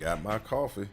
Got my coffee.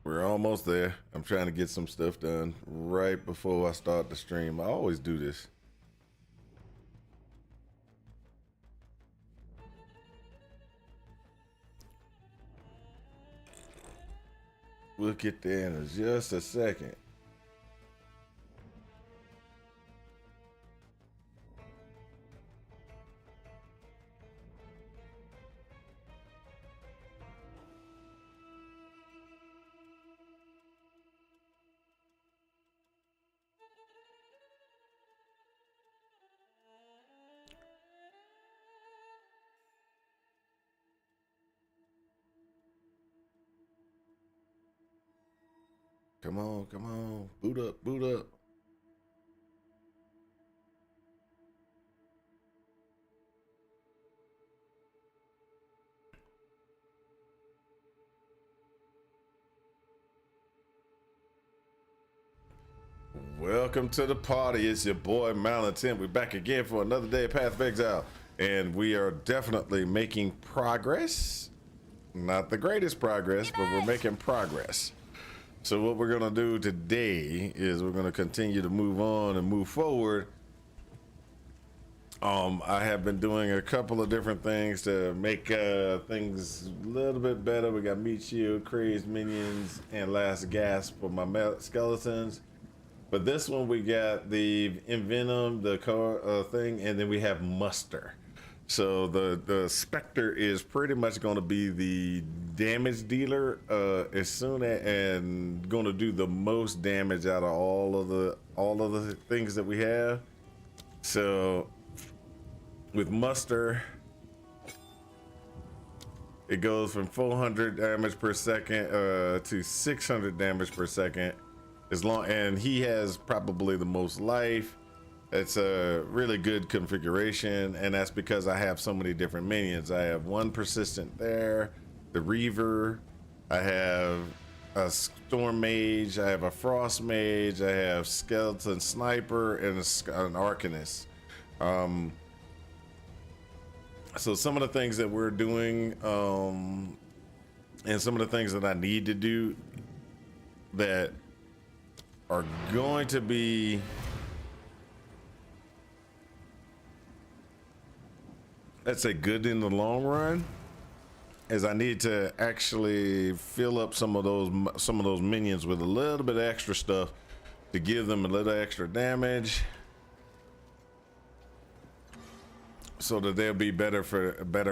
We're almost there. I'm trying to get some stuff done right before I start the stream. I always do this. We'll get there in just a second. Come on, come on. Boot up, boot up. Welcome to the party. It's your boy Malin10. We're back again for another day of Path of Exile. And we are definitely making progress. Not the greatest progress, but we're making progress. So what we're gonna do today is we're gonna continue to move on and move forward. I have been doing a couple of different things to make things a little bit better. We got meat shield, crazed minions, and last gasp for my skeletons. But this one we got the envenom, the car thing, and then we have muster. So the Spectre is pretty much going to be the damage dealer as soon as, and going to do the most damage out of all of the things that we have. So with muster, it goes from 400 damage per second to 600 damage per second, as long, and he has probably the most life. It's a really good configuration, and that's because I have so many different minions. I have one persistent there, the Reaver, I have a Storm Mage, I have a Frost Mage, I have Skeleton Sniper, and an Arcanist. So some of the things that we're doing, and some of the things that I need to do that are going to be let's say good in the long run, is I need to actually fill up some of those minions with a little bit of extra stuff to give them a little extra damage, so that they'll be better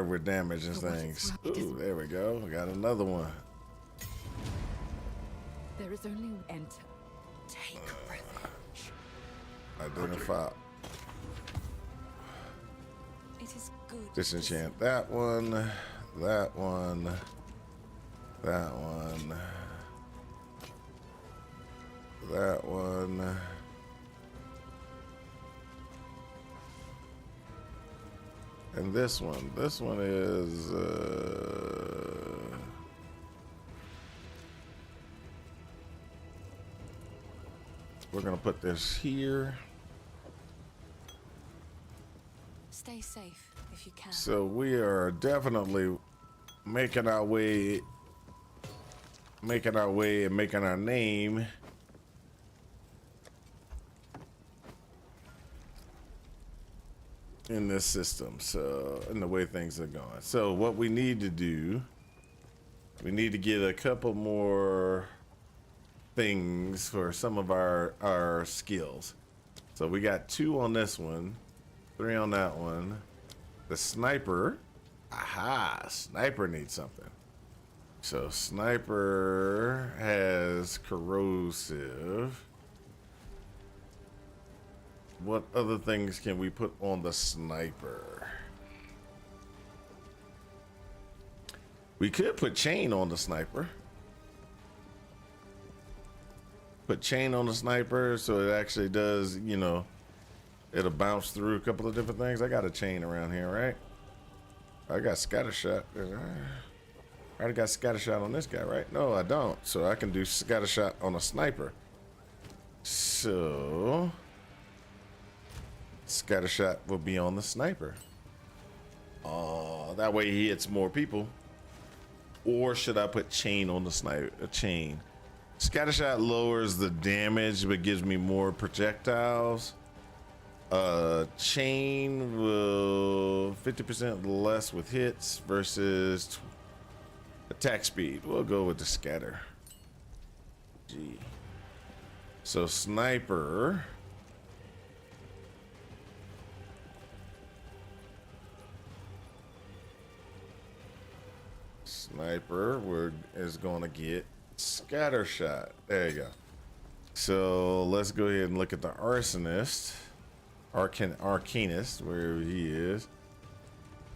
with damage and things. Ooh, there we go. We got another one. There is only enter. Take refuge. Identify. It is good. Disenchant that one, that one, that one, that one. And this one is we're gonna put this here. Stay safe if you can. So we are definitely making our way and making our name. In this system, so in the way things are going. So what we need to do, we need to get a couple more things for some of our skills. So we got 2 on this one, 3 on that one. The sniper, aha, sniper needs something. So sniper has corrosive. What other things can we put on the sniper? We could put chain on the sniper. Put chain on the sniper so it actually does, you know, it'll bounce through a couple of different things. I got a chain around here, right? I got scatter shot. I already got scatter shot on this guy, right? No, I don't. So I can do scatter shot on a sniper. So scatter shot will be on the sniper. That way he hits more people. Or should I put chain on the sniper? Chain. Scatter shot lowers the damage but gives me more projectiles. Chain will 50% less with hits versus attack speed. We'll go with the scatter. G. So sniper. Sniper is going to get scatter shot. There you go. So let's go ahead and look at the arsonist, arcanist, wherever he is.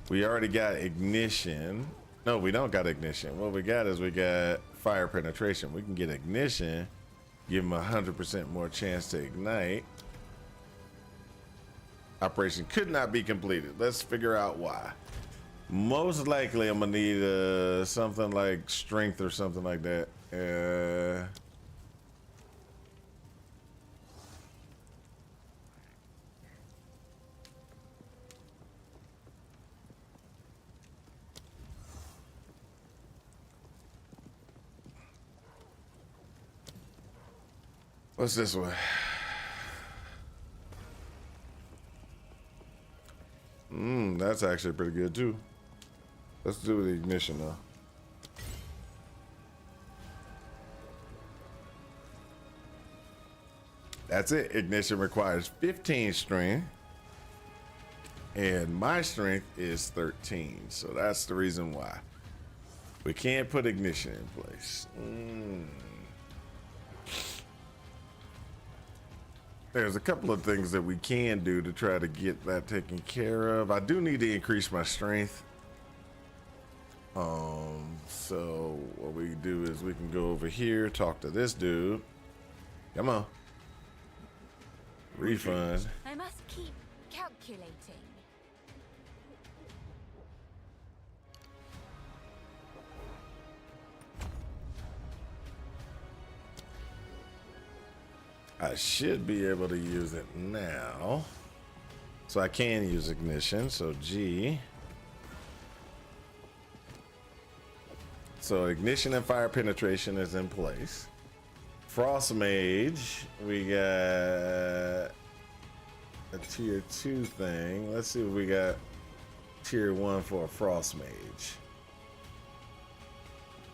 We already got ignition. No, we don't got ignition. What we got is we got fire penetration. We can get ignition, give him 100% more chance to ignite. Operation could not be completed. Let's figure out why. Most likely I'm gonna need something like strength or something like that. What's this one? That's actually pretty good too. Let's do the ignition now. That's it. Ignition requires 15 strength. And my strength is 13. So that's the reason why. We can't put ignition in place. There's a couple of things that we can do to try to get that taken care of. I do need to increase my strength. So what we do is we can go over here, talk to this dude. Come on. Refund. I must keep calculating. I should be able to use it now. So I can use ignition. So G. So ignition and fire penetration is in place. Frost Mage, we got a tier 2 thing. Let's see if we got tier 1 for a Frost Mage.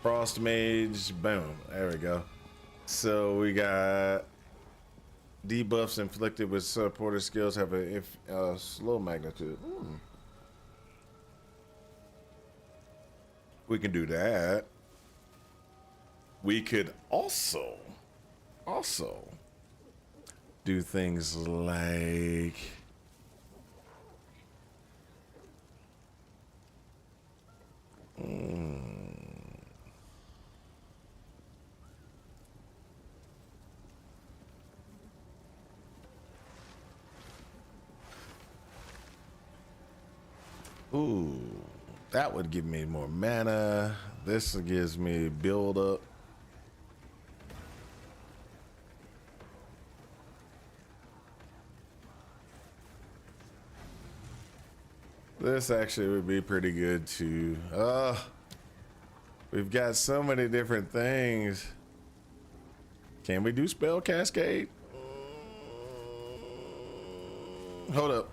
Frost Mage, boom. There we go. So we got debuffs inflicted with supporter skills have a slow magnitude. We can do that. We could also do things like ooh, that would give me more mana. This gives me build up. This actually would be pretty good too. We've got so many different things. Can we do spell cascade? Hold up.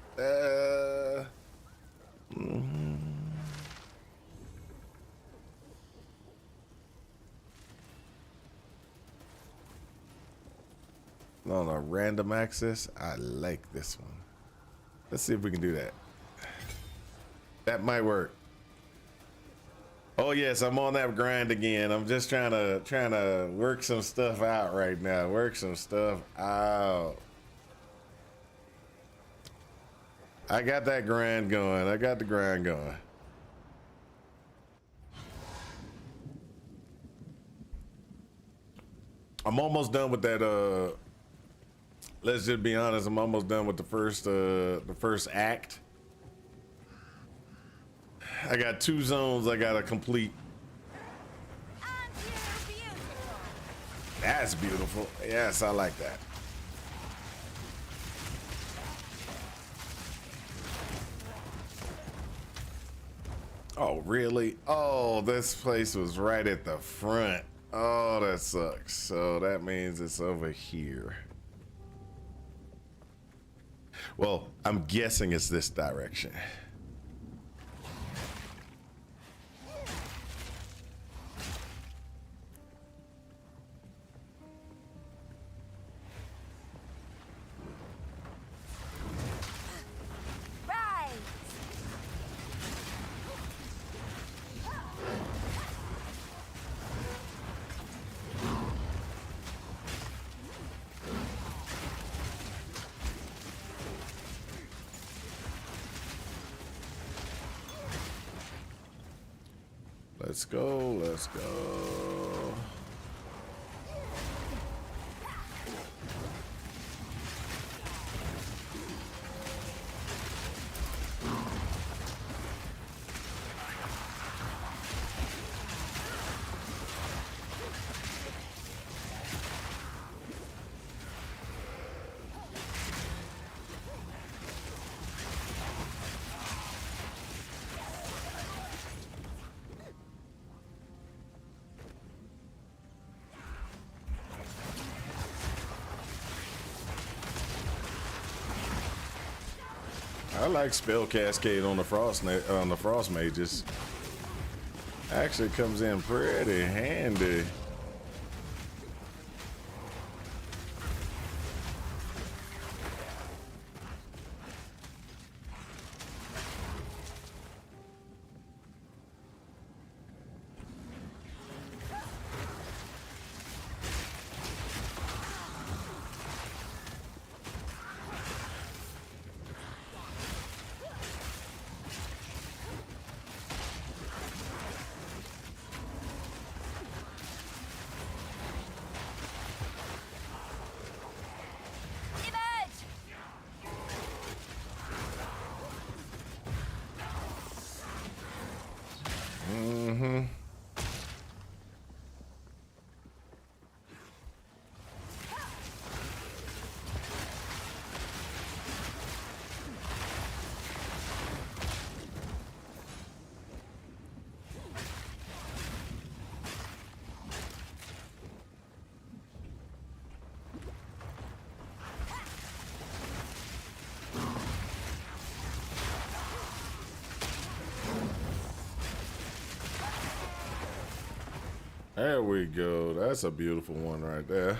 On a random access, I like this one. Let's see if we can do that. That might work. Oh yes, I'm on that grind again. I'm just trying to work some stuff out right now. Work some stuff out. I got that grind going. I got the grind going. I'm almost done with that. Let's just be honest. I'm almost done with the first act. I got 2 zones I gotta complete. That's beautiful. Yes, I like that. Oh, really? Oh, this place was right at the front. Oh, that sucks. So that means it's over here. Well, I'm guessing it's this direction. Let's go, let's go. I like spell cascade on the frost mages. Actually comes in pretty handy. There we go. That's a beautiful one right there.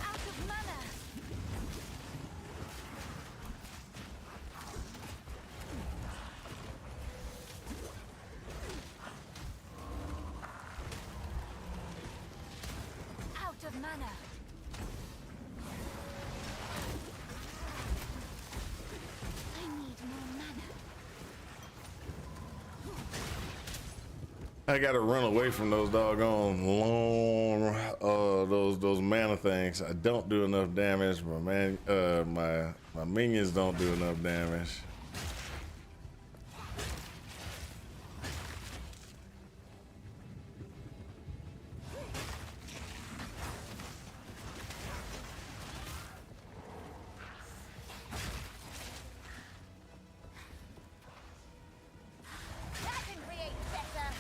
Out of mana. Out of mana. I need more mana. I gotta run away from those doggone long, those mana things. I don't do enough damage. My minions don't do enough damage. That can create better.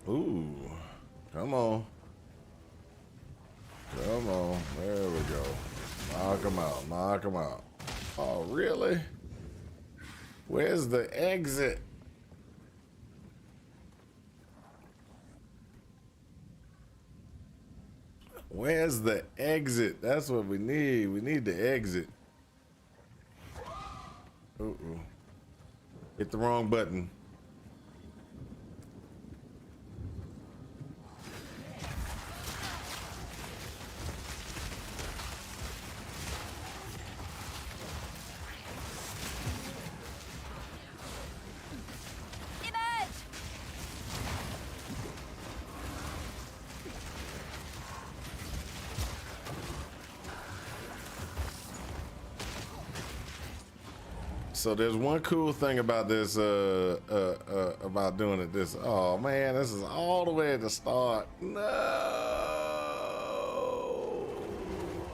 Ooh, come on. Come on. There we go. Knock him out. Knock him out. Oh, really? Where's the exit? Where's the exit? That's what we need. We need the exit. Uh-oh. Hit the wrong button. Emerge. So there's one cool thing about this, about doing it this. Oh man, this is all the way at the start. No,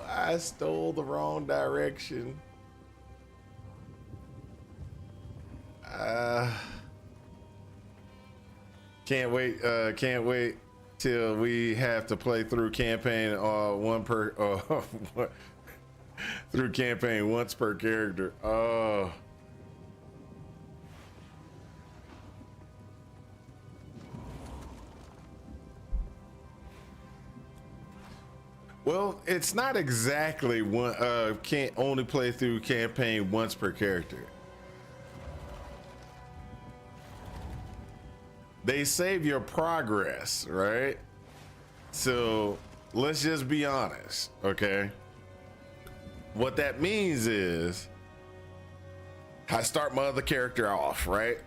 I stole the wrong direction. Can't wait. Can't wait till we have to play through campaign through campaign once per character. Oh. Well, it's not exactly one. Can't only play through campaign once per character. They save your progress, right? So let's just be honest, okay? What that means is I start my other character off, right?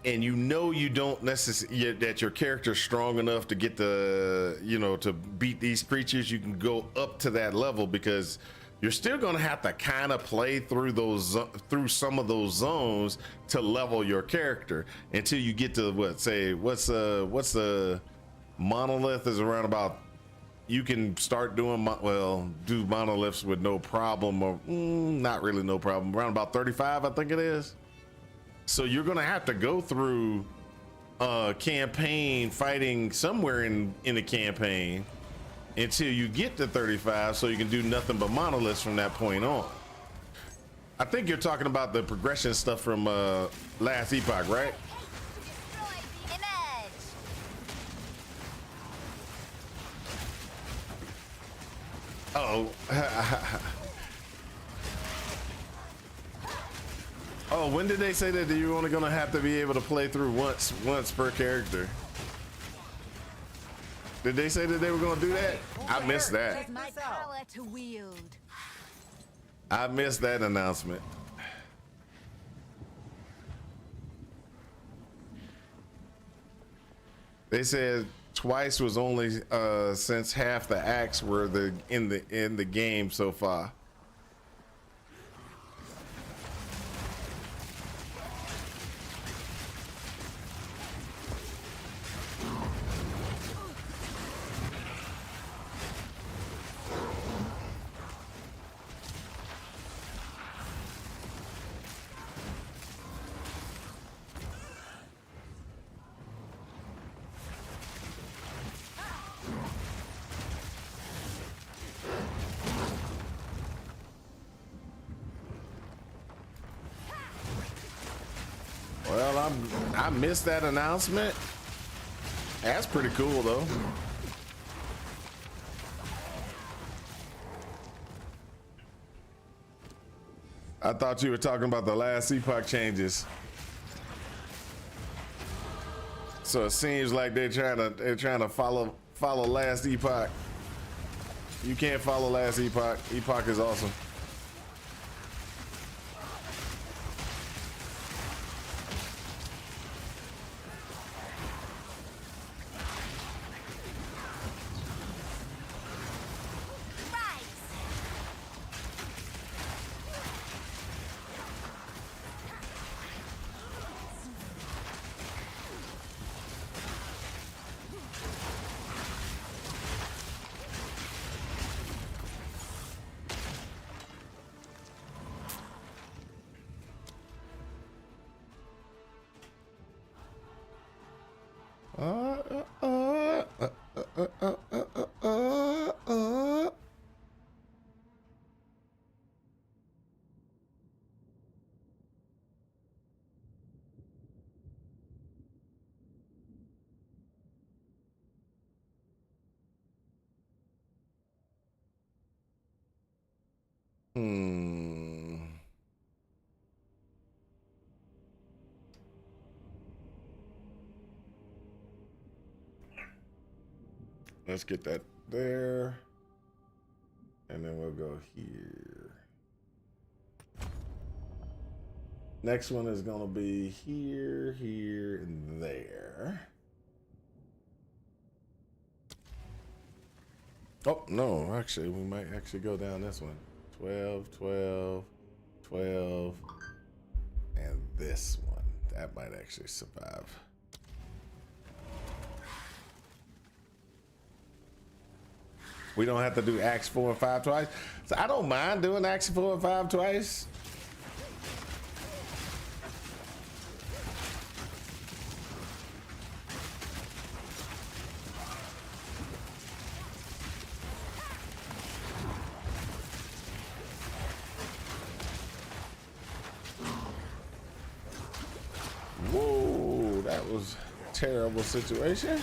And you know you don't necessarily that your character's strong enough to get the, you know, to beat these creatures. You can go up to that level because you're still going to have to kind of play through through some of those zones to level your character until you get to what's the monolith is around about. You can start doing do monoliths with no problem, or not really no problem, around about 35 I think it is. So you're gonna have to go through a campaign fighting somewhere in a campaign until you get to 35, so you can do nothing but monoliths from that point on. I think you're talking about the progression stuff from last epoch, right? Oh. Oh, when did they say that you're only gonna have to be able to play through once per character? Did they say that they were gonna do that? I missed that. My power to wield. I missed that announcement. They said twice was only since half the acts were in the game so far. Well, I missed that announcement. That's pretty cool though. I thought you were talking about the last epoch changes. So it seems like they're trying to follow last epoch. You can't follow last epoch. Epoch is awesome. Let's get that there. And then we'll go here. Next one is going to be here, here, and there. Oh, no, actually, we might actually go down this one. 12, 12, 12, and this one. That might actually survive. We don't have to do Acts 4 and 5 twice. So I don't mind doing Acts 4 and 5 twice. Whoa, that was a terrible situation.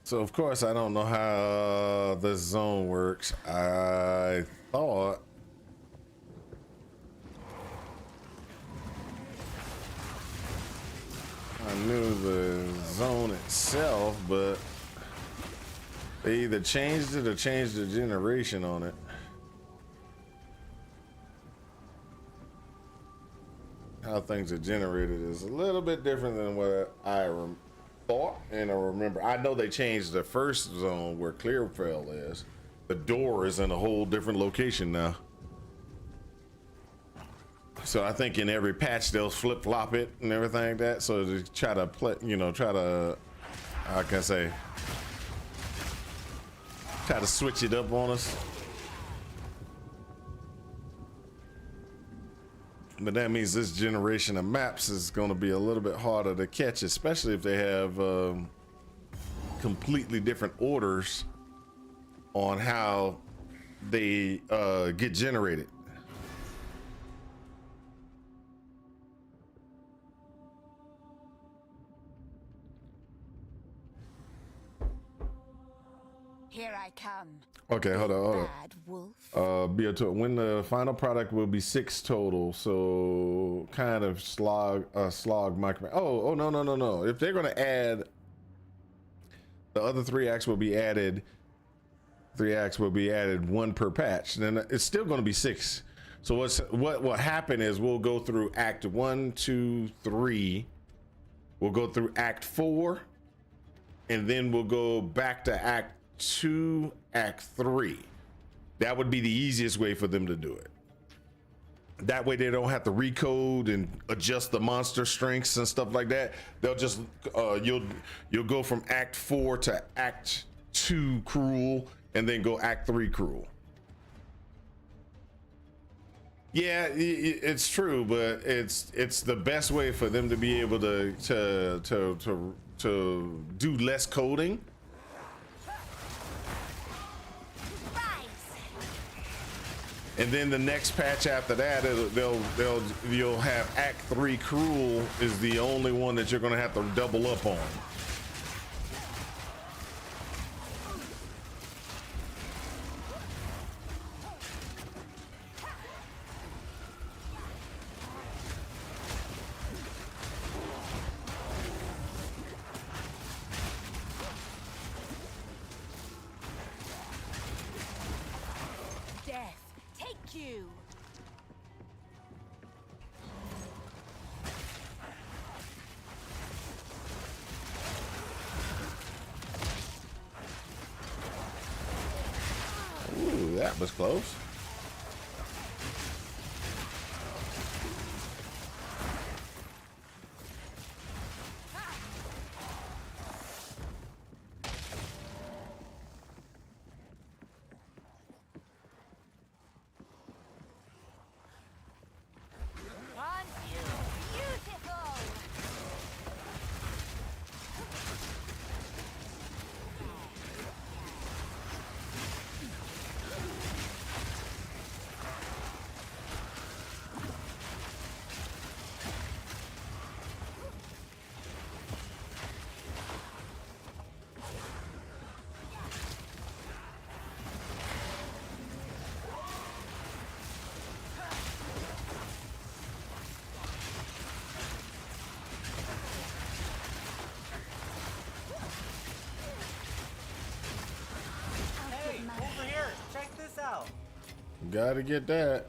So of course I don't know how this zone works. I thought I knew the zone itself, but they either changed it or changed the generation on it. How things are generated is a little bit different than what I thought and I remember. I know they changed the first zone where Clearfell is. The door is in a whole different location now. So I think in every patch they'll flip flop it and everything like that. So to try to play, you know, try to, how can I say, try to switch it up on us. But that means this generation of maps is going to be a little bit harder to catch, especially if they have completely different orders on how they get generated. Here I come. Okay, hold on. Bad wolf. When the final product will be 6 total, so kind of slog micro. Oh, no. If they're gonna add, the other 3 acts will be added. 3 acts will be added 1 per patch. Then it's still gonna be 6. So what will happen is we'll go through Act 1, 2, 3. We'll go through Act 4, and then we'll go back to Act 2, Act 3. That would be the easiest way for them to do it. That way they don't have to recode and adjust the monster strengths and stuff like that. They'll just you'll go from Act 4 to Act 2 cruel and then go Act 3 cruel. Yeah, it's true, but it's the best way for them to be able to do less coding. And then the next patch after that, you'll have Act 3 Cruel is the only one that you're gonna have to double up on. You. Ooh, that was close. Gotta get that.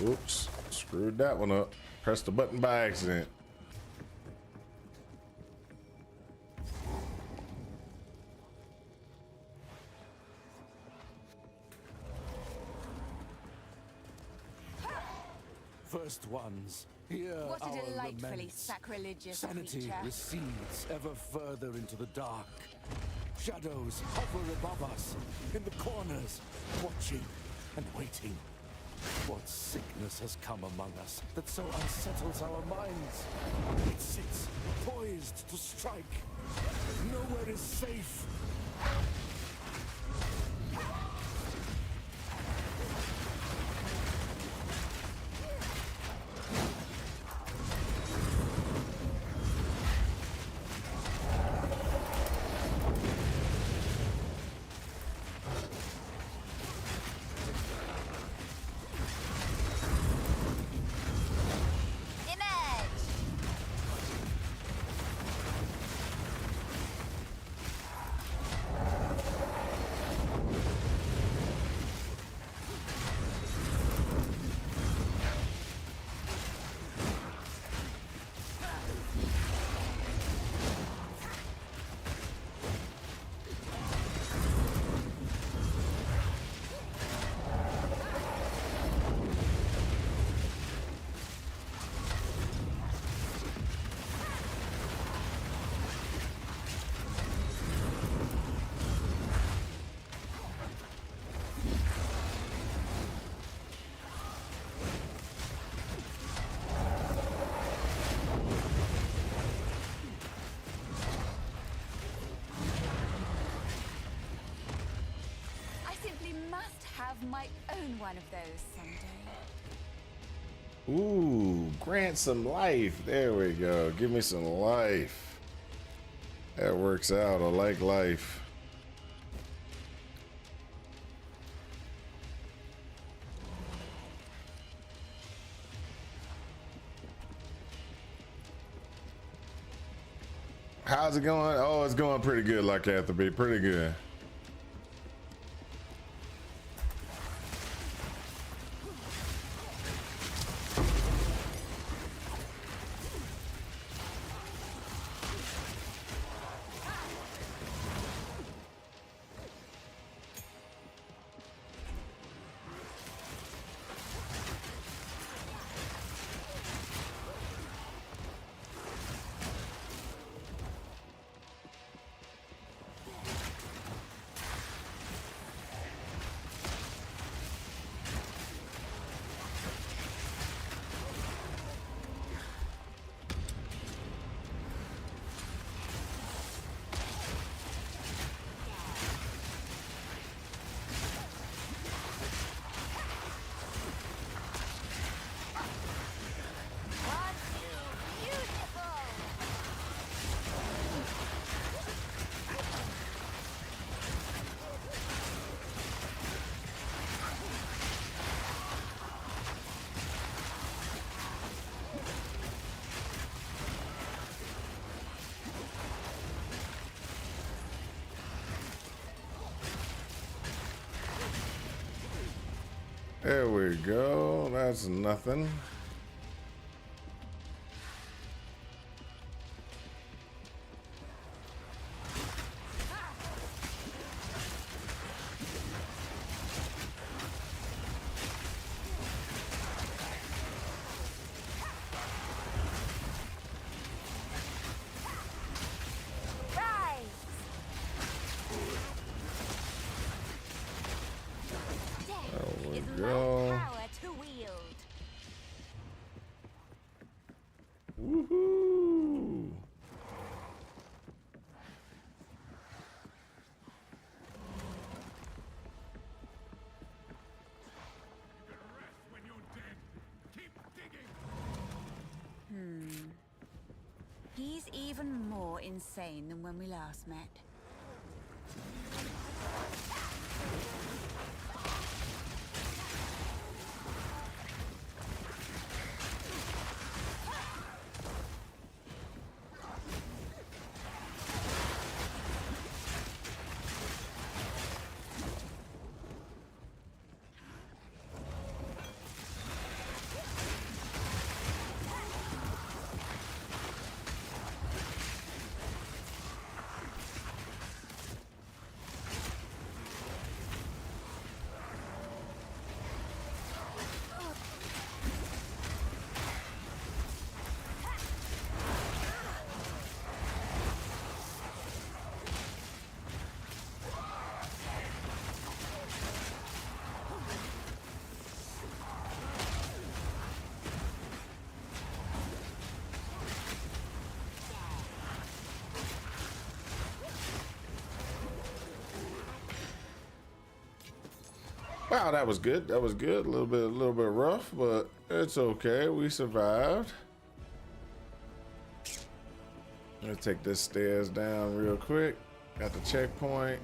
Oops, screwed that one up. Pressed the button by accident. First ones, hear What a our delightfully laments. sacrilegious Sanity creature. recedes ever further into the dark. Shadows hover above us, in the corners, watching and waiting. What sickness has come among us that so unsettles our minds? It sits, poised to strike. Nowhere is safe. have my own one of those someday. Ooh, grant some life. There we go. Give me some life. That works out. I like life. How's it going? Oh, it's going pretty good, like I have to be. Pretty good. There we go. That's nothing. Go. Woohoo! He's even more insane than when we last met. Wow, that was good. That was good. A little bit rough, but it's okay. We survived. Let's take this stairs down real quick. Got the checkpoint.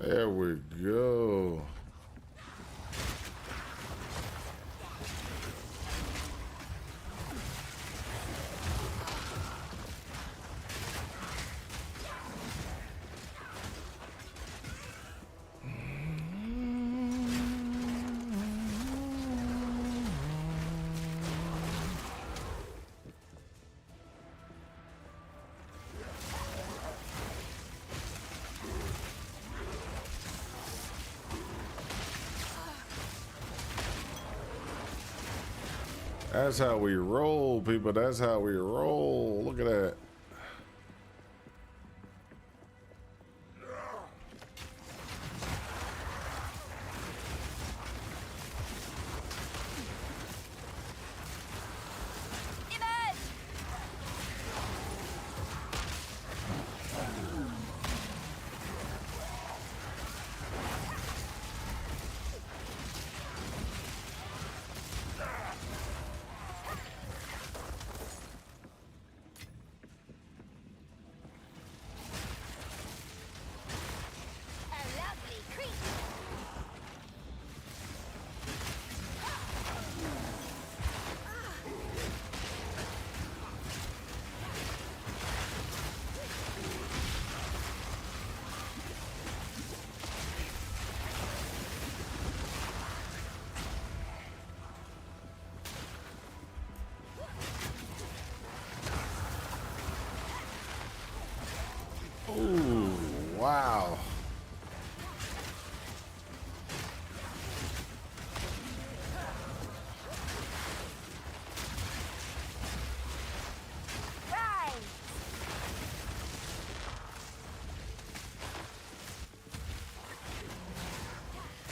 There we go. That's how we roll, people. That's how we roll. Look at that. Ooh, wow.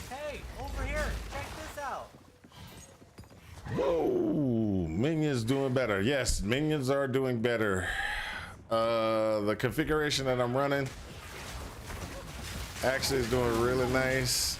Hey, over here, check this out. Whoa, minions doing better. Yes, minions are doing better. The configuration that I'm running actually is doing really nice.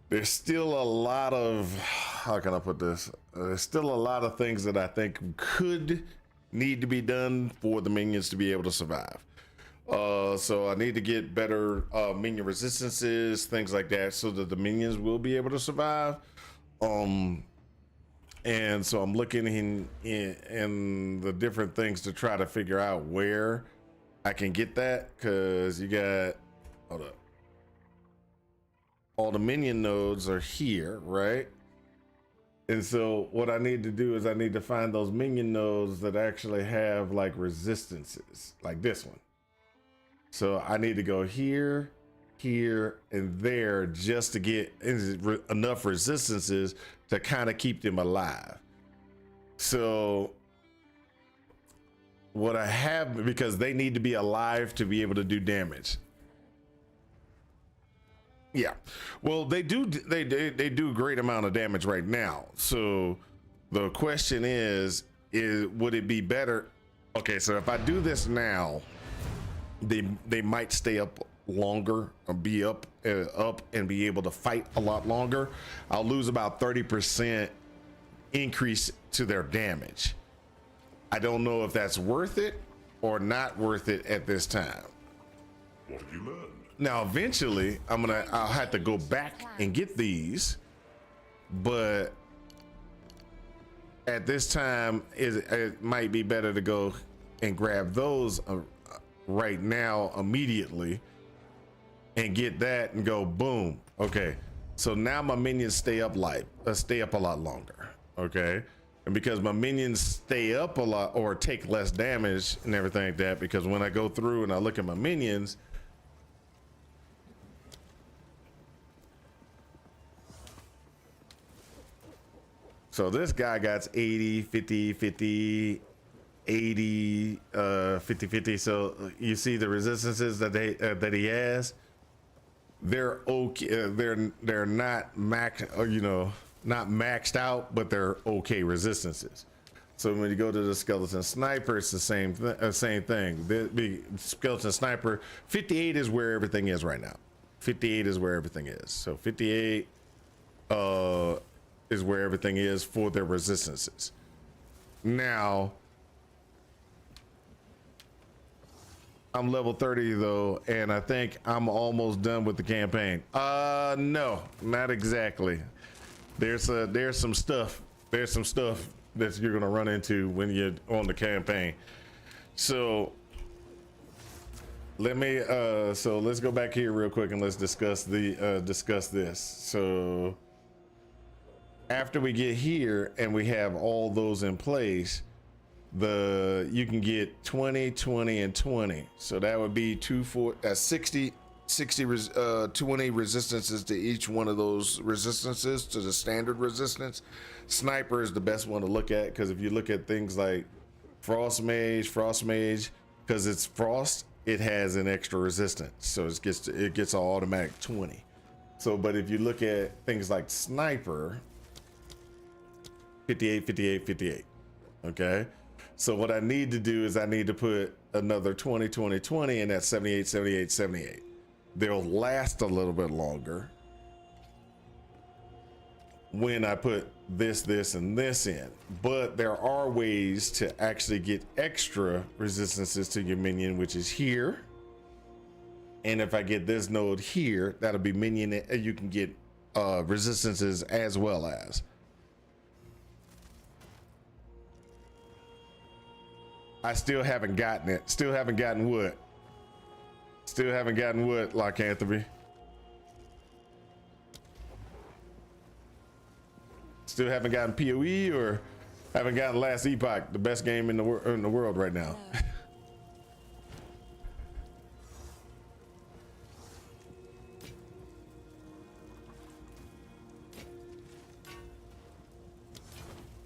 There's still a lot of, how can I put this? There's still a lot of things that I think could need to be done for the minions to be able to survive. So I need to get better minion resistances, things like that, so that the minions will be able to survive. And so I'm looking in the different things to try to figure out where I can get that, because you got, hold up. All the minion nodes are here, right? And so what I need to do is I need to find those minion nodes that actually have like resistances, like this one. So I need to go here, here, and there just to get enough resistances to kind of keep them alive. So what I have, because they need to be alive to be able to do damage. Yeah, well, they do a great amount of damage right now. So the question is would it be better? Okay, so if I do this now, they might stay up longer or be up and be able to fight a lot longer. I'll lose about 30% increase to their damage. I don't know if that's worth it or not worth it at this time. What have you learned? Now, eventually, I'll have to go back and get these, but at this time, it might be better to go and grab those right now, immediately, and get that and go boom. Okay, so now my minions stay up a lot longer. Okay, and because my minions stay up a lot or take less damage and everything like that, because when I go through and I look at my minions. So this guy got 80, 50, 50, 80, 50. So you see the resistances that he has. They're okay. They're not not maxed out, but they're okay resistances. So when you go to the skeleton sniper, it's the same thing. The skeleton sniper 58 is where everything is right now. 58 is where everything is. So 58 is where everything is for their resistances. Now I'm level 30 though, and I think I'm almost done with the campaign. No, not exactly. There's some stuff that you're gonna run into when you're on the campaign. So let's go back here real quick and let's discuss this. So after we get here and we have all those in place, you can get 20, 20, and 20. So that would be 60 20 resistances to each one of those resistances to the standard resistance. Sniper is the best one to look at, because if you look at things like frost mage, because it's frost, it has an extra resistance, so it gets an automatic 20. So but if you look at things like sniper, 58, 58, 58. Okay, so what I need to do is I need to put another 20, 20, 20, and that's 78, 78, 78. They'll last a little bit longer when I put this, and this in. But there are ways to actually get extra resistances to your minion, which is here. And if I get this node here, that'll be minion. You can get resistances as well as. I still haven't gotten it. Still haven't gotten what? Still haven't gotten what, Lycanthropy? Still haven't gotten PoE, or haven't gotten Last Epoch, the best game in the world right now.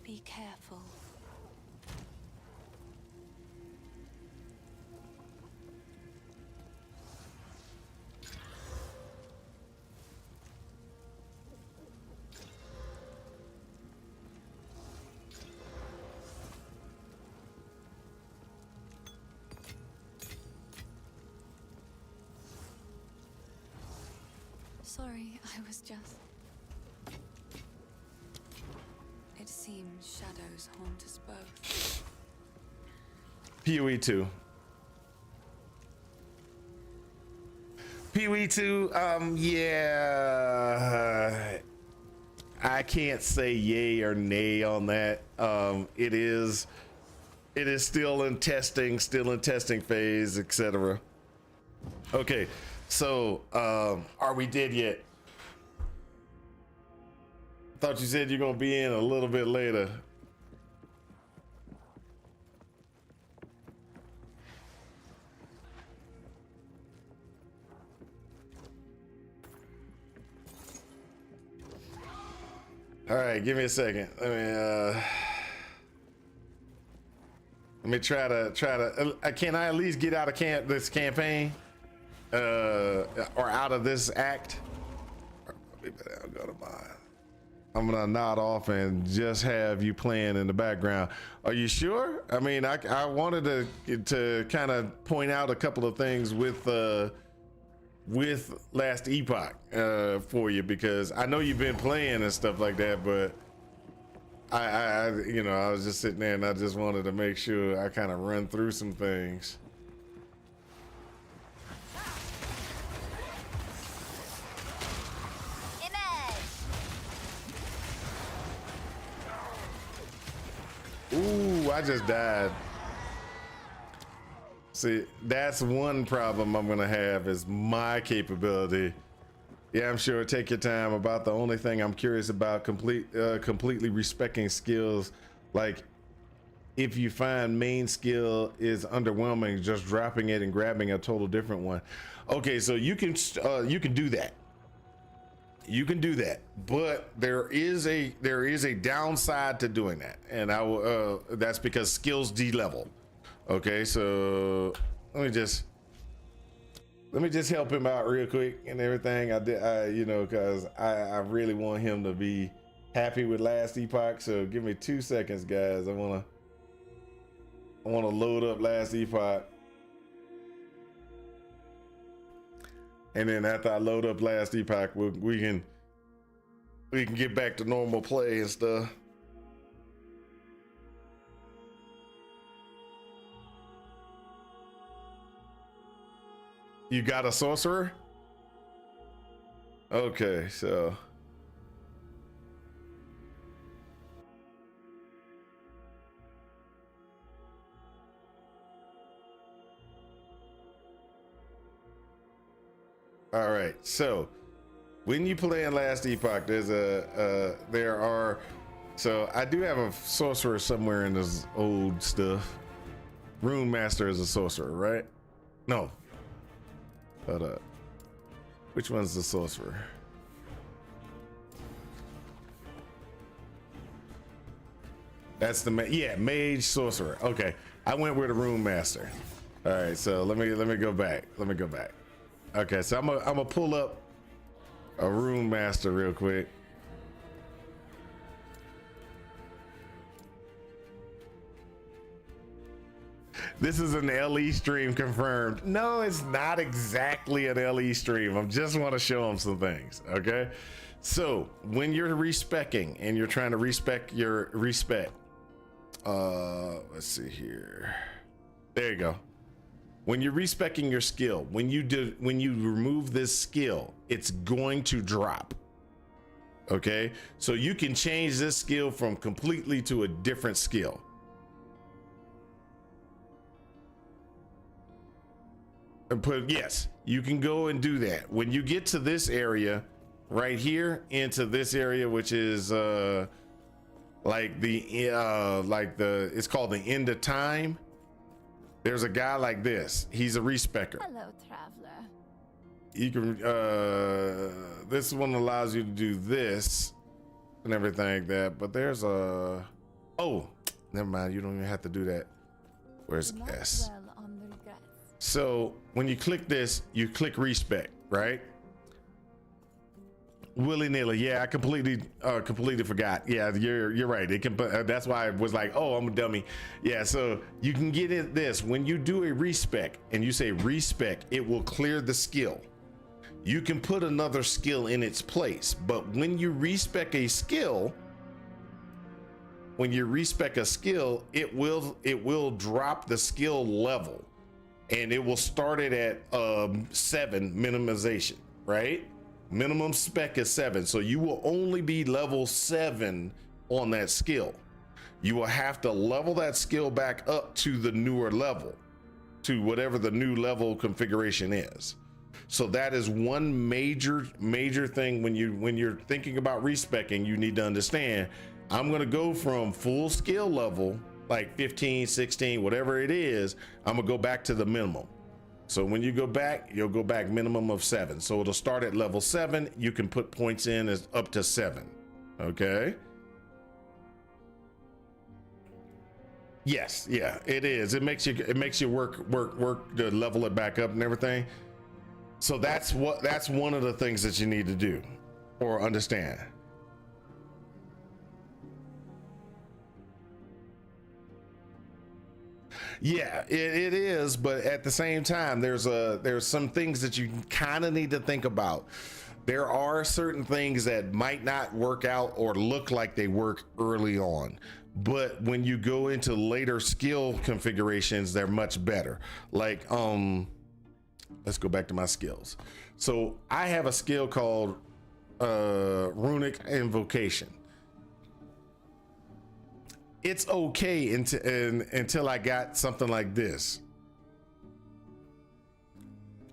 Be careful. Sorry, I was just... It seems shadows haunt us both. PoE 2. PoE 2, yeah. I can't say yay or nay on that. It is still in testing phase, etc. Okay. So, are we dead yet? Thought you said you're gonna be in a little bit later. All right, give me a second. Let me try to. Can I at least get out of this campaign? Or out of this act? I'm gonna nod off and just have you playing in the background. Are you sure? I mean, I wanted to kind of point out a couple of things with Last Epoch for you, because I know you've been playing and stuff like that, but I was just sitting there and I just wanted to make sure I kind of run through some things. Ooh, I just died. See, that's one problem I'm gonna have, is my capability. Yeah, I'm sure. Take your time. About the only thing I'm curious about, completely respecting skills. Like, if you find main skill is underwhelming, just dropping it and grabbing a total different one. Okay, so you can do that. You can do that, but there is a downside to doing that, and I will. That's because skills de-level. Okay, so let me just help him out real quick and everything. Because I really want him to be happy with Last Epoch. So give me 2 seconds, guys. I wanna load up Last Epoch. And then after I load up Last Epoch, we can get back to normal play and stuff. You got a sorcerer? Okay, so. All right, so when you play in Last Epoch, so I do have a sorcerer somewhere in this old stuff. Rune Master is a sorcerer, right? No. Hold up. Which one's the sorcerer? That's the mage sorcerer. Okay, I went with a Rune Master. All right, so let me go back. Okay, so I'm gonna pull up a Rune Master real quick. This is an LE stream confirmed. No, it's not exactly an LE stream. I just want to show them some things, okay? So when you're respecing and you're trying to respec your respec, let's see here. There you go. When you're respecing your skill, when you remove this skill, it's going to drop. Okay, so you can change this skill from completely to a different skill. Yes, you can go and do that. When you get to this area right here, into this area, which is it's called the end of time. There's a guy like this. He's a respecker. Hello, traveler. You can this one allows you to do this and everything like that, but there's a never mind, you don't even have to do that. Where's S? So when you click this, you click respec, right? Willy-nilly. Yeah, I completely forgot. Yeah, you're right. It can. That's why I was like, oh, I'm a dummy. Yeah, so you can get it this when you do a respec and you say respec, it will clear the skill. You can put another skill in its place, but when you respec a skill, it will drop the skill level, and it will start it at 7 minimization, right? Minimum spec is 7, so you will only be level 7 on that skill. You will have to level that skill back up to the newer level, to whatever the new level configuration is. So that is one major thing when you're thinking about respecing. You need to understand, I'm going to go from full skill level, like 15, 16, whatever it is, I'm gonna go back to the minimum. So when you go back, you'll go back minimum of 7. So it'll start at level 7. You can put points in as up to 7. Okay. Yes, yeah, it is. It makes you work to level it back up and everything. So that's one of the things that you need to do or understand. Yeah, it is, but at the same time, there's some things that you kind of need to think about. There are certain things that might not work out or look like they work early on, but when you go into later skill configurations, they're much better. Like, let's go back to my skills. So I have a skill called Runic Invocation. It's okay until I got something like this.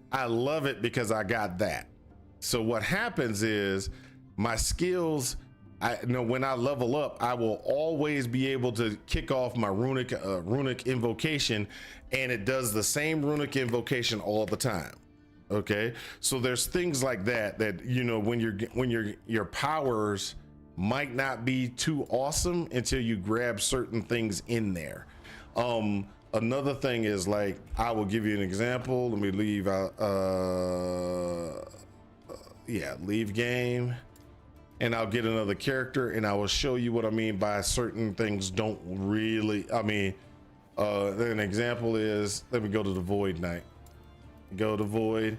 I love it because I got that. So what happens is my skills, I know when I level up, I will always be able to kick off my runic invocation, and it does the same runic invocation all the time. Okay, so there's things like that you know, when your powers might not be too awesome until you grab certain things in there. Another thing is, like, I will give you an example. Let me leave out yeah, leave game, and I'll get another character and I will show you what I mean by certain things don't really, I mean, an example is, let me go to the Void Knight. Go to Void,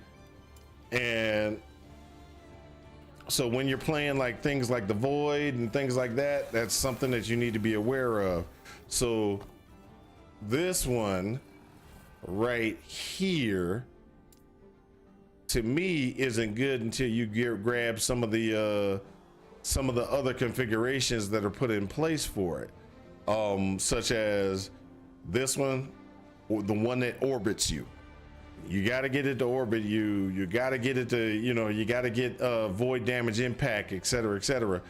and so when you're playing like things like the Void and things like that, that's something that you need to be aware of. So this one right here, to me, isn't good until you grab some of the other configurations that are put in place for it, such as this one, or the one that orbits you. You got to get it to orbit you. You got to get it to, you know, you got to get void damage impact, etc., etc.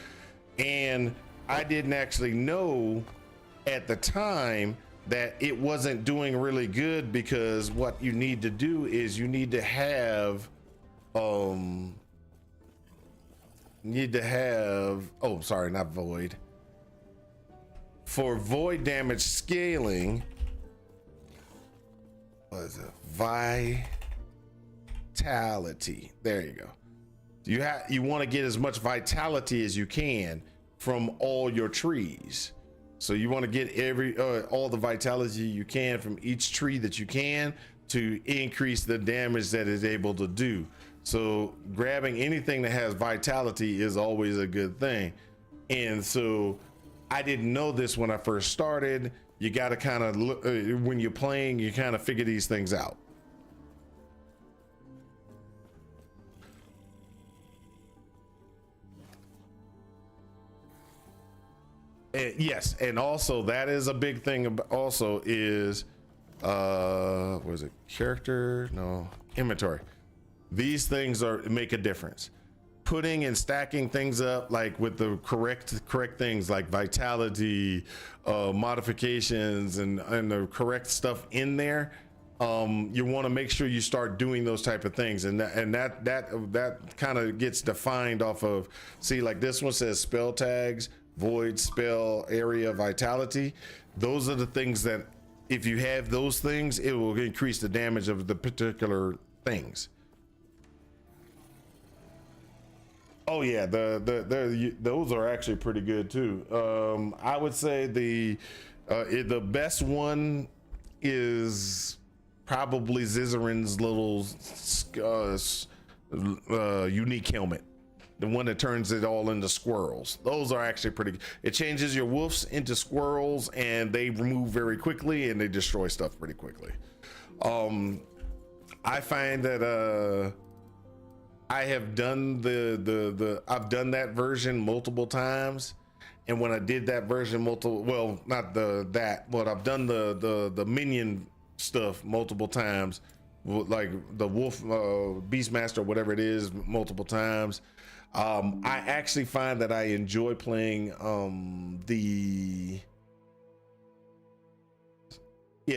And I didn't actually know at the time that it wasn't doing really good, because what you need to do is you need to have oh, sorry, not void. For void damage scaling, what is it? Vitality. There you go. You want to get as much vitality as you can from all your trees. So you want to get all the vitality you can from each tree that you can to increase the damage that it's able to do. So grabbing anything that has vitality is always a good thing. And so I didn't know this when I first started. You got to kind of look, when you're playing, you kind of figure these things out. Yes, and also that is a big thing. Also is what is it? Character? No, inventory. These things make a difference. Putting and stacking things up, like with the correct things like vitality, modifications, and the correct stuff in there. You want to make sure you start doing those type of things, and that kind of gets defined off of, see, like this one says spell tags, void, spell, area, vitality. Those are the things that, if you have those things, it will increase the damage of the particular things. Oh yeah, those are actually pretty good too. I would say the best one is probably Zizarin's little unique helmet, the one that turns it all into squirrels. Those are actually pretty good. It changes your wolves into squirrels, and they move very quickly and they destroy stuff pretty quickly. I find that I have done I've done that version multiple times, and when I did that version but I've done the minion stuff multiple times, like the wolf beastmaster, whatever it is, multiple times. I actually find that I enjoy playing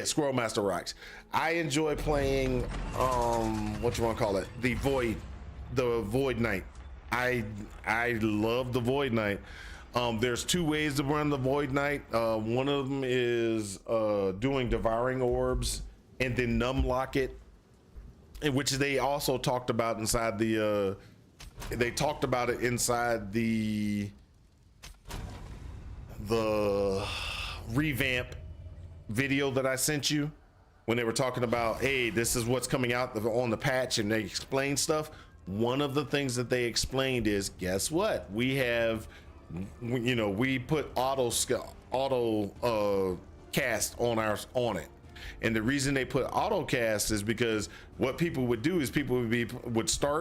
Squirrel Master Rocks. I enjoy playing what you want to call it, the Void Knight. I love the Void Knight. There's two ways to run the Void Knight. One of them is doing devouring orbs and then numlock it, in which they also talked about inside the revamp video that I sent you, when they were talking about, hey, this is what's coming out on the patch, and they explain stuff. One of the things that they explained is, guess what? We have, you know, we put auto cast on it, and the reason they put auto cast is because what people would do is they would tie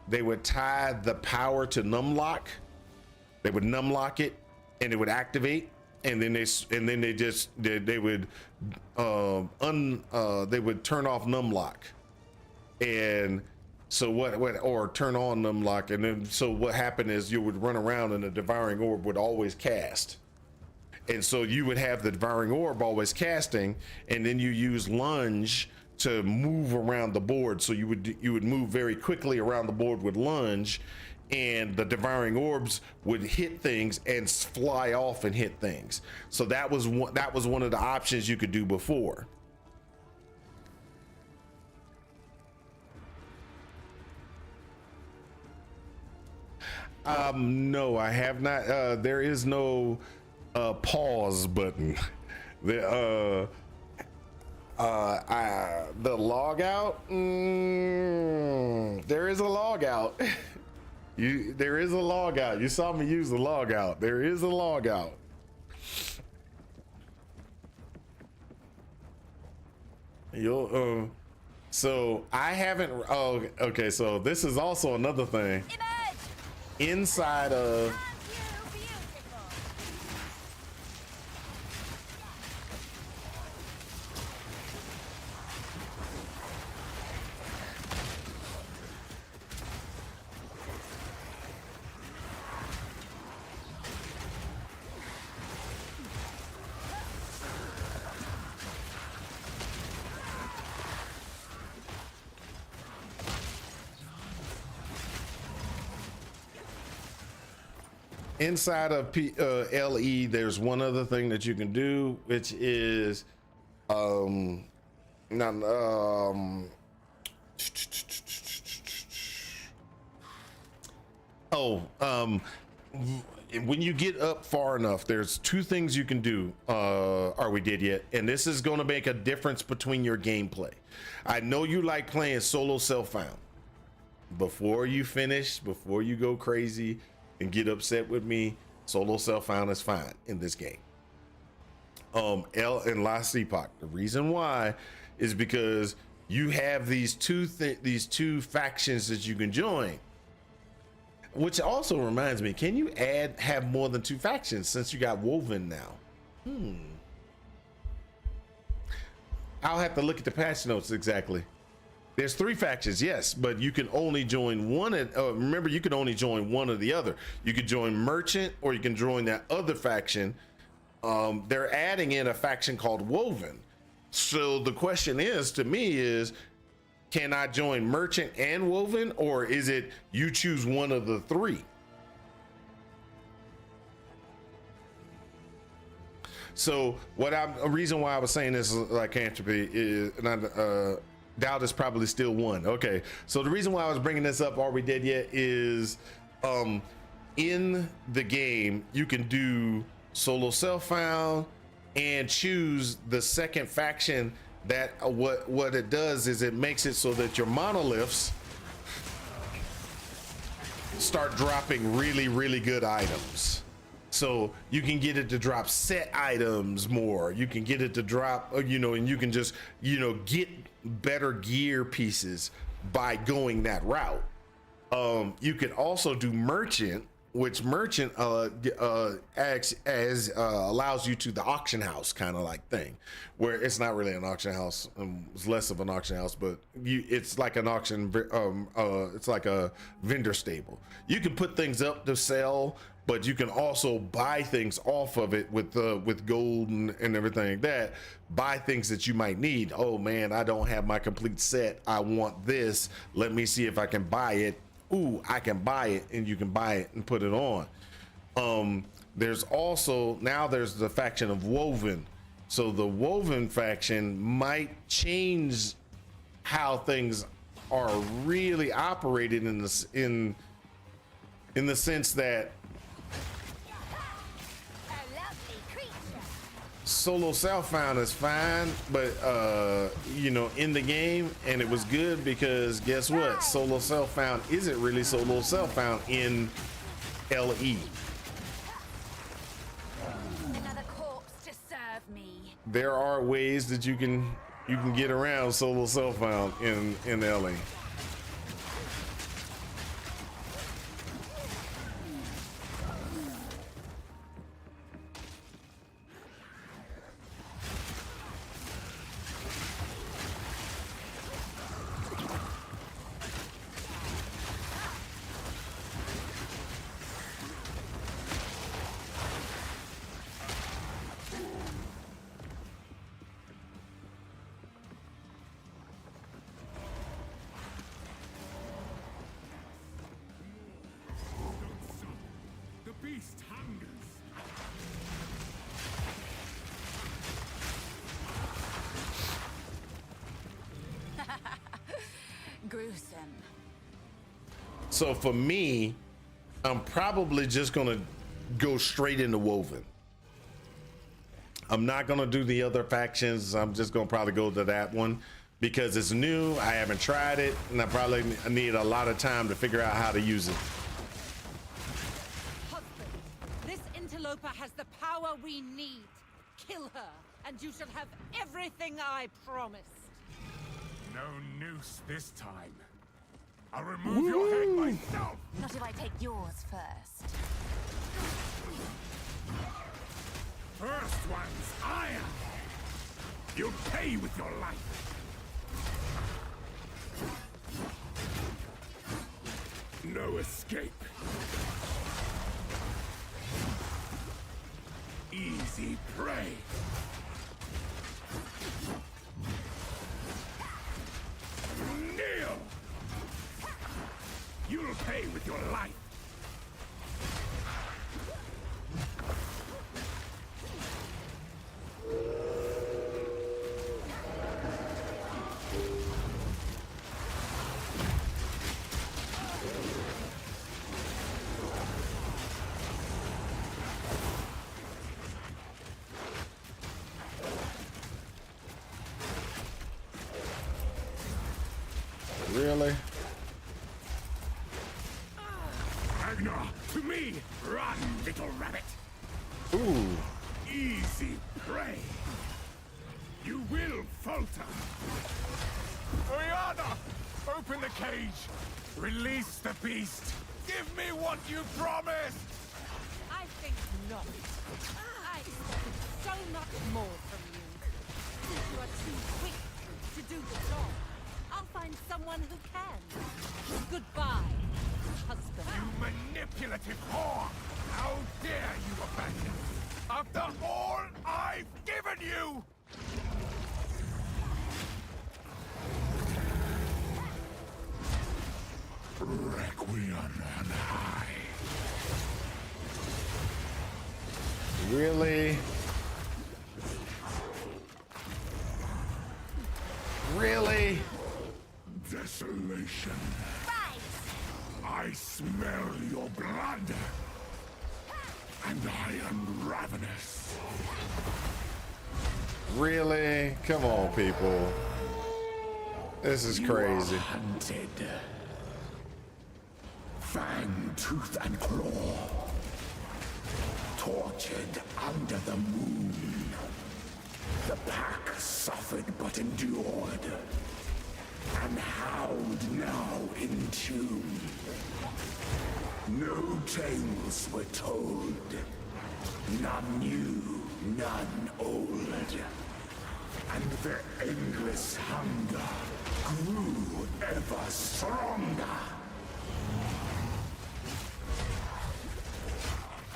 the power to numlock. They would numlock it, and it would activate, and then they would turn off numlock, and so or turn on numlock, and then so what happened is you would run around and the devouring orb would always cast, And so you would have the devouring orb always casting, and then you use lunge to move around the board. So you would move very quickly around the board with lunge, and the devouring orbs would hit things and fly off and hit things. So that was one of the options you could do before. No, I have not. There is no pause button. The log out. There is a log out. There is a log out. You saw me use the log out. There is a log out. So I haven't. Oh, okay. So this is also another thing. Inside of LE, there's one other thing that you can do, which is when you get up far enough, there's two things you can do. Are we dead yet? And this is going to make a difference between your gameplay. I know you like playing solo self-found. Before you finish, before you go crazy and get upset with me, solo self-found is fine in this game. L and Last Epoch. The reason why is because you have these two factions that you can join. Which also reminds me, can you have more than two factions since you got Woven now? I'll have to look at the patch notes exactly. There's 3 factions, yes, but you can only join one. Remember, you can only join one or the other. You could join Merchant, or you can join that other faction. They're adding in a faction called Woven. So the question is, to me, is can I join Merchant and Woven, or is it you choose one of the 3? So a reason why I was saying this like Entropy is doubt is probably still one. Okay, so the reason why I was bringing this up, are we dead yet, is in the game you can do solo self-found and choose the second faction. That what it does is it makes it so that your monoliths start dropping really good items. So you can get it to drop set items more. You can get it to drop, and you can just, get better gear pieces by going that route. You can also do Merchant, which Merchant acts as allows you to the auction house kind of like thing, where it's not really an auction house. It's less of an auction house, but it's like an auction. It's like a vendor stable. You can put things up to sell, but you can also buy things off of it with gold and everything like that. Buy things that you might need. Oh man, I don't have my complete set. I want this. Let me see if I can buy it. Ooh, I can buy it, and you can buy it and put it on. There's also, now there's the faction of Woven. So the Woven faction might change how things are really operated in the sense that solo self-found is fine, but in the game, and it was good because guess what? Solo self-found isn't really solo self-found in LE. Another corpse to serve me. There are ways that you can get around solo self-found in LE. beast hungers. Gruesome. So for me, I'm probably just gonna go straight into Woven. I'm not gonna do the other factions. I'm just gonna probably go to that one because it's new. I haven't tried it, and I probably need a lot of time to figure out how to use it. Husband, this interloper has the power we need. Kill her, and you shall have everything I promised. No noose this time. I'll remove your head myself. Not if I take yours first. First one's iron. You'll pay with your life. No escape. Easy prey. Kneel. You'll pay with your life. Really? Ragnar, to me! Run, little rabbit! Ooh. Easy prey! You will falter! Oriana! Open the cage! Release the beast! Give me what you promised! I think not. I expected so much more from you. Since you are too quick to do the job, I'll find someone who can. Goodbye, husband. You manipulative whore! How dare you abandon me after all I've given you! Requiem on high. Really? Really? Desolation. I smell your blood. And I am ravenous. Really? Come on, people. This is crazy. You are hunted. Fang, tooth, and claw. Tortured under the moon. The pack suffered but endured. And howled now in tune. No tales were told. None new, none old. And their endless hunger grew ever stronger.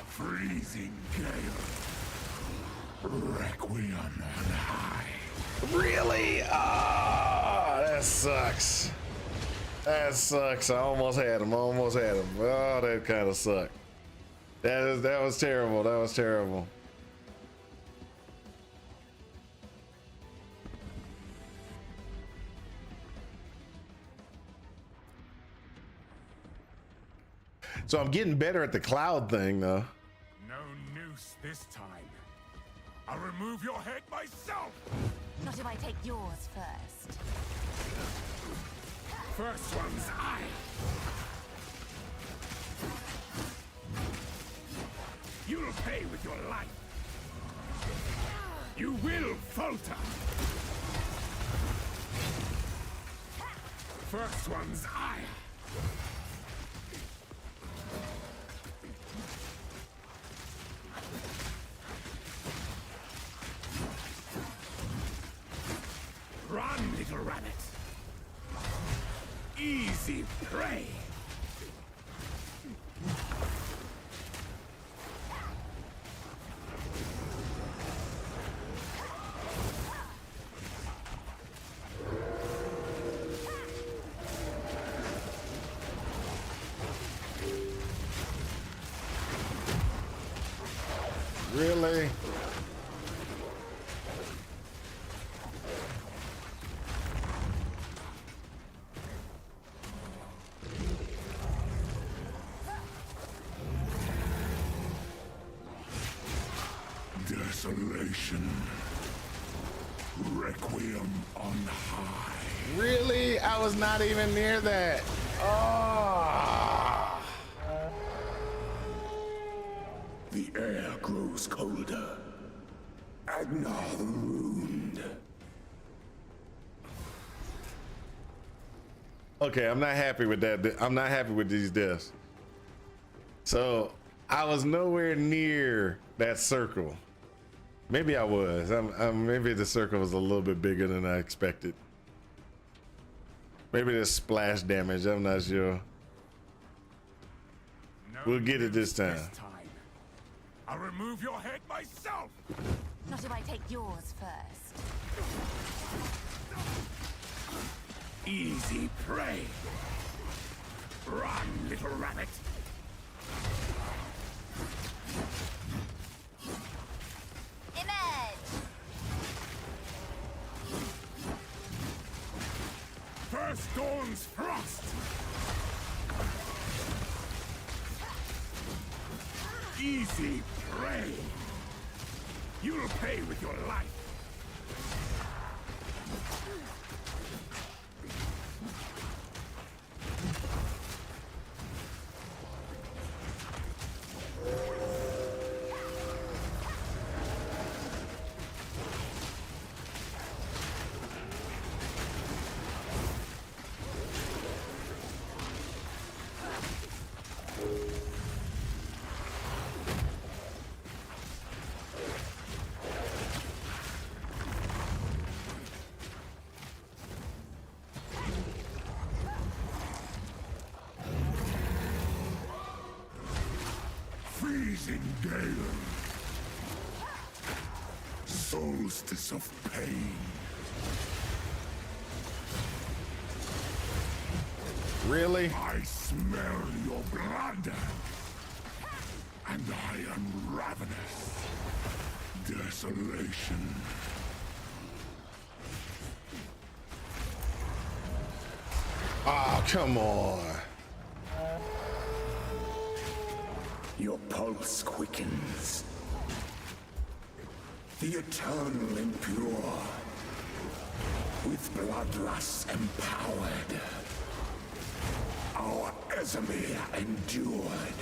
Freezing gale. Requiem on high. Really? Ah, that sucks. That sucks. I almost had him. Oh, that kind of sucked. That was terrible. That was terrible. So I'm getting better at the cloud thing, though. No noose this time. I'll remove your head myself! Not if I take yours first. First one's I. You'll pay with your life. You will falter. First one's I. Run, little rabbit. Easy prey. Really? Desolation. Requiem on high. Really? I was not even near that. Oh. The air grows colder. Agnar the Ruined. Okay, I'm not happy with that. I'm not happy with these deaths. So I was nowhere near that circle. Maybe I was. Maybe the circle was a little bit bigger than I expected. Maybe there's splash damage. I'm not sure. We'll get it this time. I'll remove your head myself. Not if I take yours first. Easy prey. Run, little rabbit. Image! First Dawn's frost. Easy prey. You'll pay with your life. Freezing gale. Solstice of pain. Really? I smell your blood. And I am ravenous. Desolation. Oh, come on. Your pulse quickens. The eternal impure. With bloodlust empowered. Our Ezemir endured.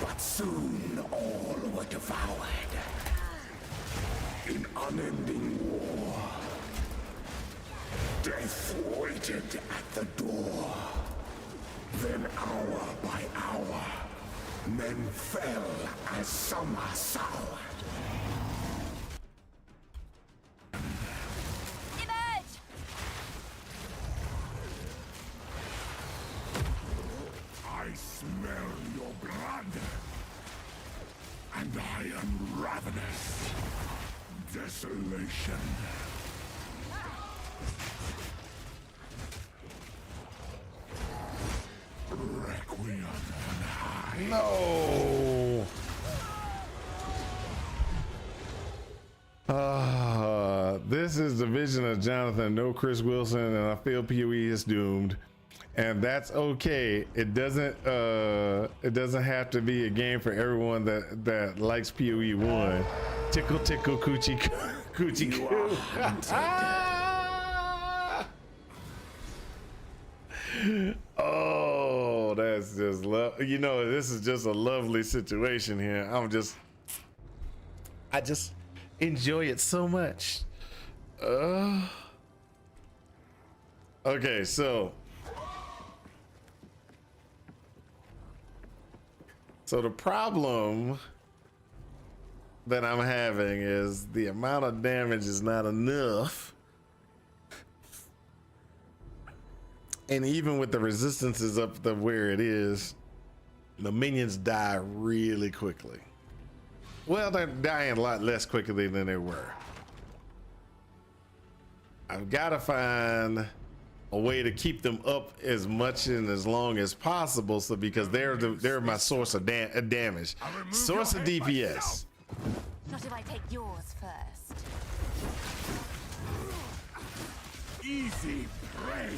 But soon all were devoured. In unending war. Death waited at the door. Then hour by hour. Men fell as summer soured. Emerge! I smell your blood. And I am ravenous. Desolation. Requiem on high. No. This is the vision of Jonathan, no Chris Wilson, and I feel PoE is doomed. And that's okay. It doesn't have to be a game for everyone that likes PoE 1. Tickle tickle coochie coochie coo. Oh, that's just love. You know, this is just a lovely situation here. I just enjoy it so much. Okay, so the problem that I'm having is the amount of damage is not enough. And even with the resistances up to where it is, the minions die really quickly. Well, they're dying a lot less quickly than they were. I've got to find a way to keep them up as much and as long as possible, so because they're my source of damage, source of DPS. Not if I take yours first. Easy prey.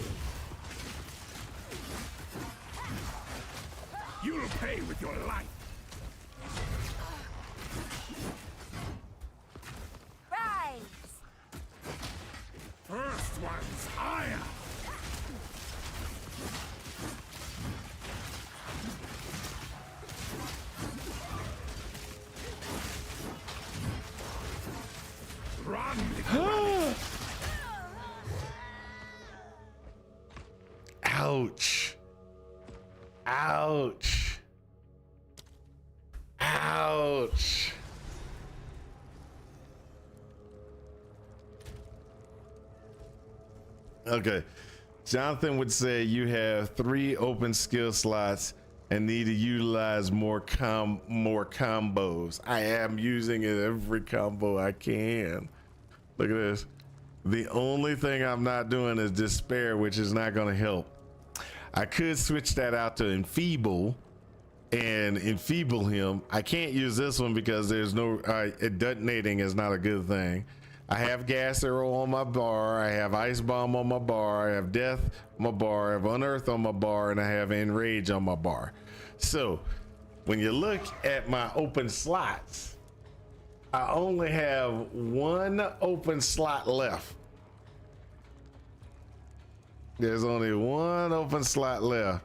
You'll pay with your life. Rise! First one's higher. Run! Ouch. Ouch. Ouch. Okay. Jonathan would say you have 3 open skill slots and need to utilize more combos. I am using it every combo I can. Look at this. The only thing I'm not doing is despair, which is not going to help. I could switch that out to enfeeble and enfeeble him. I can't use this one because there's no detonating is not a good thing. I have gas arrow on my bar, I have ice bomb on my bar, I have death on my bar, I have unearth on my bar, and I have enrage on my bar. So when you look at my open slots, I only have 1 open slot left. There's only 1 open slot left.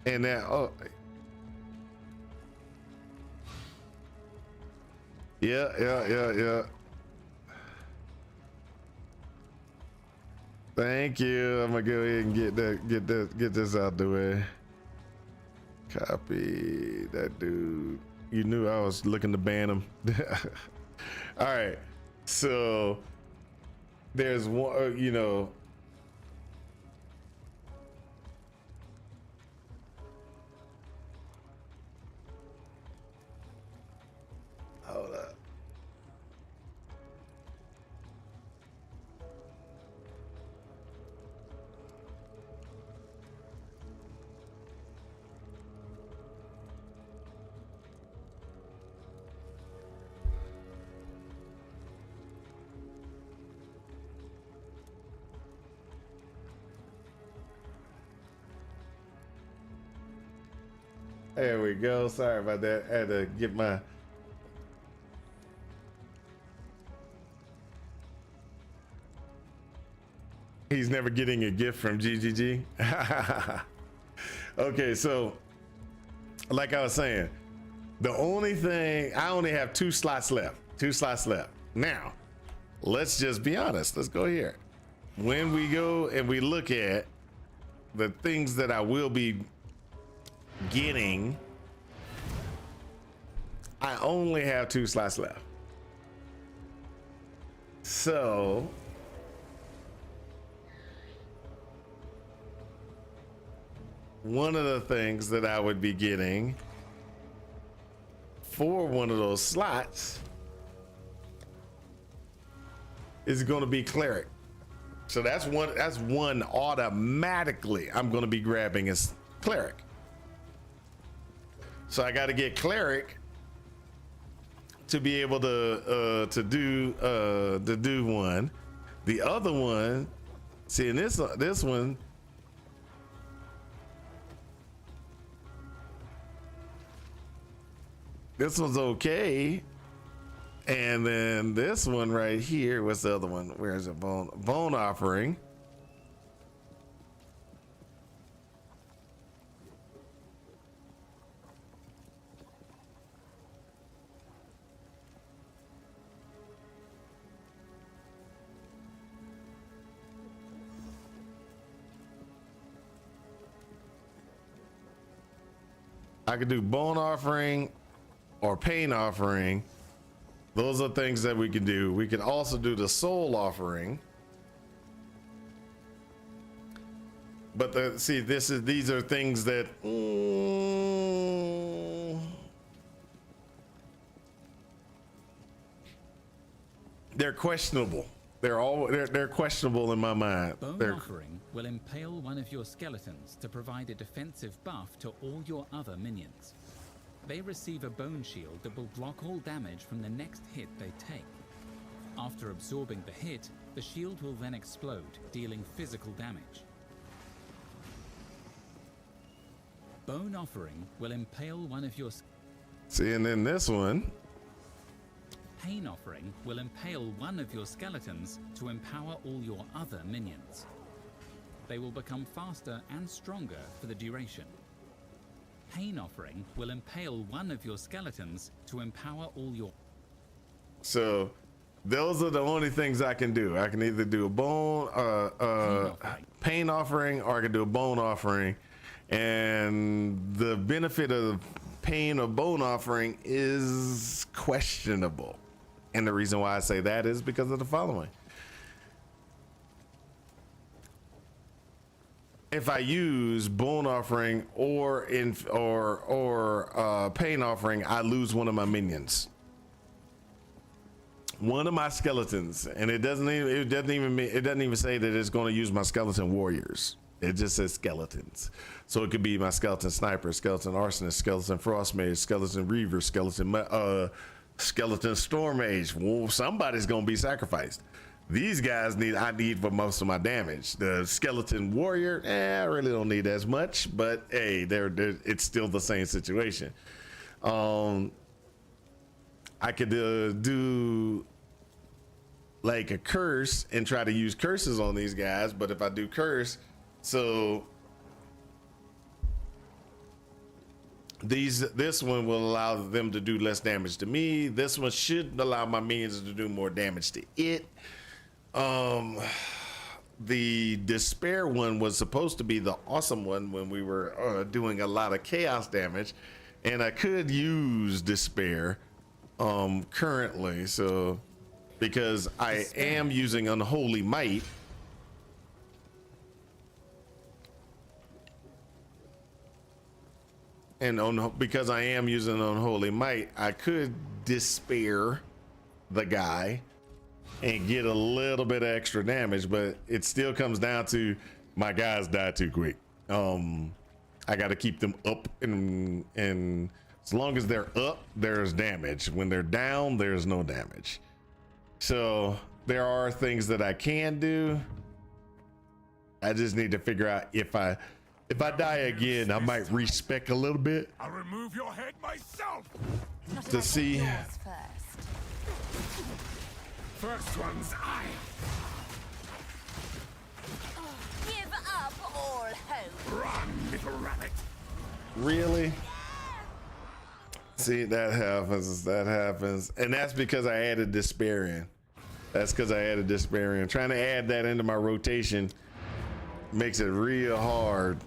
And that, oh, yeah. Thank you. I'm gonna go ahead and get this out the way. Copy that dude. You knew I was looking to ban him. All right. So there's one, you know. Hold up. There we go. Sorry about that. I had to get my. He's never getting a gift from GGG. Okay, so like I was saying, the only thing, I only have 2 slots left. 2 slots left. Now, let's just be honest. Let's go here. When we go and we look at the things that I will be getting, I only have 2 slots left. So one of the things that I would be getting for one of those slots is going to be cleric. So that's one automatically I'm going to be grabbing as cleric. So I got to get cleric to be able to do one. The other one, see, in this one, this one's okay. And then this one right here, what's the other one? Where's the bone offering? I could do bone offering or pain offering. Those are things that we can do. We can also do the soul offering. But these are things that they're questionable. they're questionable in my mind. Bone They're, Offering will impale one of your skeletons to provide a defensive buff to all your other minions. They receive a bone shield that will block all damage from the next hit they take. After absorbing the hit, the shield will then explode, dealing physical damage. Bone Offering will impale one of your... See, and then this one, Pain Offering will impale one of your skeletons to empower all your other minions. They will become faster and stronger for the duration. Pain Offering will impale one of your skeletons to empower all your... so those are the only things I can do. I can either do a pain offering, or I can do a bone offering. And the benefit of pain or bone offering is questionable. And the reason why I say that is because of the following. If I use bone offering or pain offering, I lose one of my minions. One of my skeletons, and it doesn't even say that it's going to use my skeleton warriors. It just says skeletons. So it could be my skeleton sniper, skeleton arsonist, skeleton frost mage, skeleton reaver, skeleton storm mage. Well, somebody's gonna be sacrificed. These guys I need for most of my damage. The skeleton warrior, I really don't need as much, but hey, it's still the same situation. I could do like a curse and try to use curses on these guys, but if I do curse, so this one will allow them to do less damage to me. This one should allow my minions to do more damage to it. The despair one was supposed to be the awesome one when we were doing a lot of chaos damage, and I could use despair currently, so because I am using unholy might. And because I am using unholy might, I could despair the guy and get a little bit of extra damage, but it still comes down to my guys die too quick. I got to keep them up, and as long as they're up, there's damage. When they're down, there's no damage. So there are things that I can do. I just need to figure out if I die again, I might respec a little bit. I'll remove your head myself. To see. Yours first. First one's I. Give up all hope. Run, little rabbit. Really? See, that happens. And that's because I added despair in. Trying to add that into my rotation makes it real hard.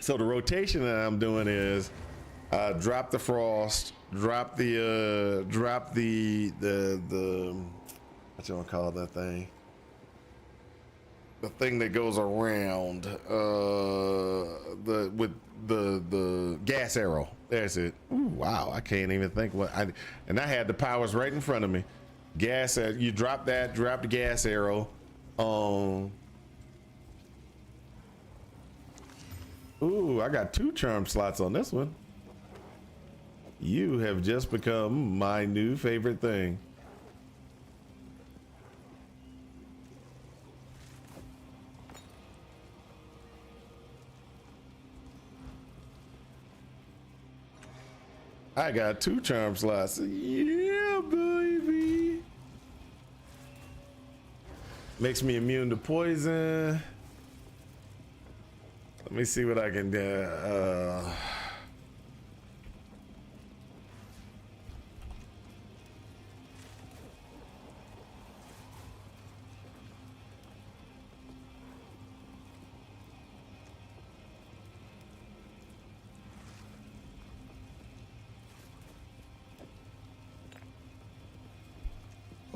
So the rotation that I'm doing is drop the frost, drop the what you want to call that thing? The thing that goes around with the gas arrow. That's it. Ooh, wow, I can't even think and I had the powers right in front of me. You drop the gas arrow. Ooh, I got 2 charm slots on this one. You have just become my new favorite thing. I got 2 charm slots. Yeah, baby. Makes me immune to poison. Let me see what I can do.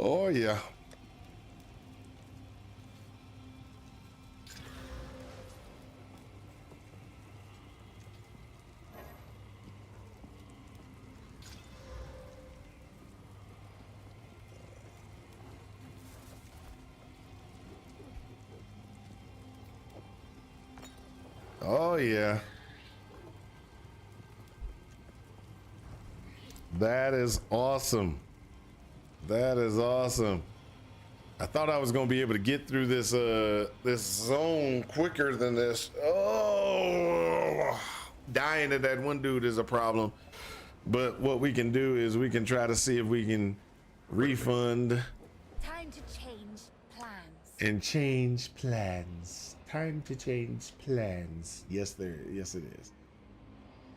Oh yeah. Oh yeah. That is awesome. That is awesome. I thought I was gonna be able to get through this this zone quicker than this. Oh, dying to that one dude is a problem. But what we can do is we can try to see if we can refund Time to change plans. and change plans. Time to change plans. Yes, it is.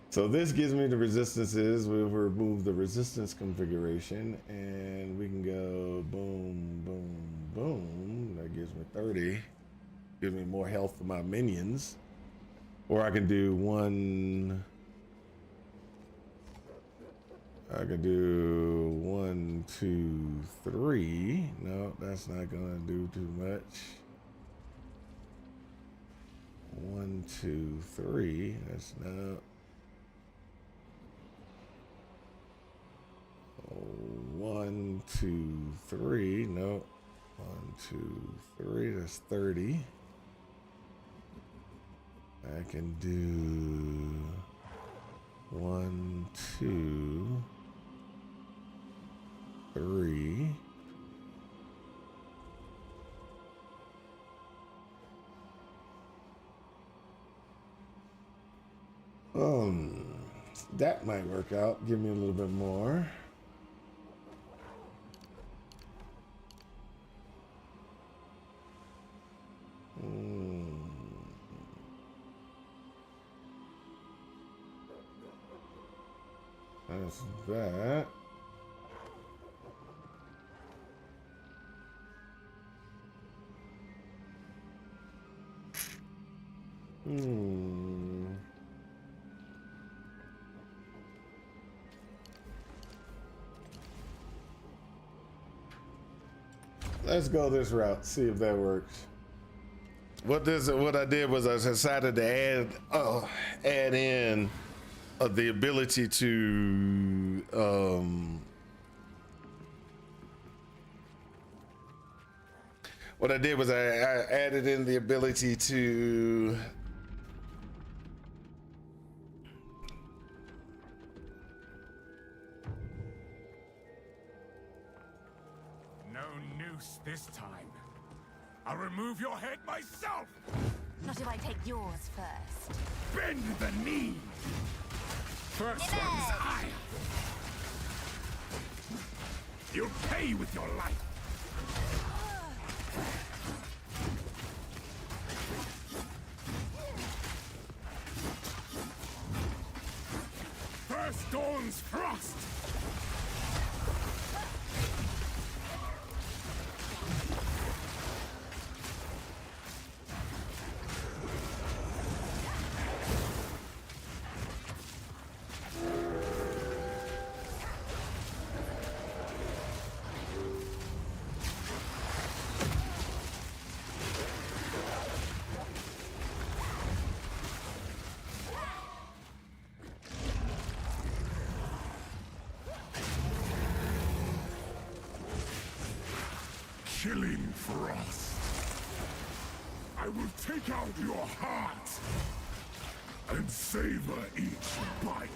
So this gives me the resistances. We'll remove the resistance configuration and we can go boom, boom, boom. That gives me 30. Gives me more health for my minions. Or I can do one. I could do 1, 2, 3. No, that's not gonna do too much. 1, 2, 3. That's not. 1, 2, 3. No. 1, 2, 3. That's 30. I can do 1, 2, 3. That might work out. Give me a little bit more. That's that. Let's go this route, see if that works. What I did was I decided to add in the ability to what I did was I added in the ability to No noose this time. I'll remove your head myself! Not if I take yours first. Bend the knee! First one's higher. You'll pay with your life. First dawn's frost. Chilling frost. I will take out your heart and savor each bite.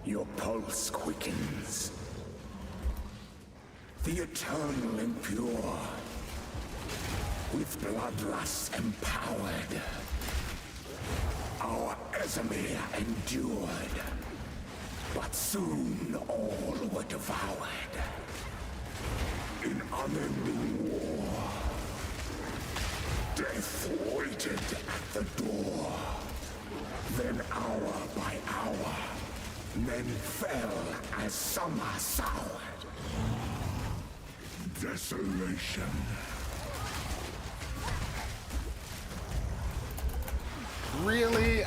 Your pulse quickens. The eternal impure, with bloodlust empowered. Our Ezemir endured. But soon all were devoured in unending war. Death waited at the door. Then hour by hour, men fell as summer soured. Desolation. really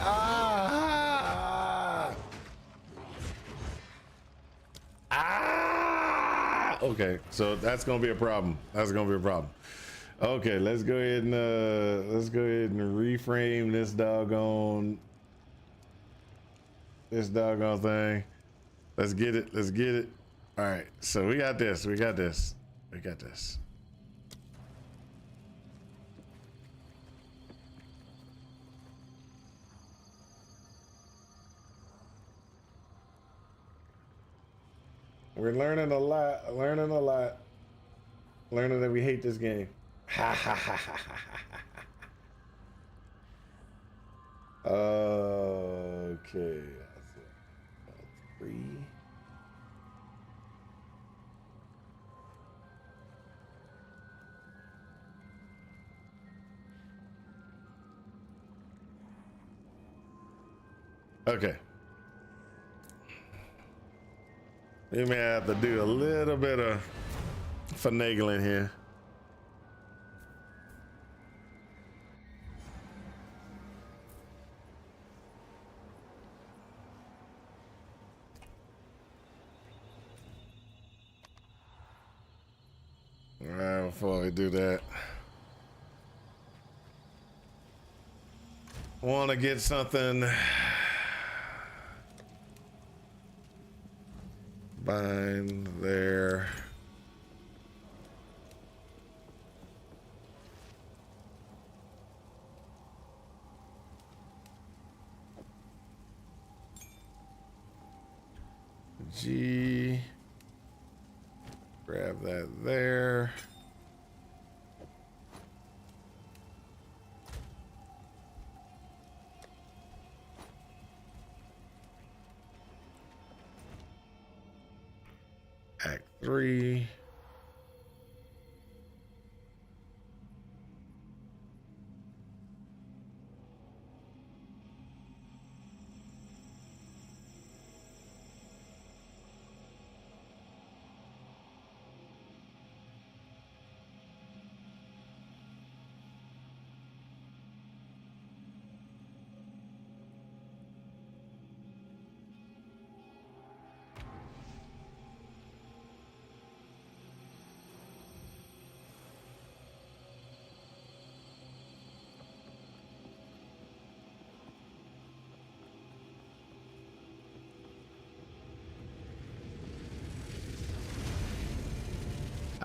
okay, so that's gonna be a problem. That's gonna be a problem. Okay, let's go ahead and reframe this doggone thing. Let's get it. All right, so we got this. We're learning a lot. Learning a lot. Learning that we hate this game. Ha ha ha ha ha ha. Okay. That's it. 3. Okay. We may have to do a little bit of finagling here. All right, before we do that, want to get something. Bind there. G. Grab that there. Act 3.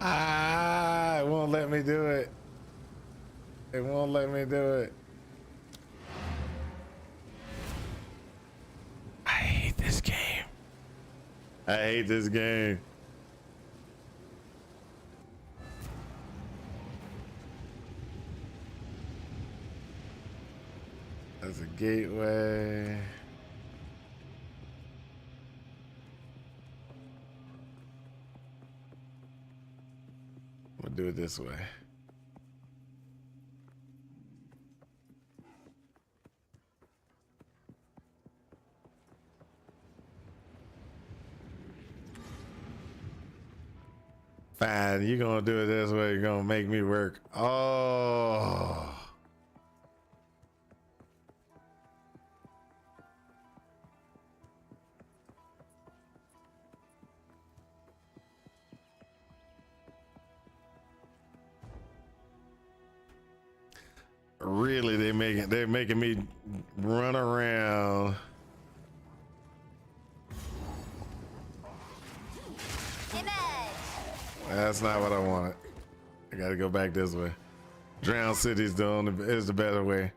Ah, it won't let me do it. It won't let me do it. I hate this game. I hate this game. That's a gateway. I'm gonna do it this way. Fine, you're gonna do it this way. You're gonna make me work. Oh. Really, they're making me run around. That's not what I wanted. I gotta go back this way. Drown City's is the better way.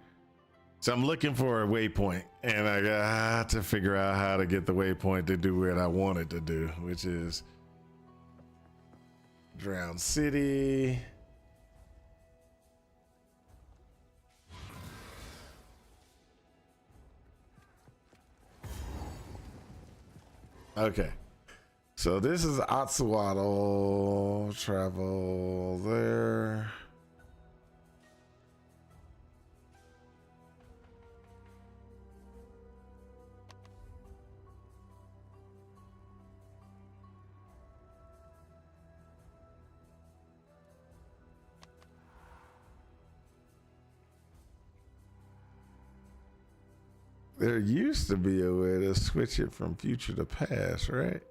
So I'm looking for a waypoint, and I got to figure out how to get the waypoint to do what I want it to do, which is Drown City. Okay. So this is Atsuado. Travel there. There used to be a way to switch it from future to past, right?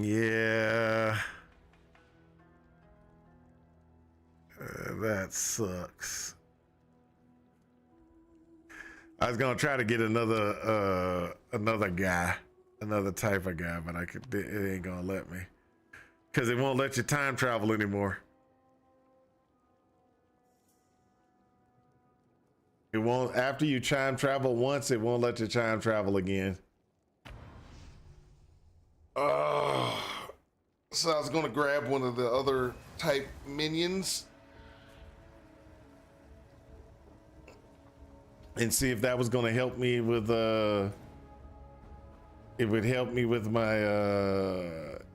Yeah. That sucks. I was gonna try to get another guy, another type of guy, but it ain't gonna let me. Cause it won't let you time travel anymore. It won't, after you time travel once, it won't let you time travel again. So I was gonna grab one of the other type minions and see if that was gonna help me with it would help me with my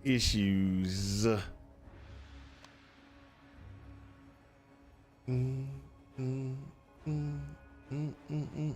issues. Mm, mm, mm, mm, mm, mm.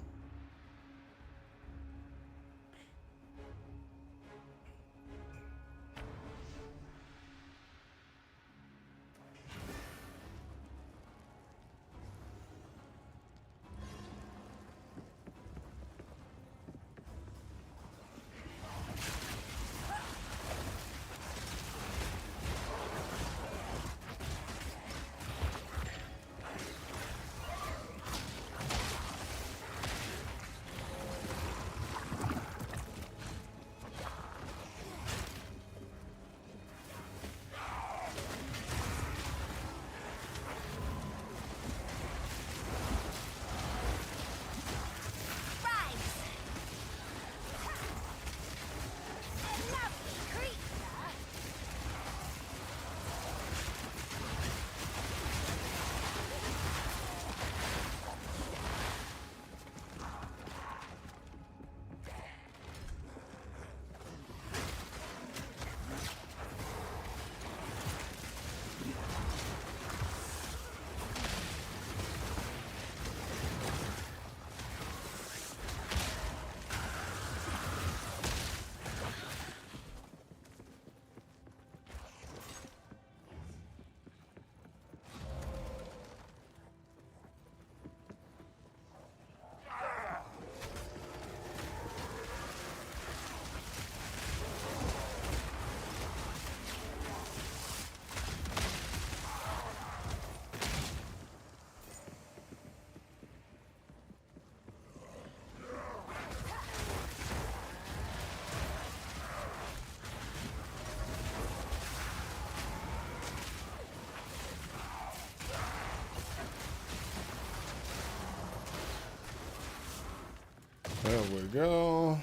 There we go.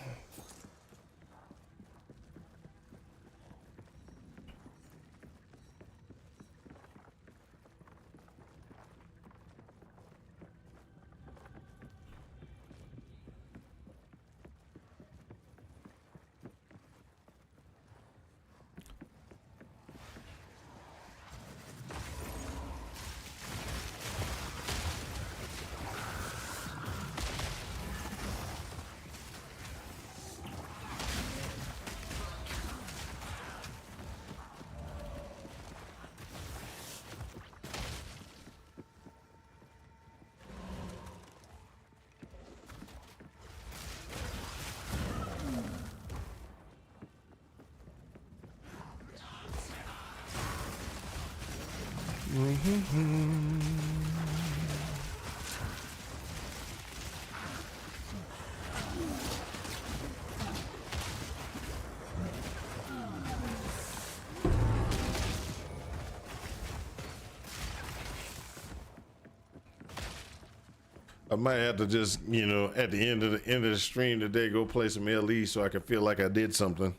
I might have to just, you know, at the end of the stream today, go play some LE so I can feel like I did something.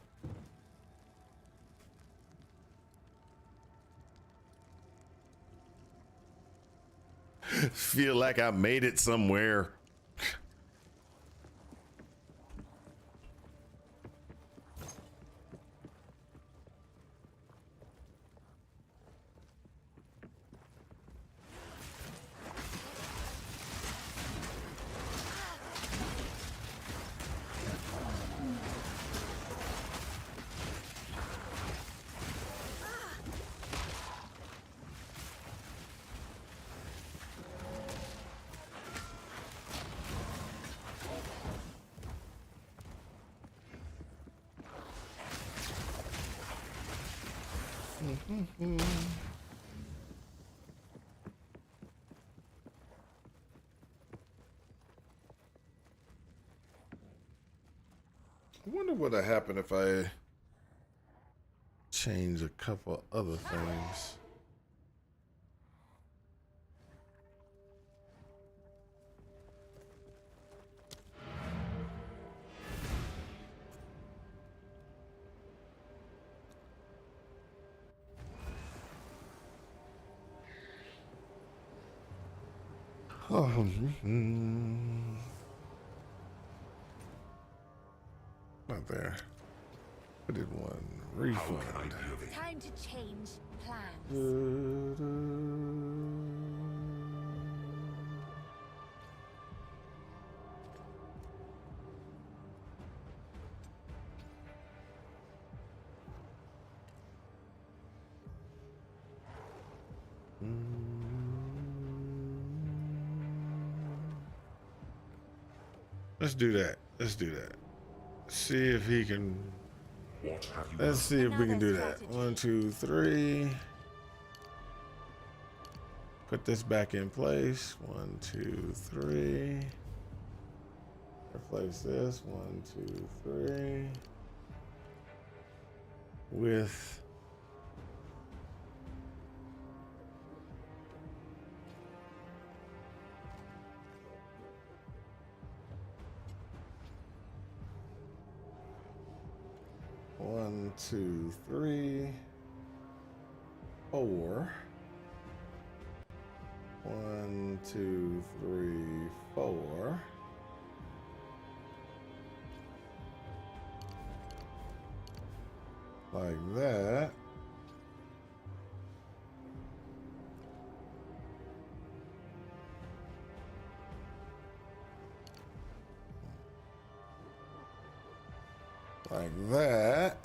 Feel like I made it somewhere. wonder what would happen if I change a couple other things. Oh, not there. I did one refund. Time to change plans. Let's do that. Let's do that. See if he can. Let's see if we can do that. 1, 2, 3. Put this back in place. 1, 2, 3. Replace this. 1, 2, 3. With one, 2, 3, 4. 1, 2, 3, 4. Like that. Like that.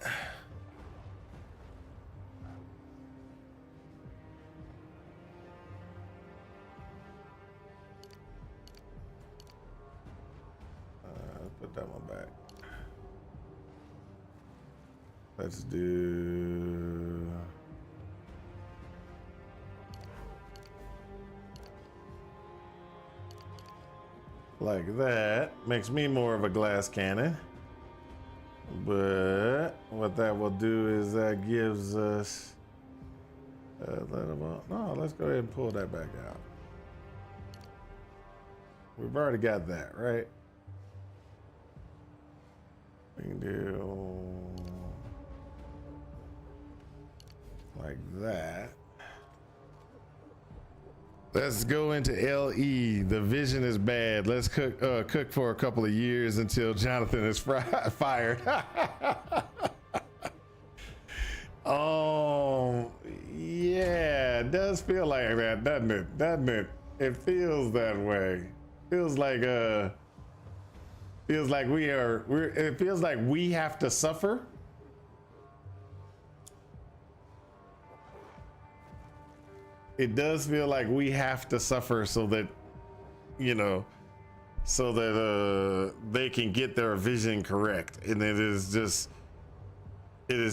Put that one back. Let's do like that. Makes me more of a glass cannon. But what that will do is that gives us no, let's go ahead and pull that back out. We've already got that, right? We can do like that. Let's go into LE. The vision is bad. Let's cook for a couple of years until Jonathan is fired. Oh, yeah, it does feel like that, doesn't it? Doesn't it? It feels that way. Feels like it feels like we have to suffer. It does feel like we have to suffer so that, so that they can get their vision correct. And it is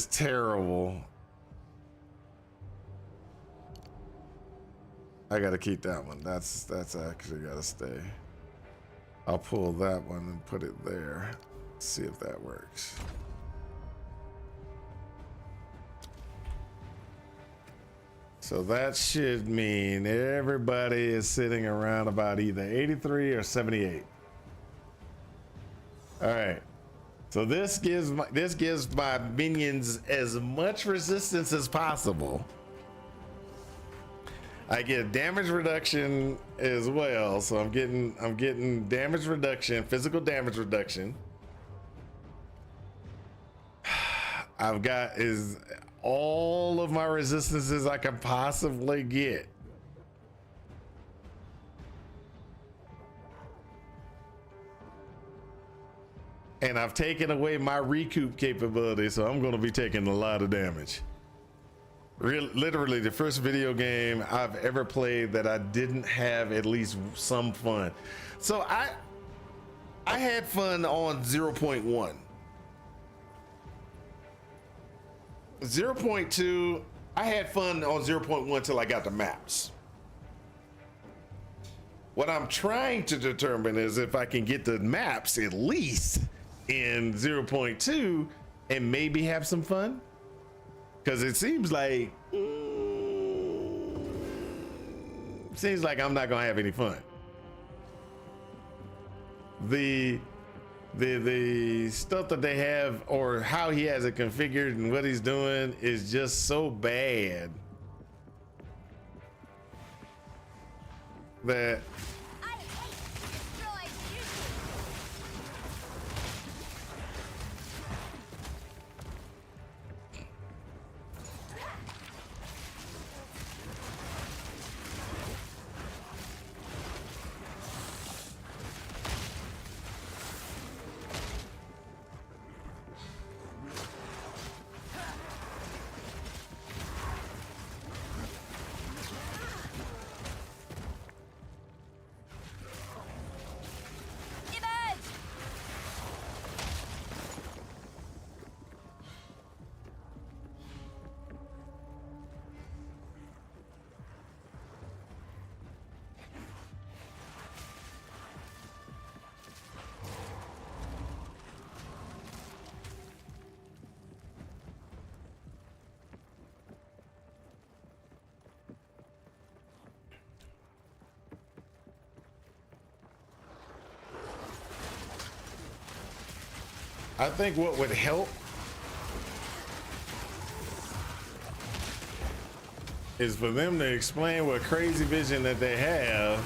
terrible. I gotta keep that one. That's actually gotta stay. I'll pull that one and put it there. See if that works. So that should mean everybody is sitting around about either 83 or 78. All right. So this gives my minions as much resistance as possible. I get damage reduction as well, so I'm getting damage reduction, physical damage reduction. I've got is all of my resistances I can possibly get. And I've taken away my recoup capability, so I'm going to be taking a lot of damage. Literally the first video game I've ever played that I didn't have at least some fun. So I had fun on 0.1. 0.2, I had fun on 0.1 till I got the maps. What I'm trying to determine is if I can get the maps at least in 0.2 and maybe have some fun. Because it seems like I'm not gonna have any fun. The stuff that they have or how he has it configured and what he's doing is just so bad that I think what would help is for them to explain what crazy vision that they have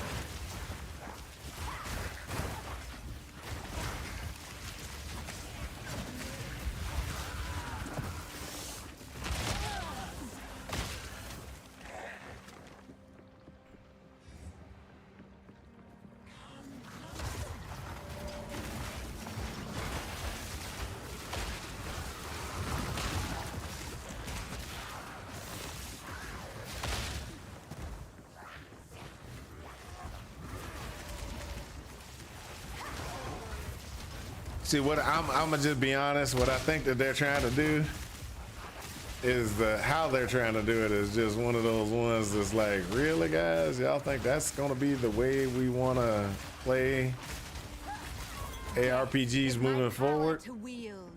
See what I'm gonna just be honest. What I think that they're trying to do is how they're trying to do it is just one of those ones that's like, really, guys, y'all think that's gonna be the way we want to play ARPGs moving forward? To wield.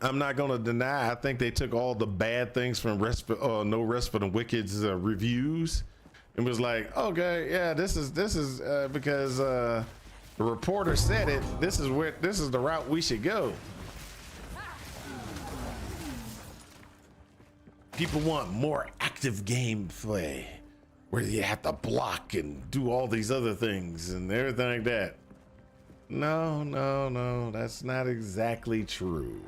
I'm not gonna deny. I think they took all the bad things from No Rest for the Wicked's reviews, and was like, okay, yeah, this is because the reporter said it. This is the route we should go. People want more active gameplay, where you have to block and do all these other things and everything like that. No, that's not exactly true.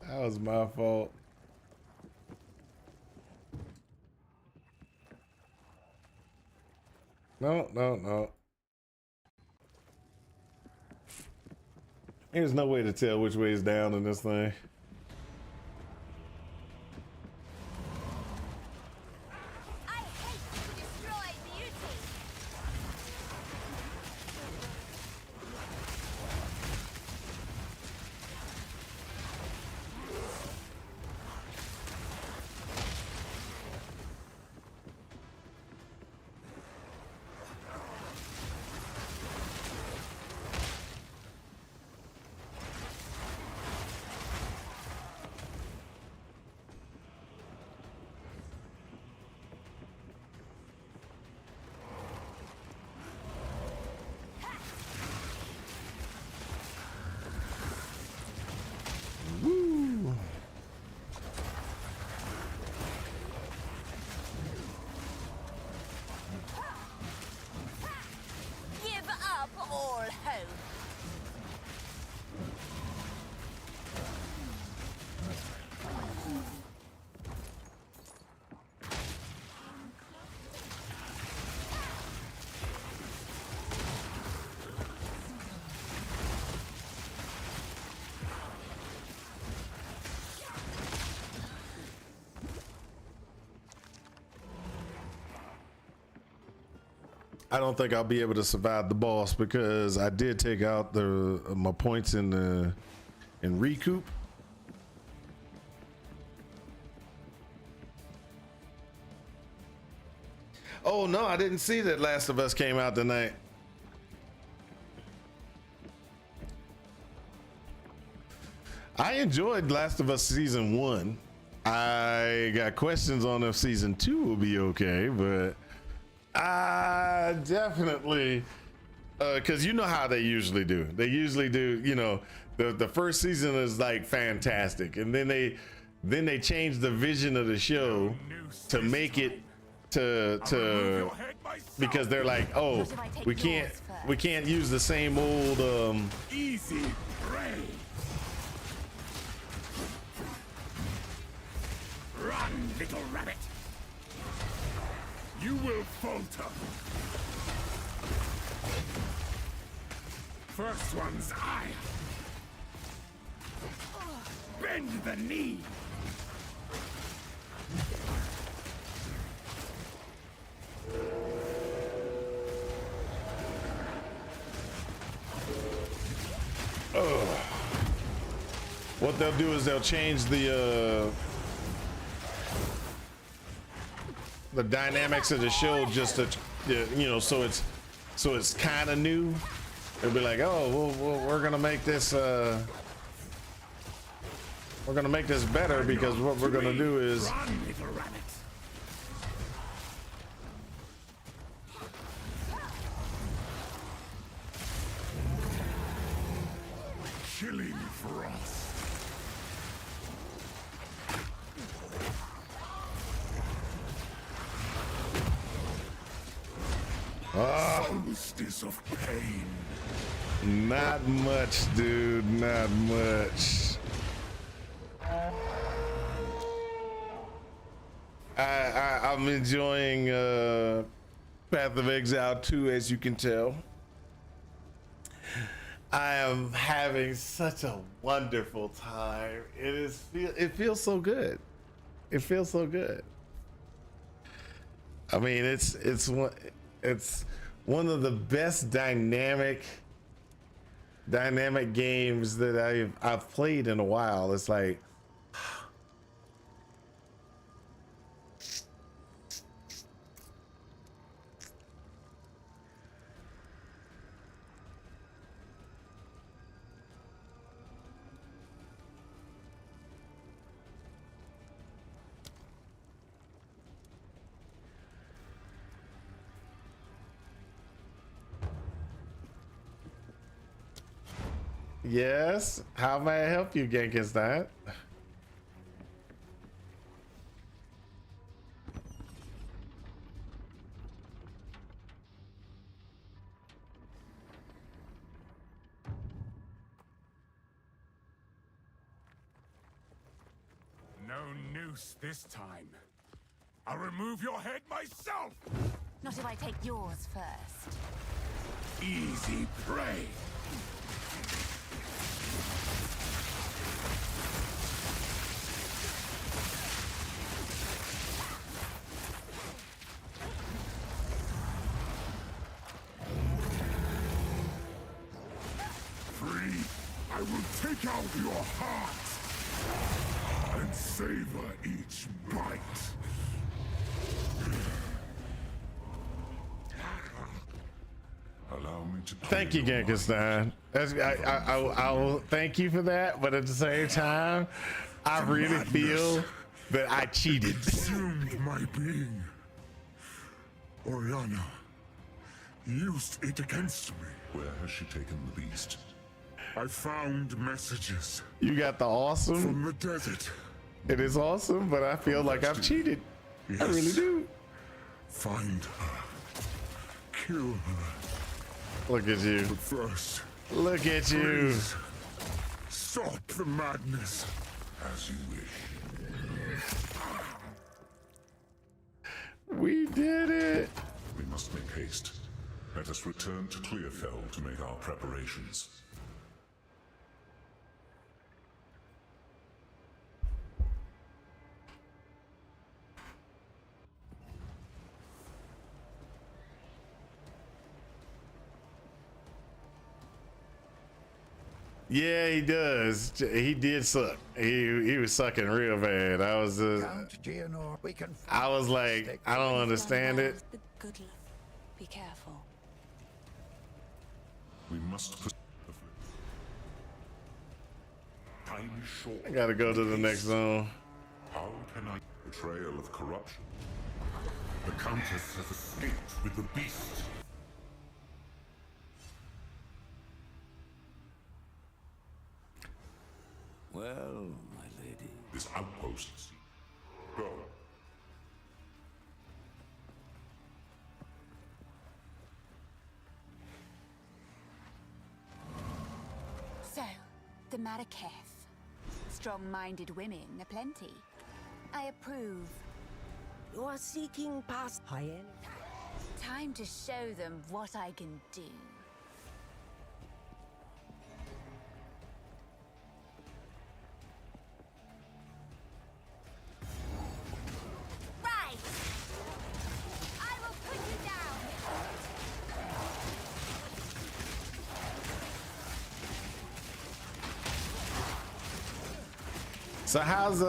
That was my fault. No. There's no way to tell which way is down in this thing. I hate to destroy beauty. I don't think I'll be able to survive the boss because I did take out my points in recoup. Oh no, I didn't see that Last of Us came out tonight. I enjoyed Last of Us season 1. I got questions on if season 2 will be okay, but I definitely, because you know how they usually do. They usually do, you know, the first season is like fantastic, and then they change the vision of the show to make it to because they're like, oh, we can't use the same old Easy prey. Run, little rabbit. You will falter. First one's eye. Bend the knee. what they'll do is they'll change the dynamics of the show just to, you know, so it's kind of new. They'll be like, oh, we're gonna make this better because what we're gonna do is Run, little rabbit. Chilling frost. Solstice of pain. not much, dude, not much. I'm enjoying Path of Exile 2, as you can tell. I am having such a wonderful time. It feels so good. It feels so good. I mean, it's one of the best dynamic games that I've played in a while. It's like, yes, how may I help you, Genkenstein? No noose this time. I'll remove your head myself. Not if I take yours first. Easy prey. Free, I will take out your heart and savor each bite. Allow me to. Thank you, Genkenstein. I will thank you for that, but at the same time, I really feel that I cheated. Consumed my being. Oriana used it against me. Where has she taken the beast? I found messages You got the awesome. from the desert. It is awesome, but I feel like I've cheated. I really Yes. do. Find her. Kill her. Look at you. But first, Look at you. please, stop the madness. As you wish. We did it. We must make haste. Let us return to Clearfell to make our preparations. Yeah, he does. He did suck. He was sucking real bad. I was like, I don't understand it. The good luck. Be careful. We must pursue the time is short. I gotta go to the next zone. How can I betrayal of corruption? The Countess has escaped with the beast. Well, my lady. This outpost. Go. So, the Marrakech. Strong-minded women aplenty. I approve. You are seeking past high-end. Time to show them what I can do. Right! I will put you down! So how's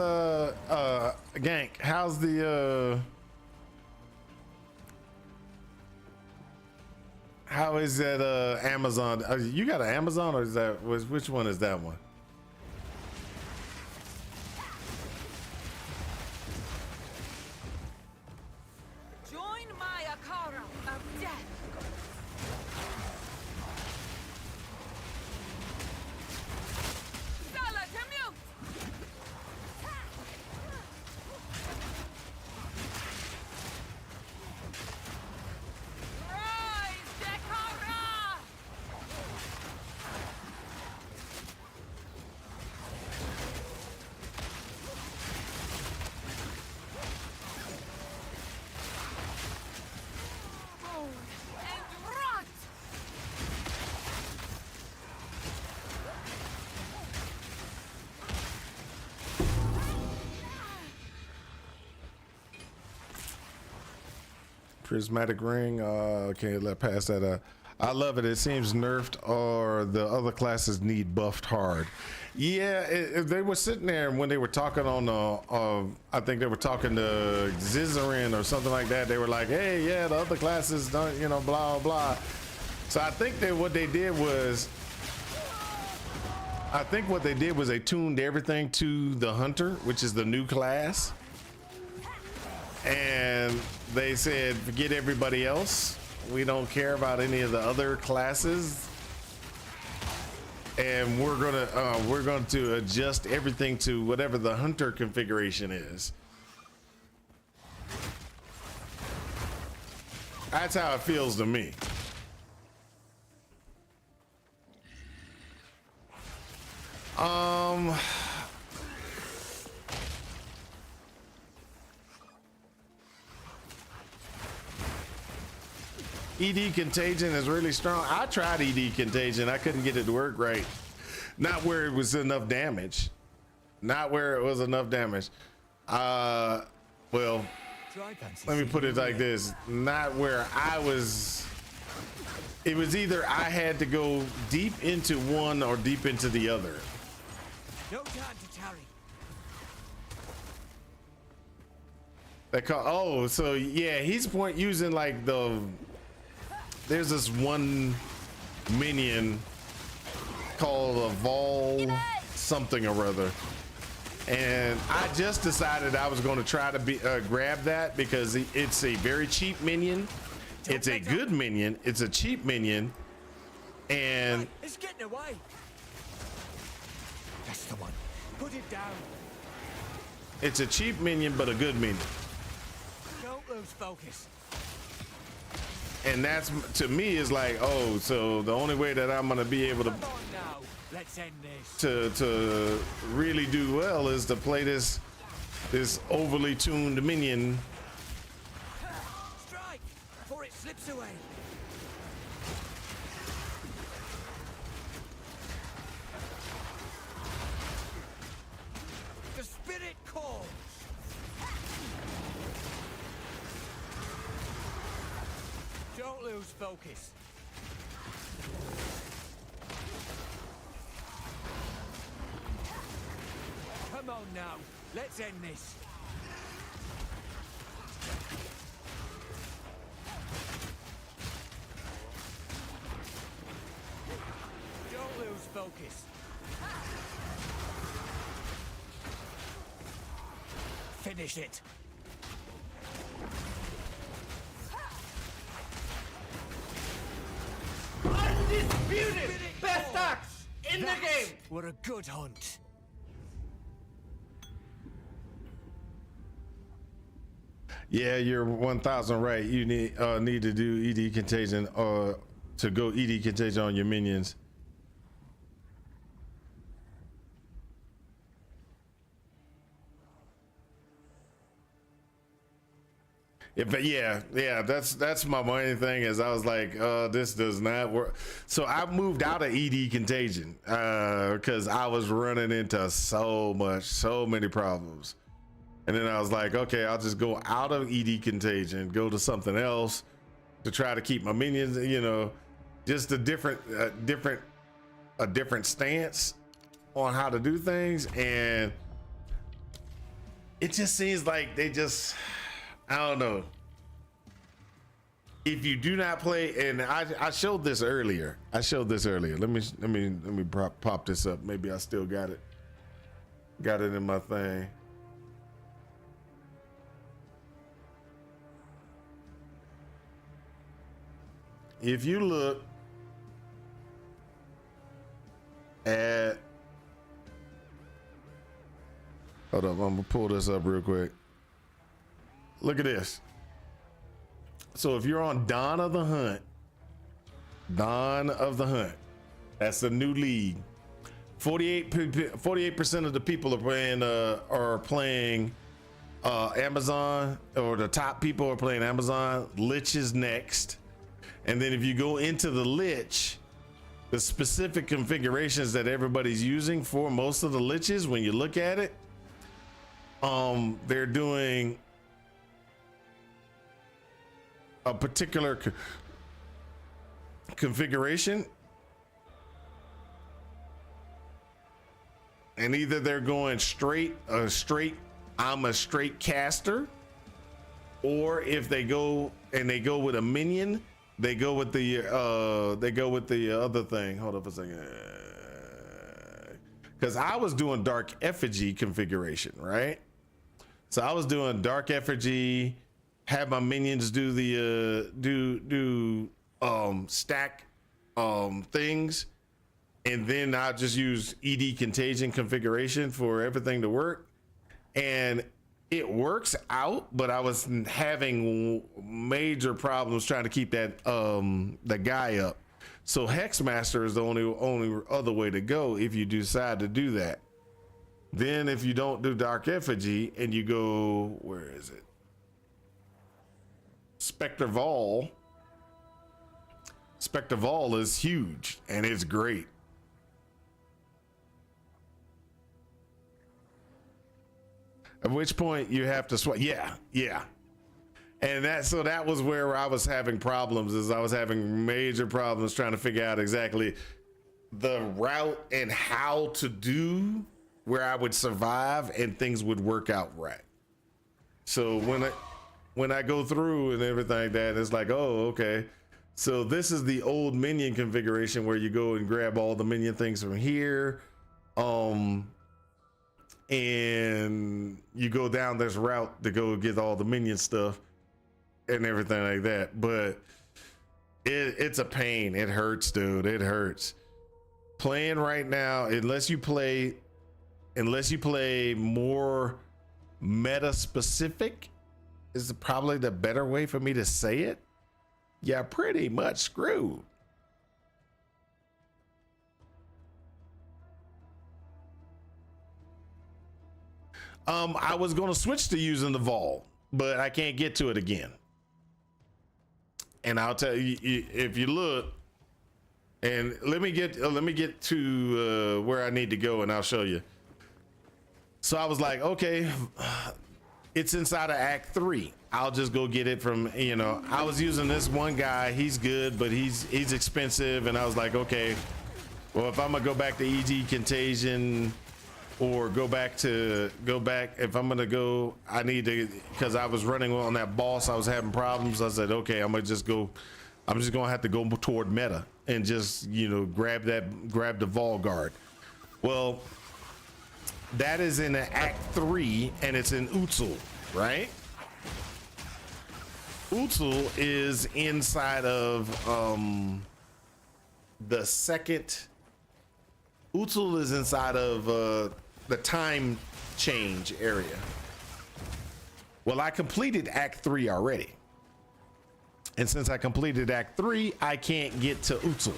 Gank? How's the how is that Amazon? You got an Amazon, or is that which one is that one? Join my Akara of death. Sala to mute. Rise, Dekara! Burn and rot! Prismatic ring. Okay, let pass that. I love it. It seems nerfed, or the other classes need buffed hard. Yeah, they were sitting there when they were talking on I think they were talking to Zizarin or something like that. They were like, "Hey, yeah, the other classes don't, you know, blah blah." So I think what they did was they tuned everything to the hunter, which is the new class, and they said, forget everybody else. We don't care about any of the other classes, and we're going to adjust everything to whatever the hunter configuration is. That's how it feels to me. ED Contagion is really strong. I tried ED Contagion. I couldn't get it to work right. Not where it was enough damage. Not where it was enough damage. Well, let me put it like this. Not where I was. It was either I had to go deep into one or deep into the other. No time to tarry. Oh, so yeah, he's using like there's this one minion called a Vol something or other, and I just decided I was going to try to grab that because it's a very cheap minion. It's a good minion. It's a cheap minion, and It's getting away. That's the one. Put it down. it's a cheap minion but a good minion. Don't lose focus. And that's, to me, is like, oh, so the only way that I'm gonna be able to Come on now. Let's end this. to really do well is to play this overly tuned minion. Strike before it slips away. The spirit calls. Don't lose focus. on now. Let's end this. Don't lose focus. Finish it. Undisputed best axe in the game. What a good hunt. Yeah, you're 1,000 right. You need to do ED contagion to go ED contagion on your minions. Yeah, that's my main thing is I was like, this does not work. So I moved out of ED contagion because I was running into so many problems. And then I was like, okay, I'll just go out of ED contagion, go to something else to try to keep my minions, you know, just a different stance on how to do things. And it just seems like they just, I don't know. If you do not play, and I showed this earlier. Let me pop this up. Maybe I still got it in my thing. If you look at, hold up, I'm gonna pull this up real quick. Look at this. So if you're on Dawn of the Hunt, that's the new league. 48% of the people are playing Amazon, or the top people are playing Amazon. Lich is next. And then if you go into the Lich, the specific configurations that everybody's using for most of the Liches, when you look at it, they're doing a particular configuration, and either they're going I'm a straight caster, or if they go with a minion, they go with the other thing. Hold up a second, because I was doing dark effigy configuration, right? So I was doing dark effigy, have my minions do the stack things, and then I just use ED contagion configuration for everything to work, and it works out. But I was having major problems trying to keep that guy up. So Hexmaster is the only other way to go if you decide to do that. Then if you don't do dark effigy and you go, where is it? Spectre Vol is huge and it's great. At which point you have to swap. Yeah. And that was where I was having problems, is I was having major problems trying to figure out exactly the route and how to do where I would survive and things would work out right. So when I go through and everything like that, it's like, oh, okay. So this is the old minion configuration where you go and grab all the minion things from here. And you go down this route to go get all the minion stuff and everything like that. But it's a pain. It hurts, dude. It hurts. Playing right now, unless you play more meta specific, is probably the better way for me to say it. You're pretty much screwed. I was going to switch to using the Vol, but I can't get to it again. And I'll tell you, if you look, and let me get to where I need to go, and I'll show you. So I was like, okay, it's inside of Act 3. I'll just go get it from, I was using this one guy. He's good, but he's expensive. And I was like, okay, well, if I'm gonna go back to ED Contagion or go back. If I'm gonna go, I need to, because I was running on that boss, I was having problems. I said, okay, I'm just gonna have to go toward meta and just, you know, grab the Vol Guard. Well, that is in Act 3 and it's in Utsul, right? Utsul is inside of the second. Utsul is inside of the time change area. Well, I completed Act 3 already. And since I completed Act 3, I can't get to Utsul.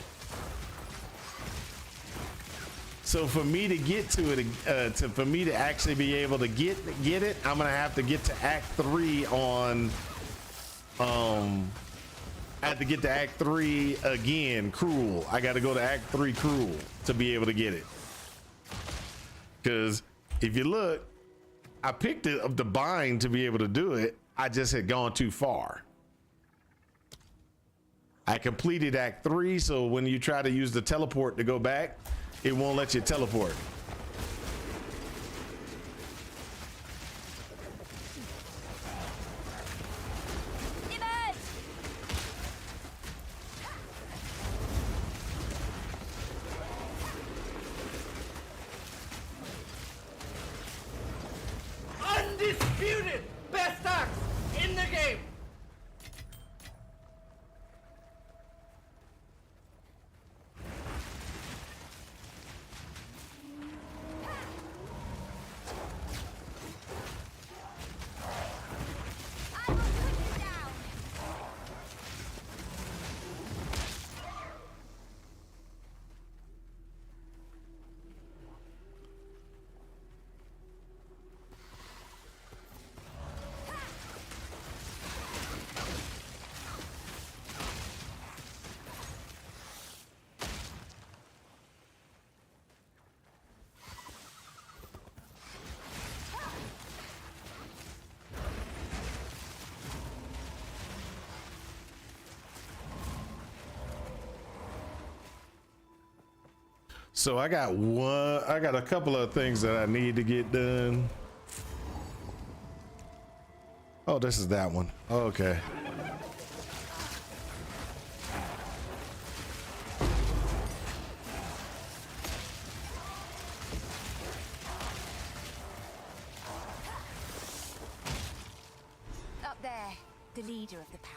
So for me to get to it, for me to actually be able to get it, I'm gonna have to get to Act 3 on, I have to get to Act 3 again, Cruel. I gotta go to Act 3 Cruel to be able to get it. Cause if you look, I picked it up the bind to be able to do it. I just had gone too far. I completed Act 3, so when you try to use the teleport to go back, it won't let you teleport. Undisputed best axe in the game. So I got a couple of things that I need to get done. Oh, this is that one. Okay. Up there, the leader of the pack.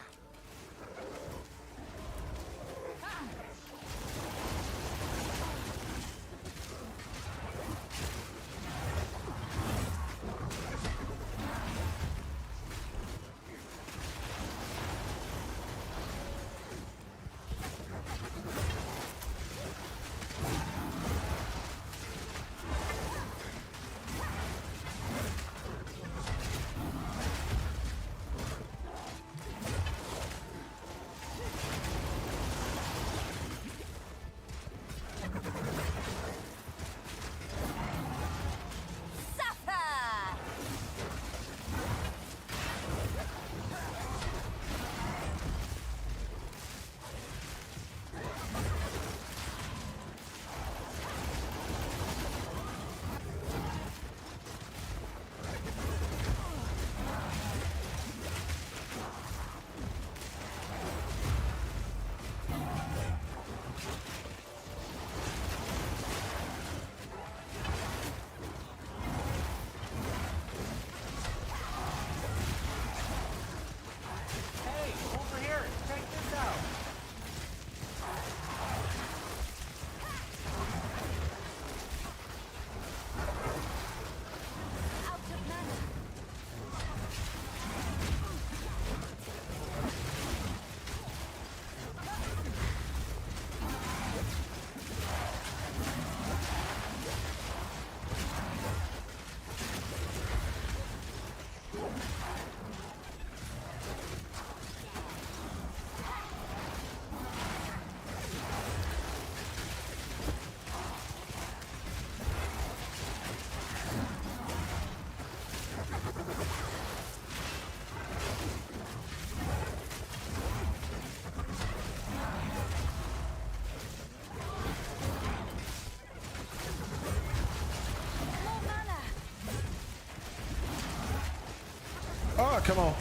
Oh, come on.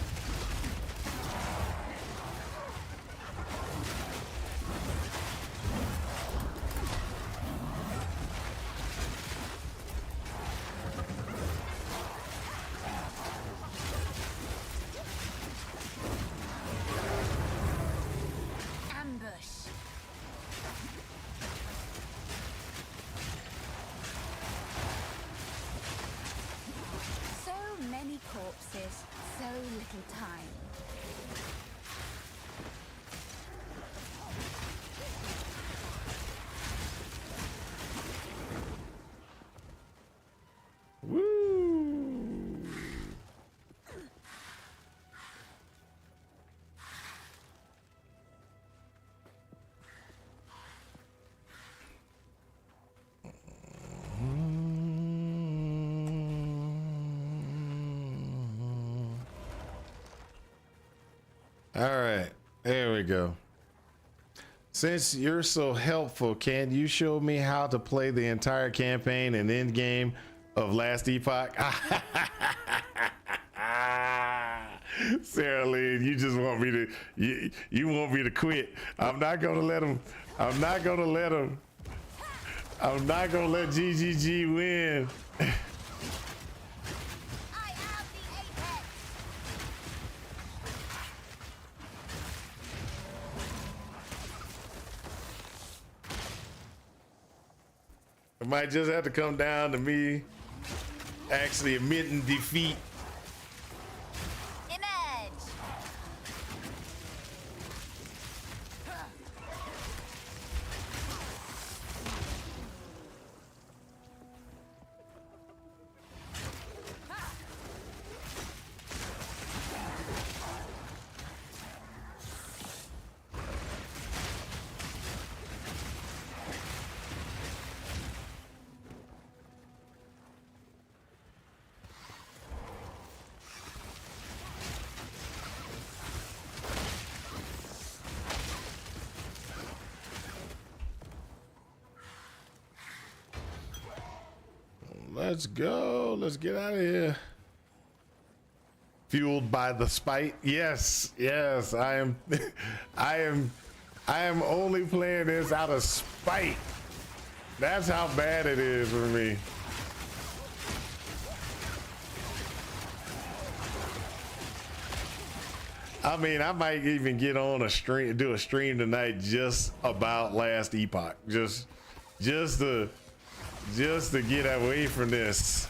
Ambush. So many corpses, so little time. Woo! All right, there we go. Since you're so helpful, can you show me how to play the entire campaign and end game of Last Epoch? Sarah Lynn, you just want me to you want me to quit. I'm not gonna let him. I'm not gonna let him. I'm not gonna let GGG win. I am the apex. It might just have to come down to me actually admitting defeat. Emerge. Let's go. Let's get out of here. Fueled by the spite. Yes, yes, I am. I am only playing this out of spite. That's how bad it is for me. I mean, I might even get on a stream, do a stream tonight just about Last Epoch, just to get away from this.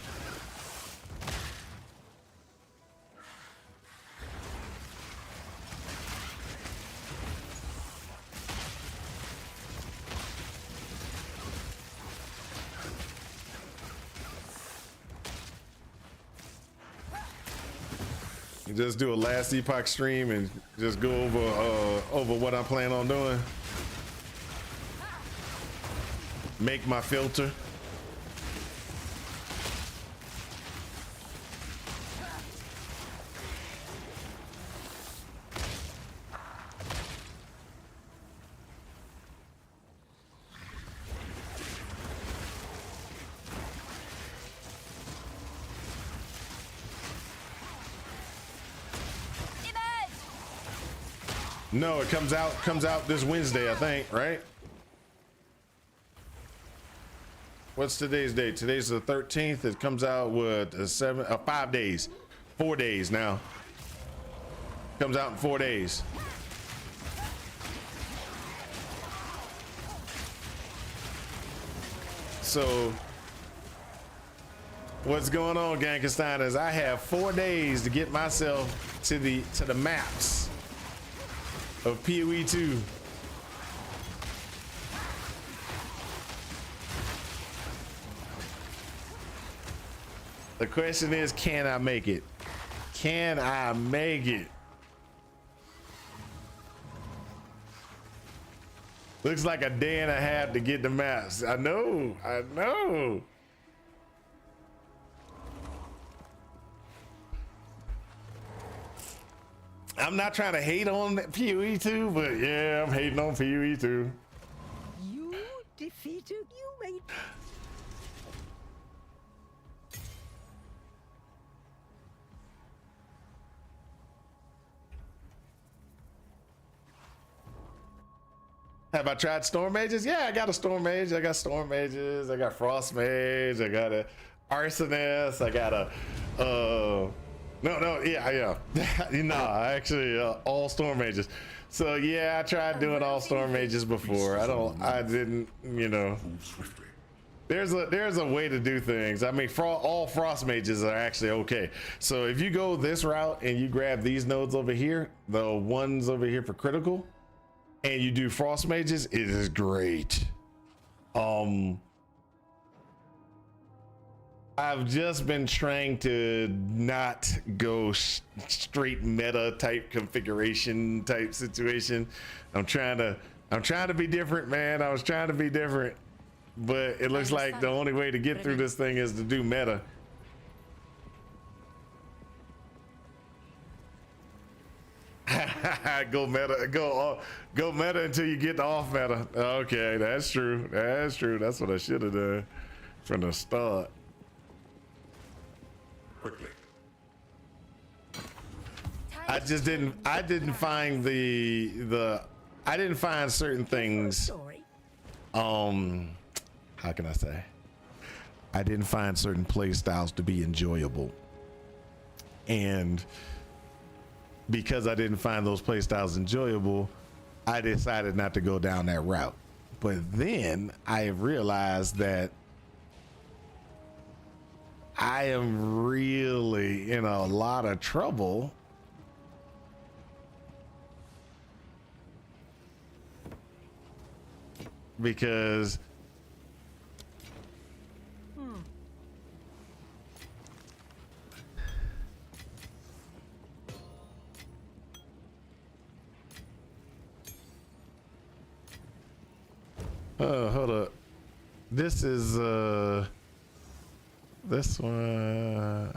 Just do a Last Epoch stream and just go over what I plan on doing. Make my filter. No, it comes out this Wednesday, I think, right? What's today's date? Today's the 13th. It comes out with 5 days, 4 days now. Comes out in 4 days. So what's going on, Gankenstein, is I have 4 days to get myself to the maps of PoE 2. The question is, can I make it? Can I make it? Looks like a day and a half to get the maps. I know. I'm not trying to hate on PoE 2, but yeah, I'm hating on PoE 2. You defeated you made. Have I tried storm mages? Yeah, I got a storm mage. I got storm mages. I got frost mage. I got a arsonist. I got a yeah. No, actually all storm mages. So yeah, I tried doing all storm mages before. I didn't, you know. There's a way to do things. I mean, all frost mages are actually okay. So if you go this route and you grab these nodes over here, the ones over here for critical, and you do frost mages, it is great. I've just been trying to not go straight meta type configuration type situation. I'm trying to be different, man. I was trying to be different, but it looks like the only way to get through this thing is to do meta. Go meta until you get to off meta. Okay, that's true. That's true. That's what I should have done from the start. Quickly. I didn't find I didn't find certain things. How can I say? I didn't find certain play styles to be enjoyable, and because I didn't find those play styles enjoyable, I decided not to go down that route. But then I realized that I am really in a lot of trouble because hold up. This is this one.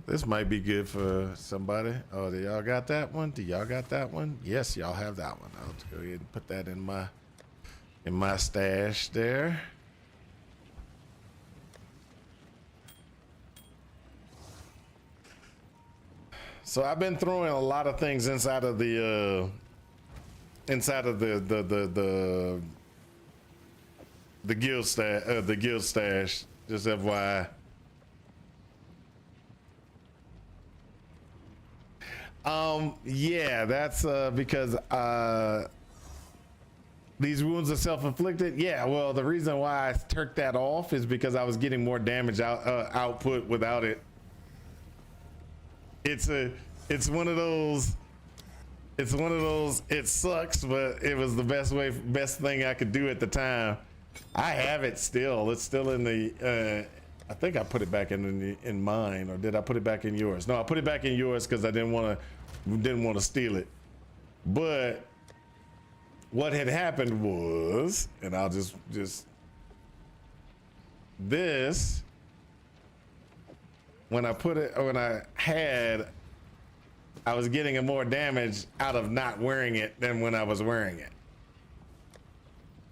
This might be good for somebody. Oh, do y'all got that one? Do y'all got that one? Yes, y'all have that one. I'll just go ahead and put that in my stash there. So I've been throwing a lot of things inside of the guild stash, just FYI. Yeah, that's because these wounds are self-inflicted. Yeah, well, the reason why I turned that off is because I was getting more damage output without it. It's one of those. It sucks, but it was the best thing I could do at the time. I have it still. It's still in the. I think I put it back in mine, or did I put it back in yours? No, I put it back in yours because I didn't want to steal it. But what had happened was, and I'll just this. When I was getting more damage out of not wearing it than when I was wearing it.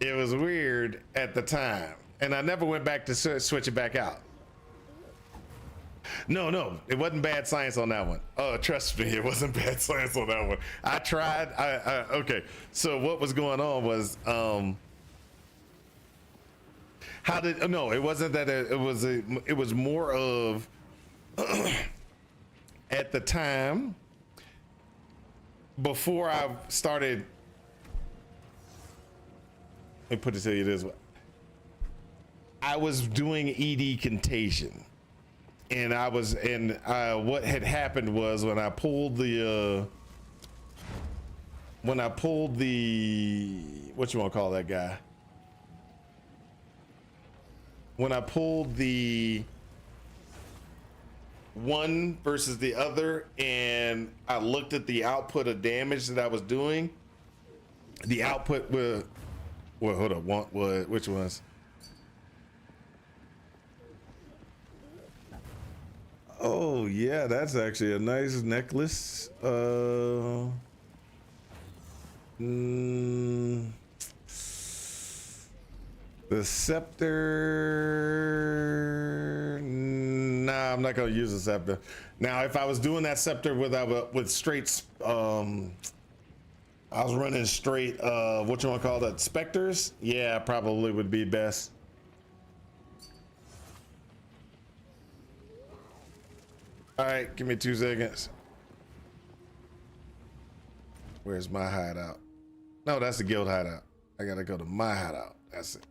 It was weird at the time, and I never went back to switch it back out. No, it wasn't bad science on that one. Oh, trust me, it wasn't bad science on that one. I tried. Okay. So what was going on was, it wasn't that. It was more of at the time before I started. Let me put it to you this way. I was doing ED contagion, and what had happened was when I pulled the what you want to call that guy? When I pulled the one versus the other, and I looked at the output of damage that I was doing, the output was, well, hold up, which ones? Oh yeah, that's actually a nice necklace. The scepter, nah, I'm not gonna use a scepter. Now, if I was doing that scepter with straight, I was running straight, what you want to call that, specters? Yeah, probably would be best. All right, give me 2 seconds. Where's my hideout? No, that's the guild hideout. I gotta go to my hideout. That's it.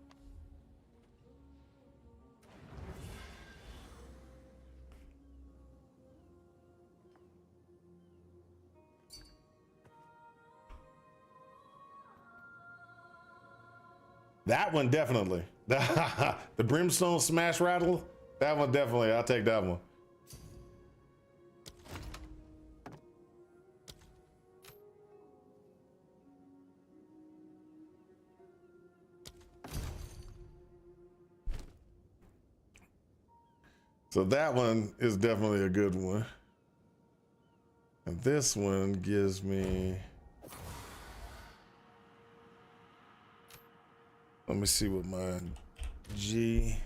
That one definitely. The brimstone smash rattle. That one definitely. I'll take that one. So that one is definitely a good one. And this one gives me, let me see what my G.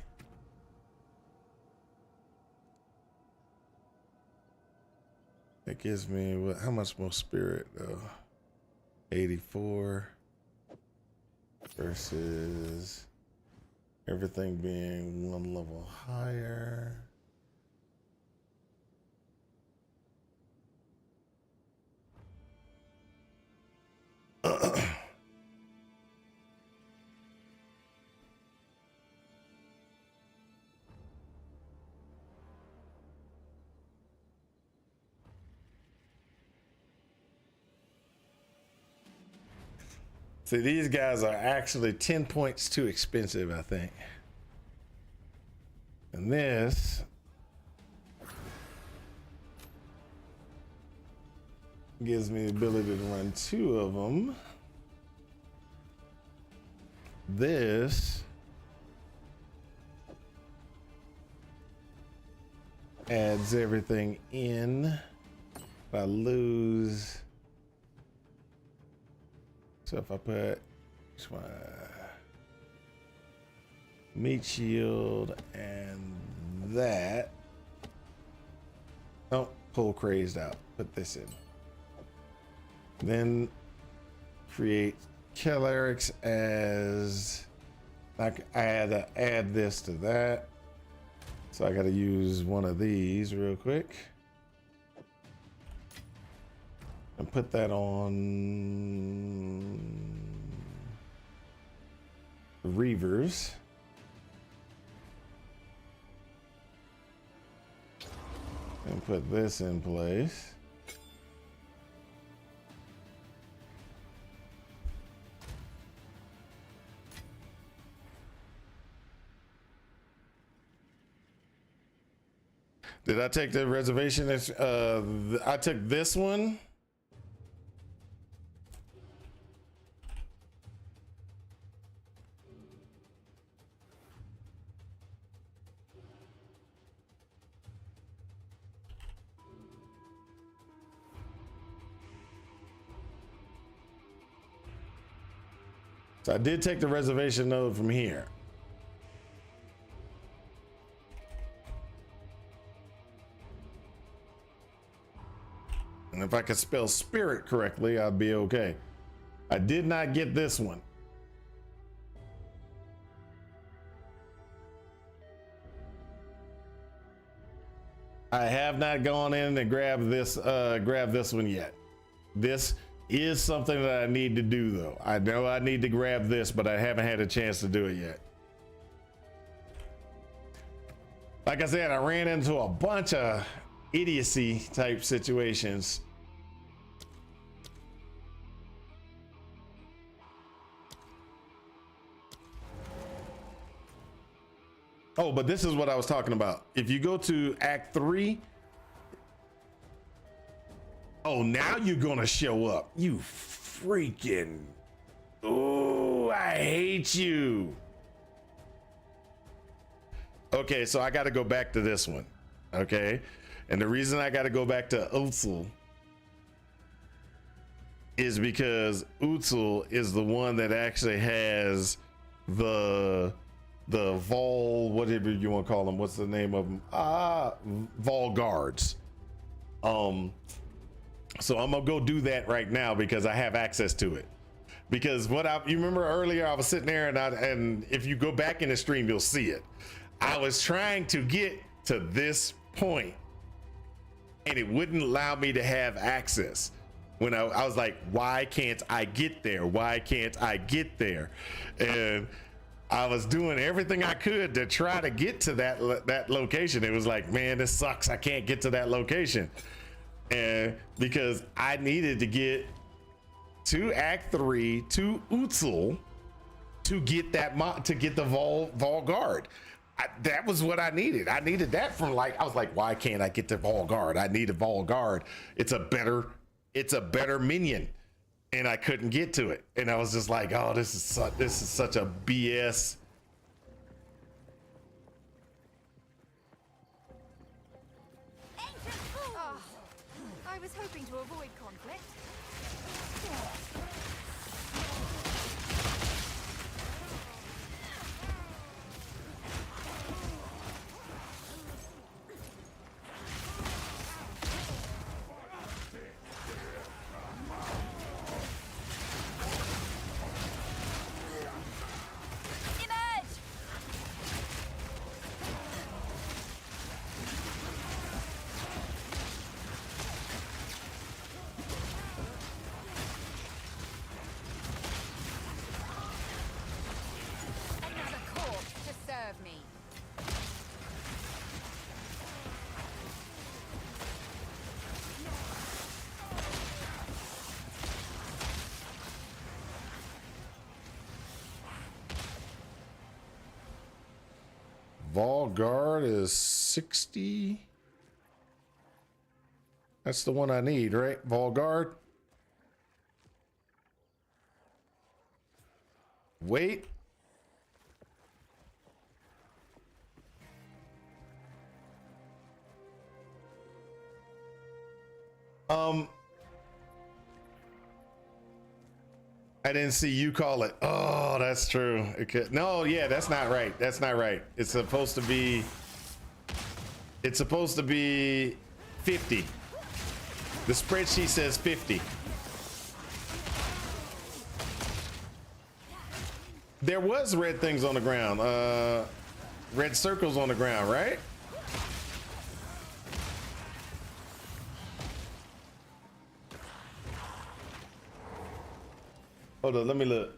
It gives me what, how much more spirit though? 84 versus everything being 1 level higher. See, these guys are actually 10 points too expensive, I think. And this gives me the ability to run 2 of them. This adds everything in. If I lose, so if I put meat shield and that, oh, pull crazed out, put this in. Then create Calerics as, I had to add this to that. So I gotta use one of these real quick. And put that on Reavers. And put this in place. Did I take the reservation? I took this one. So I did take the reservation node from here. And if I could spell spirit correctly, I'd be okay. I did not get this one. I have not gone in and grabbed this one yet. This is something that I need to do though. I know I need to grab this, but I haven't had a chance to do it yet. Like I said, I ran into a bunch of idiocy type situations. Oh, but this is what I was talking about. If you go to Act 3, oh, now you're gonna show up. You freaking, ooh, I hate you. Okay, so I gotta go back to this one, okay? And the reason I gotta go back to Exile is because Exile is the one that actually has the the Vol, whatever you want to call them. What's the name of them? Vol guards. So I'm gonna go do that right now because I have access to it. Because you remember earlier I was sitting there and if you go back in the stream you'll see it. I was trying to get to this point and it wouldn't allow me to have access. When I was like, why can't I get there? Why can't I get there? And I was doing everything I could to try to get to that location. It was like, man, this sucks. I can't get to that location. And because I needed to get to Act 3 to Exile to get the Vol guard. That was what I needed. I needed that from I was like, why can't I get the Vol guard? I need a Vol guard. It's a better minion, and I couldn't get to it. And I was just like, oh, this is such a BS. I was hoping to avoid conflict. Vol guard is 60. That's the one I need, right? Vol guard. Wait. I didn't see you call it. Oh, that's true. It could, no, yeah, that's not right. That's not right. It's supposed to be 50. The spreadsheet says 50. There was red things on the ground. Red circles on the ground, right? Hold on, let me look.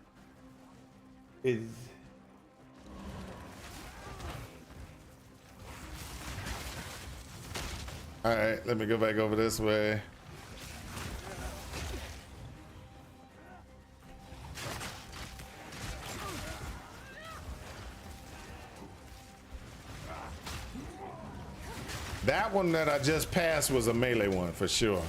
All right, let me go back over this way. That one that I just passed was a melee one for sure.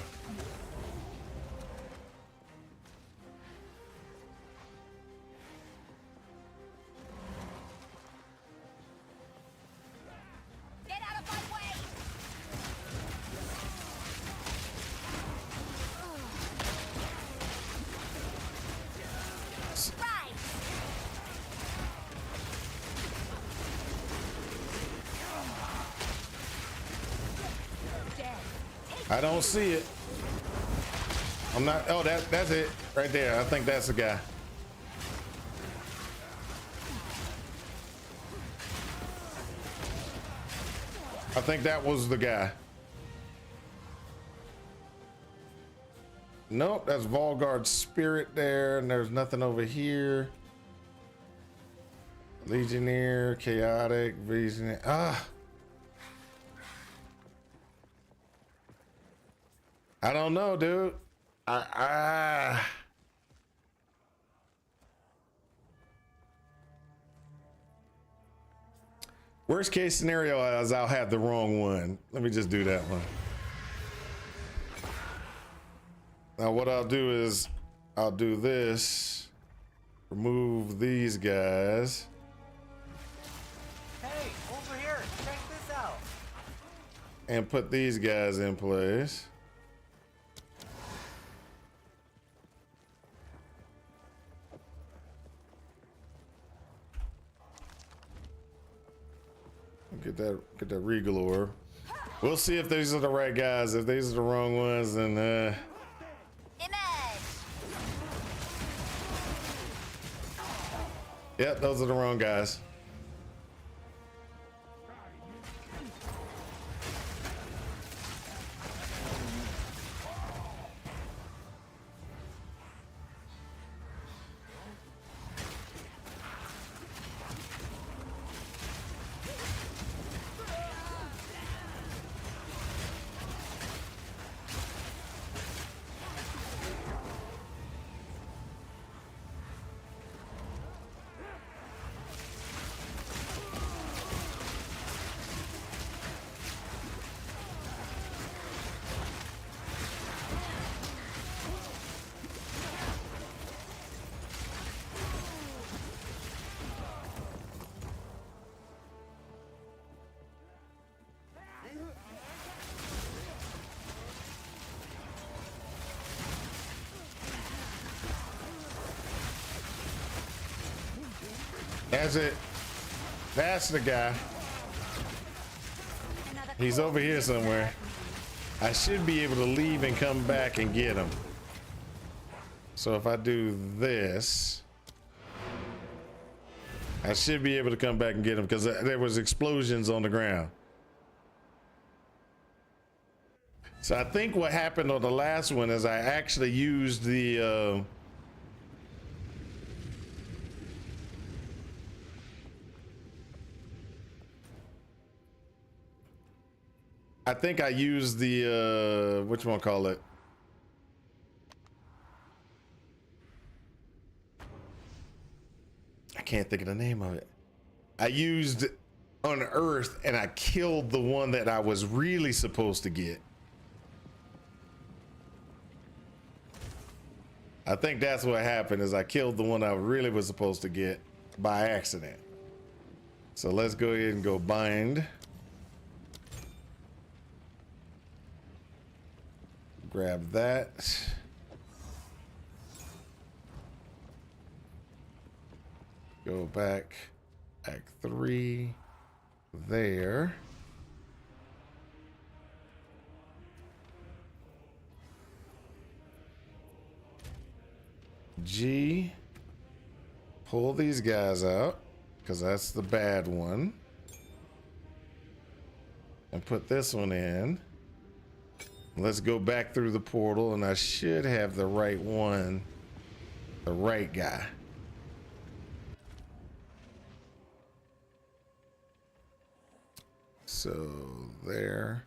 I don't see it. I'm not. Oh, that's it right there. I think that's the guy. I think that was the guy. Nope, that's Volguard's spirit there, and there's nothing over here. Legionnaire, chaotic, vision. I don't know, dude. Worst case scenario is I'll have the wrong one. Let me just do that one. Now what I'll do is I'll do this. Remove these guys. Hey, over here, check this out. And put these guys in place. Get that regal orb. We'll see if these are the right guys. If these are the wrong ones, then yep, those are the wrong guys. That's it. That's the guy. He's over here somewhere. I should be able to leave and come back and get him. So if I do this, I should be able to come back and get him because there was explosions on the ground. So I think what happened on the last one is I actually used the I think I used the whatchamacallit. I can't think of the name of it. I used Unearth and I killed the one that I was really supposed to get. I think that's what happened is I killed the one I really was supposed to get by accident. So let's go ahead and go bind. Grab that. Go back. Act 3. There. G. Pull these guys out, because that's the bad one. And put this one in. Let's go back through the portal, and I should have the right one, the right guy. So there.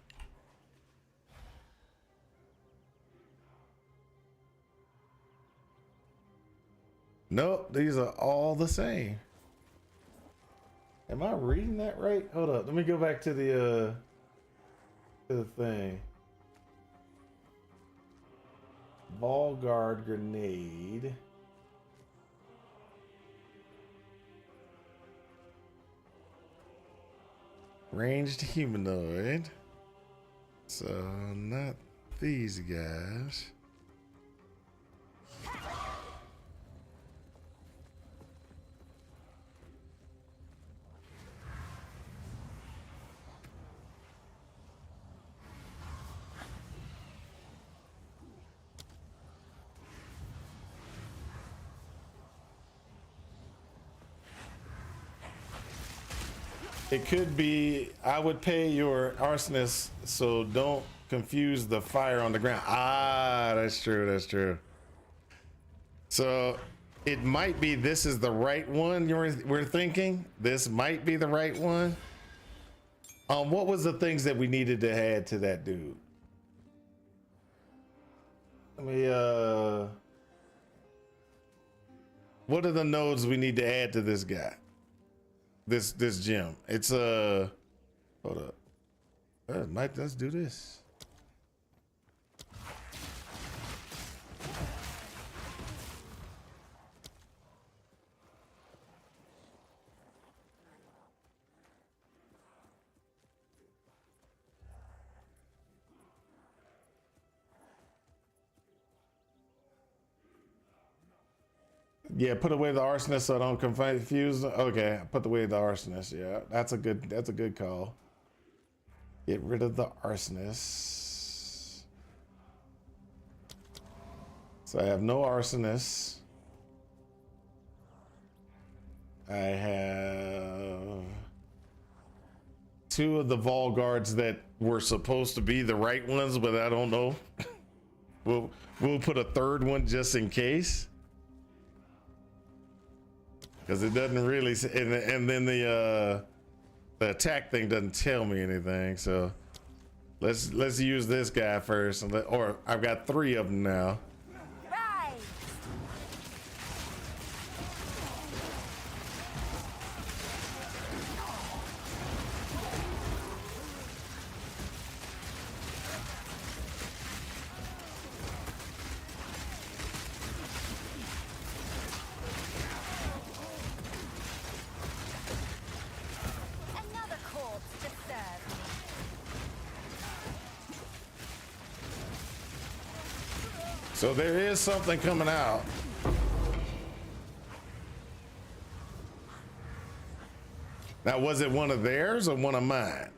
Nope, these are all the same. Am I reading that right? Hold up, let me go back to the thing. Ball guard grenade. Ranged humanoid. So not these guys. It could be, I would pay your arsonist, so don't confuse the fire on the ground. Ah, that's true, that's true. So it might be this is the right one we're thinking. This might be the right one. What was the things that we needed to add to that dude? Let me, what are the nodes we need to add to this guy? This gem. It's hold up. Let's do this. Yeah, put away the arsonist so I don't confuse. Okay, put away the arsonist. Yeah, that's a good call. Get rid of the arsonist. So I have no arsonists. I have 2 of the Vol guards that were supposed to be the right ones, but I don't know. We'll put a 3rd one just in case. Because it doesn't really, and then the attack thing doesn't tell me anything. So let's use this guy first, or I've got 3 of them now. Right. Another corpse to serve me. So there is something coming out. Now, was it one of theirs or one of mine?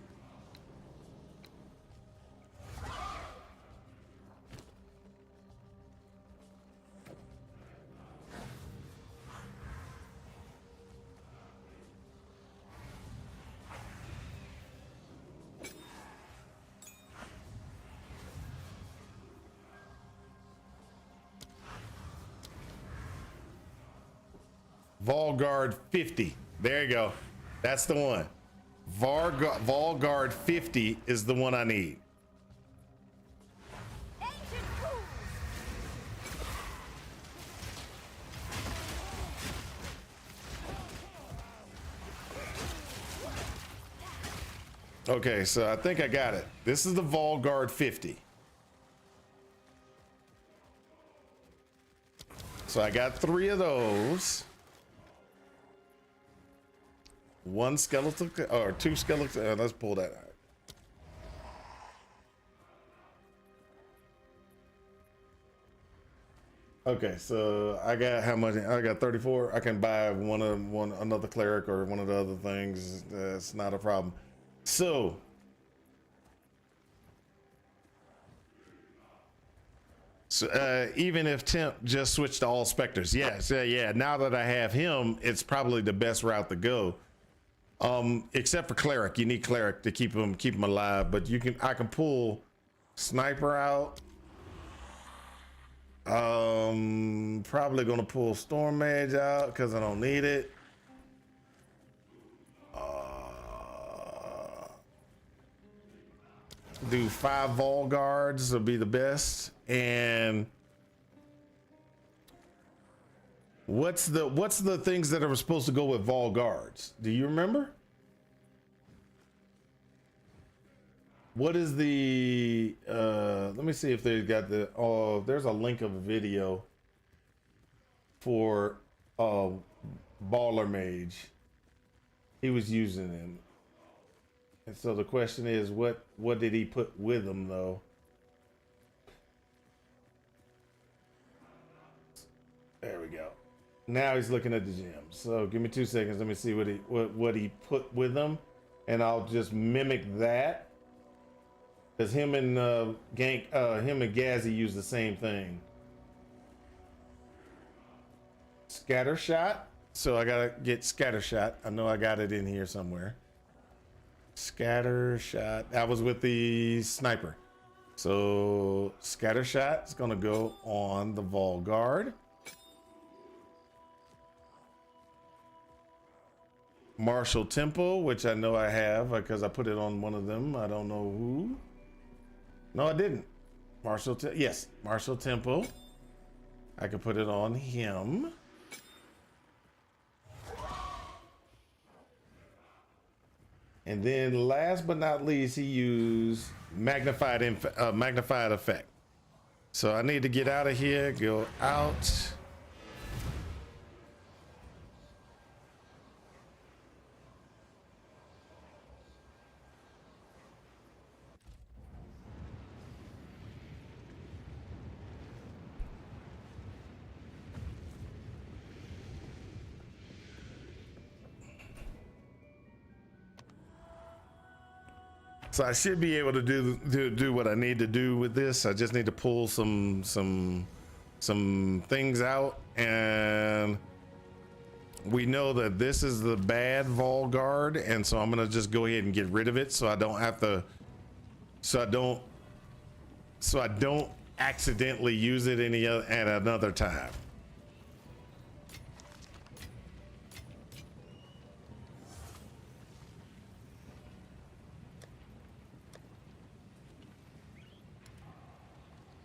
Volguard 50. There you go. That's the one. Volguard 50 is the one I need. Okay, so I think I got it. This is the Volguard 50. So I got 3 of those. 1 skeleton or 2 skeletons. Let's pull that out. Okay, so I got how much? I got 34. I can buy another cleric or one of the other things. That's not a problem. So even if Temp just switched to all specters, yes, yeah. Now that I have him, it's probably the best route to go. Except for cleric, you need cleric to keep him alive. But I can pull sniper out. Probably gonna pull storm mage out because I don't need it. Do 5 Vol guards will be the best. And what's the things that are supposed to go with Vol guards? Do you remember? What is the let me see if they got the there's a link of a video for baller mage. He was using them. And so the question is, what did he put with him though? There we go. Now he's looking at the gems. So give me 2 seconds. Let me see what he put with them, and I'll just mimic that. Cause him and Gazzy use the same thing. Scatter shot. So I gotta get scatter shot. I know I got it in here somewhere. Scatter shot. That was with the sniper. So scatter shot is gonna go on the Vol guard. Martial tempo, which I know I have because I put it on one of them. I don't know who. No, I didn't. Yes, martial tempo. I can put it on him. And then last but not least, he used magnified effect. So I need to get out of here, go out. So I should be able to do what I need to do with this. I just need to pull some things out, and we know that this is the bad Volguard, and so I'm gonna just go ahead and get rid of it, so I don't have to. So I don't accidentally use it at another time.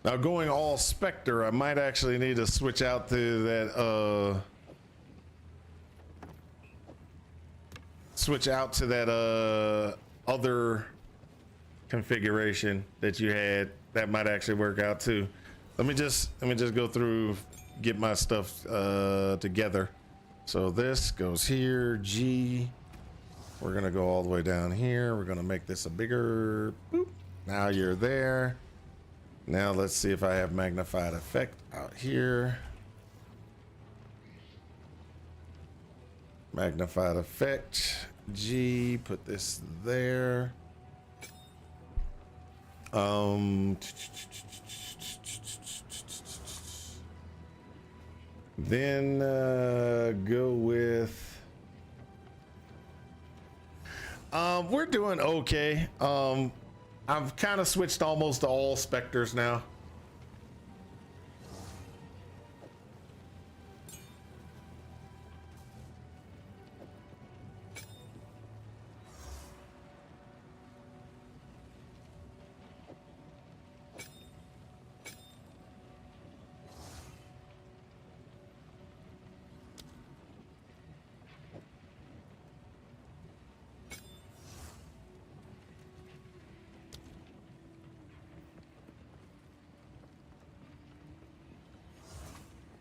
Now going all Spectre, I might actually need to switch out to that other configuration that you had. That might actually work out too. Let me just go through, get my stuff together. So this goes here, G. We're gonna go all the way down here. We're gonna make this a bigger, boop. Now you're there. Now let's see if I have magnified effect out here. Magnified effect, G, put this there. Then go with we're doing okay. I've kind of switched almost to all Spectres now.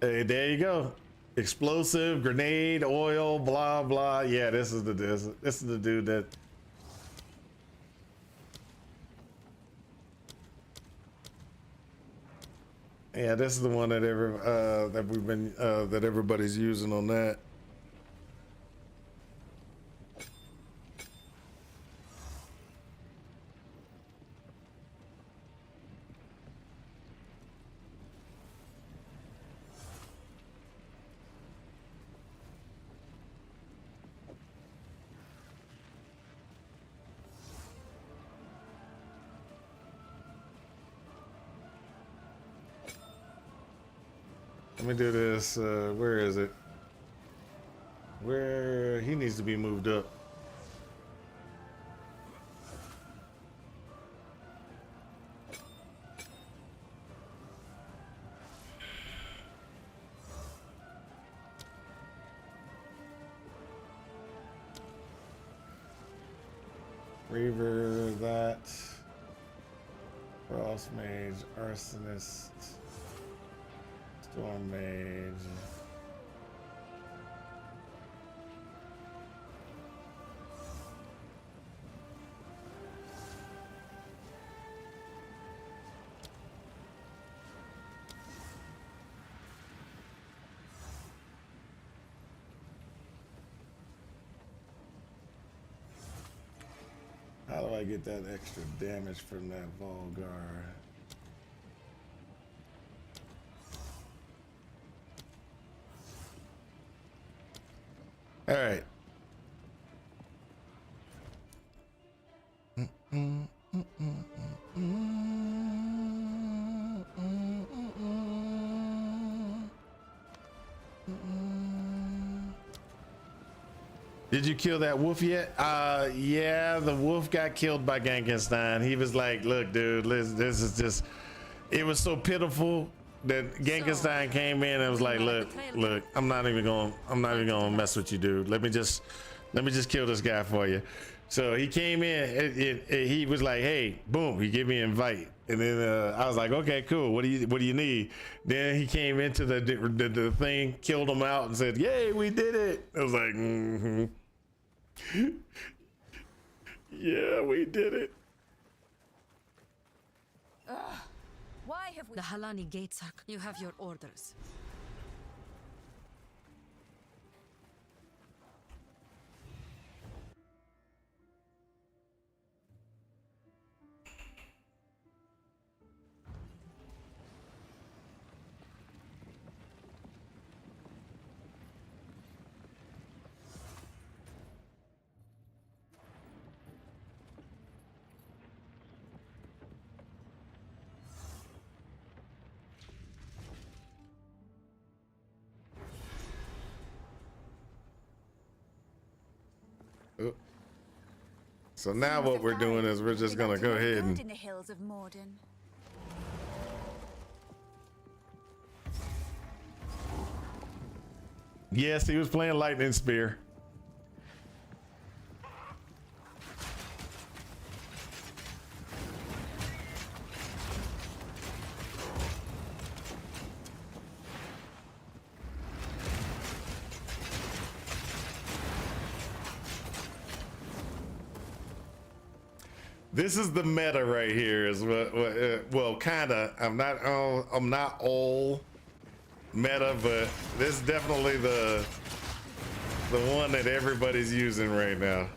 Hey, there you go. Explosive, grenade, oil, blah blah. Yeah, this is the dude that. Yeah, this is the one that that everybody's using on that. Let me do this. Where is it? Where he needs to be moved up. Reaver, that. Frost Mage, Arsonist. Storm Mage. How do I get that extra damage from that Volgar? All right. Did you kill that wolf yet? Yeah, the wolf got killed by Genkenstein. He was like, look, dude, this is just, it was so pitiful that Genkenstein came in and was like, look, I'm not even gonna mess with you, dude. Let me just kill this guy for you. So he came in, he was like, hey, boom, he gave me an invite. And then I was like, okay, cool. What do you need? Then he came into the thing, killed him out, and said, yay, we did it. I was like, mm-hmm. Yeah, we did it. Why have we... The Halani gates are... You have your orders. So now what we're doing is we're just gonna go ahead and in the hills of Morden. yes, he was playing lightning spear. This is the meta right here. Is what well, kind of. I'm not all meta, but this is definitely the one that everybody's using right now.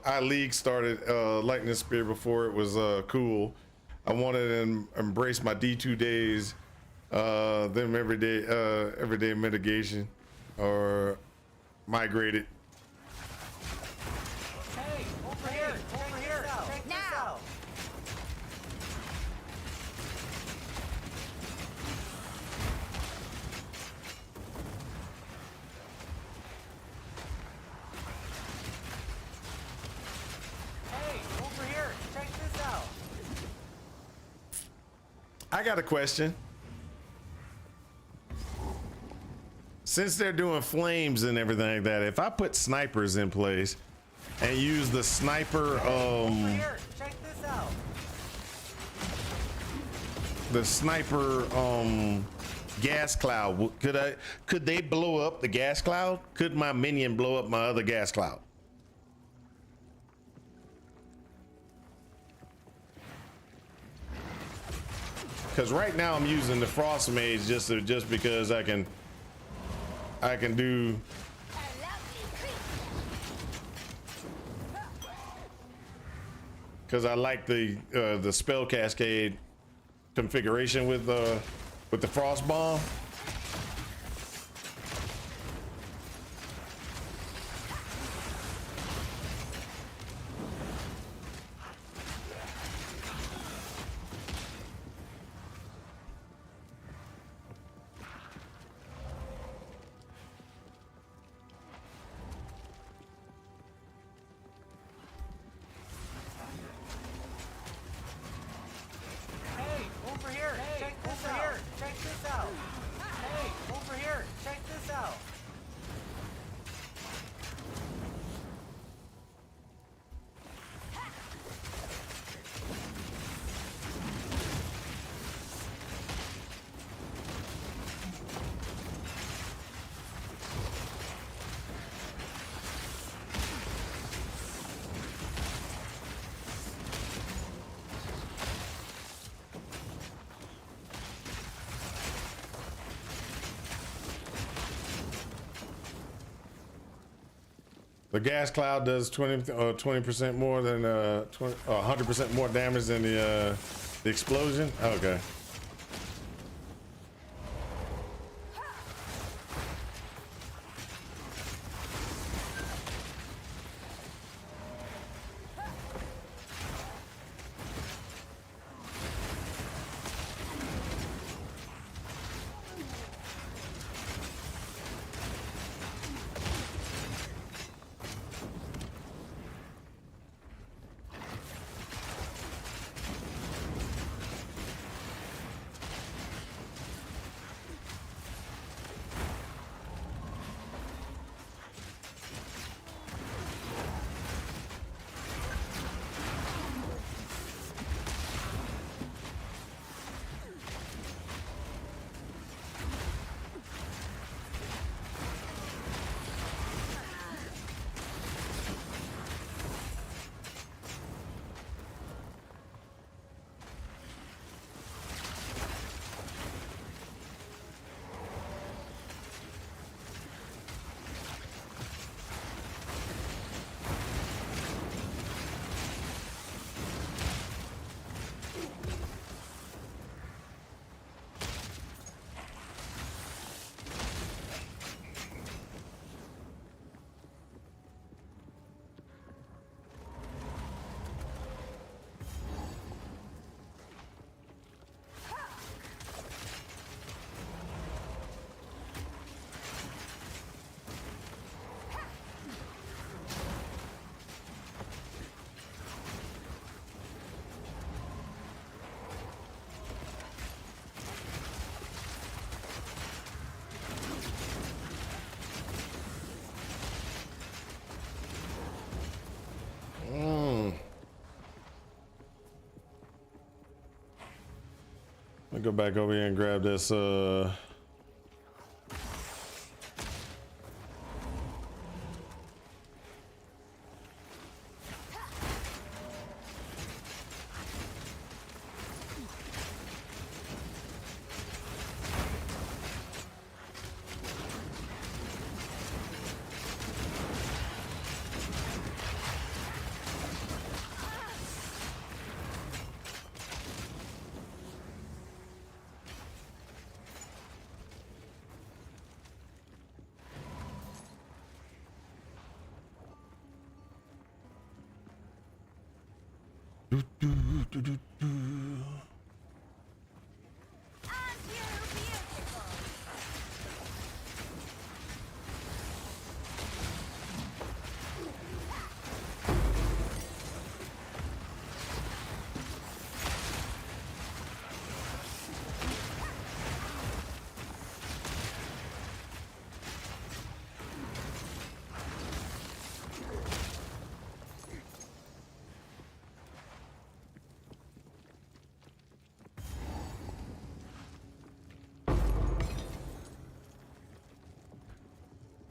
I League started Lightning Spear before it was cool. I wanted to embrace my D2 days, them everyday mitigation, or migrate it. Hey, over here, check this out. I got a question. Since they're doing flames and everything like that, if I put snipers in place and use the sniper, Check this out. the sniper, gas cloud, could they blow up the gas cloud? Could my minion blow up my other gas cloud? Because right now I'm using the frost mage just because I can do. Because I like the spell cascade configuration with the frost bomb. The gas cloud does 20% more than 100% more damage than the explosion. Okay. I'll go back over here and grab this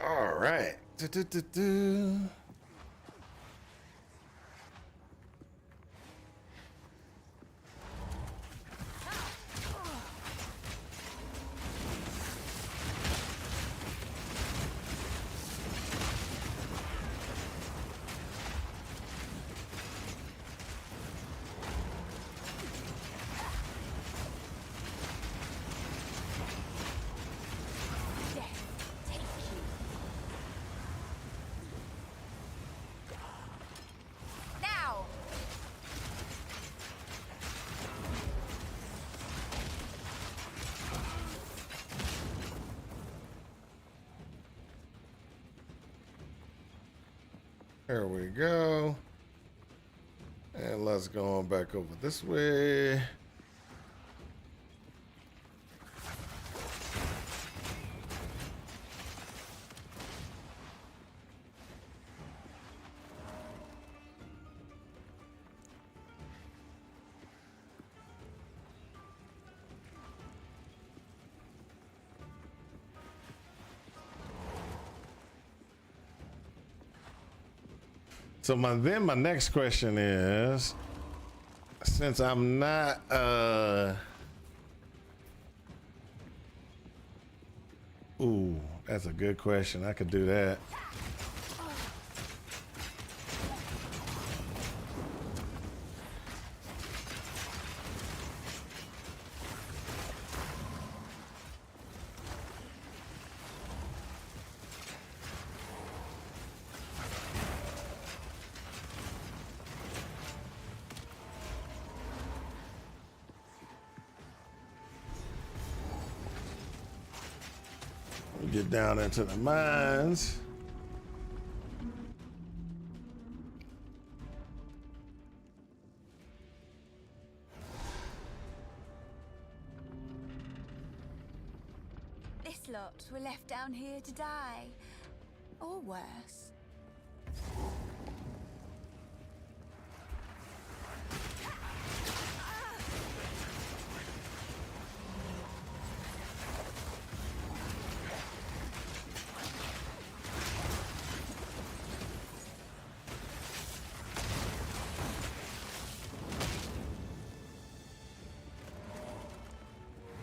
all right. Now! There we go. And let's go on back over this way. So my next question is, since I'm not ooh, that's a good question. I could do that. Get down into the mines. This lot were left down here to die. Or worse.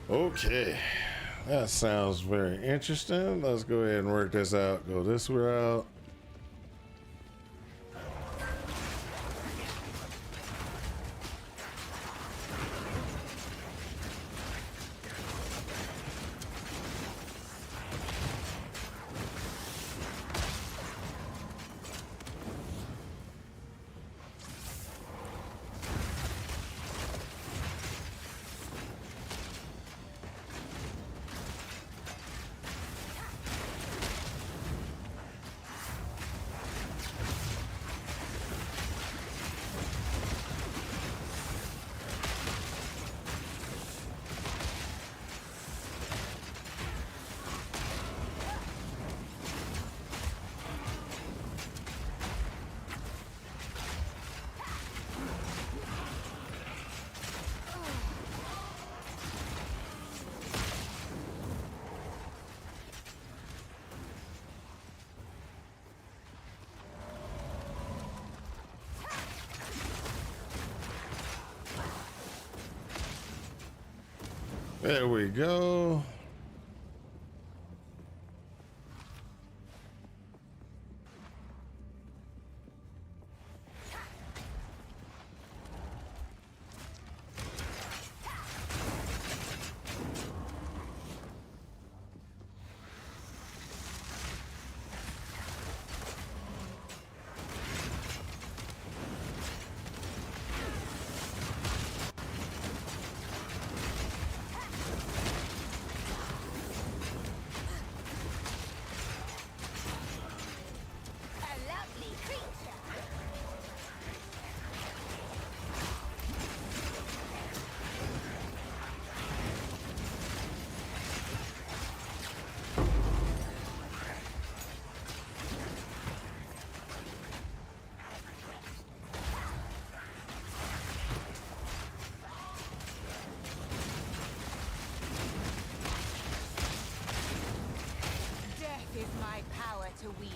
Okay, that sounds very interesting. Let's go ahead and work this out. Go this route. There we go. Death is my power to wield.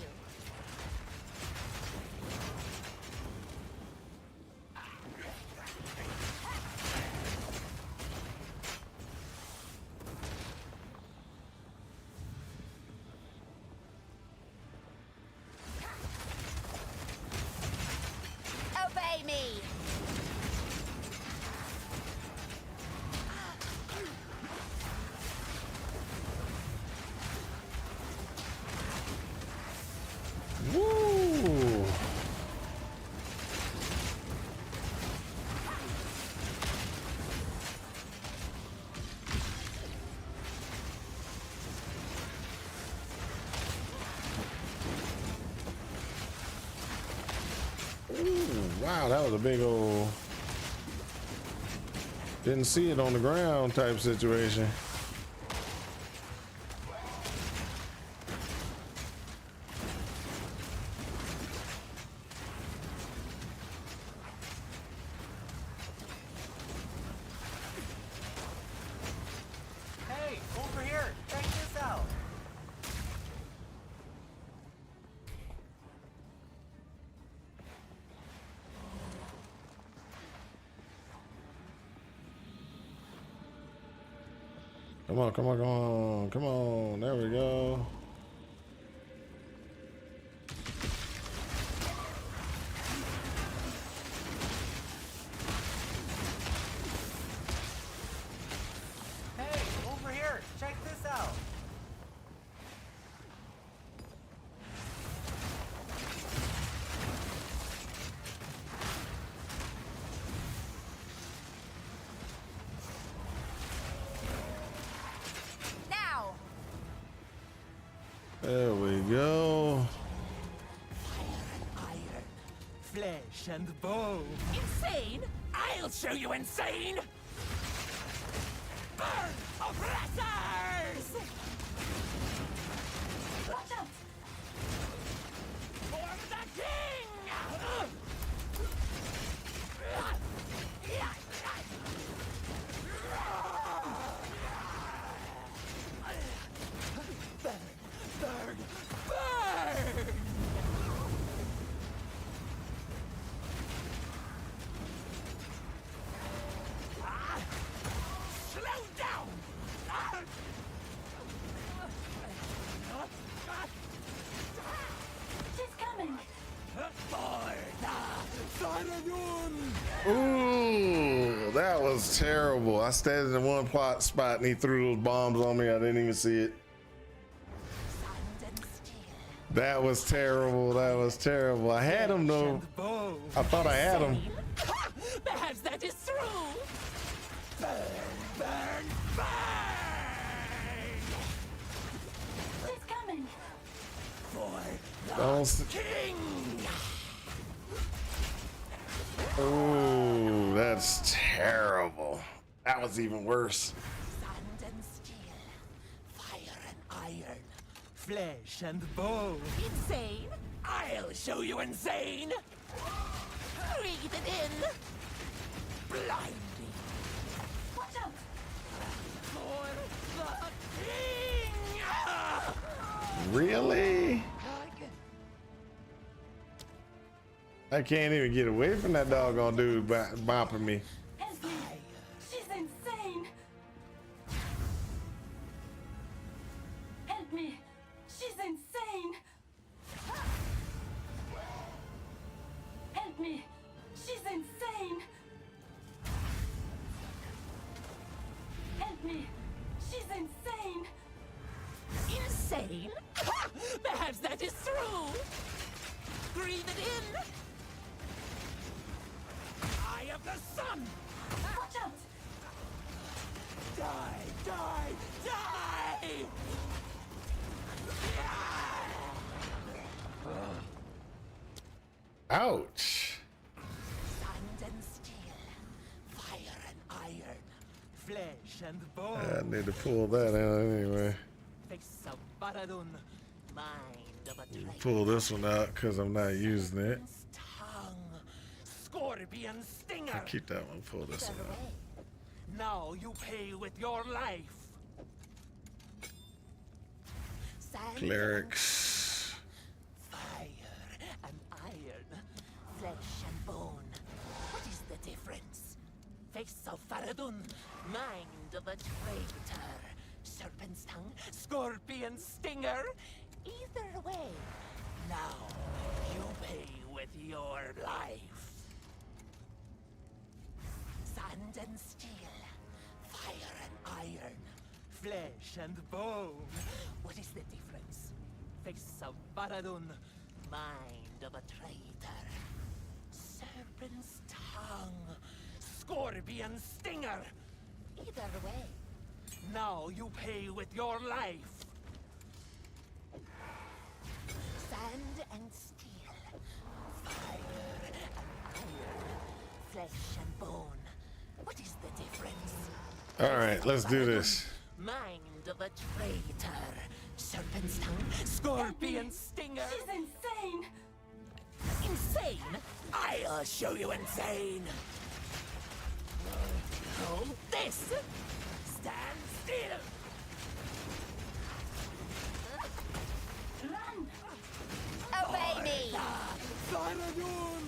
Obey me! Woo! Ooh, wow, that was a big old, didn't see it on the ground type situation. Hey, over here. Check this out. Come on, come on, come on, come on. There we go. Hey, over here. Check this out. Now! There we go. Iron, flesh and bone. Insane? I'll show you insane! Burn, oppressors! Watch out! For the king! Burn, burn, burn! Slow down! She's coming! Ooh, that was terrible. I stayed in one spot and he threw those bombs on me. I didn't even see it. That was terrible. That was terrible. I had him though. I thought I had him. Perhaps that is true! Burn, burn, burn! She's coming! For the Don't. king! Ooh, that's terrible. That was even worse. Sand and steel, fire and iron, flesh and bone. Insane? I'll show you insane! Breathe it in! Blinding Watch out! for the king! Really? I can't even get away from that doggone dude bumping me. She's insane! me! She's insane! Help me! She's insane! Insane? Ha! Perhaps that is true! Breathe it in! Eye of the sun! Watch out! Die! Die! Die! Ouch. Sand and steel, fire and iron, flesh and bone. I need to pull that out anyway. Face of Baradun, mind of a traitor. Pull this one out because I'm not using it. Tongue, scorpion stinger. Keep that one. Pull this one out. Now you pay with your life. Sand Clerics. fire and iron, flesh and bone. What is the difference? Face of Faradun, mind of a traitor. Serpent's tongue, scorpion stinger. Either way, now you pay with your life. Sand and steel, fire and iron, flesh and bone. What is the difference? Face of Baradun, mind of a traitor. Serpent's tongue, scorpion stinger. Either way, now you pay with your life. Sand and steel, fire and iron, flesh and bone. What is the difference? All right, let's do this. Mind of a traitor. Serpent's tongue, scorpion stinger. She's insane! Insane? I'll show you insane. Hold this. Stand still. Run! Obey me! Baradun!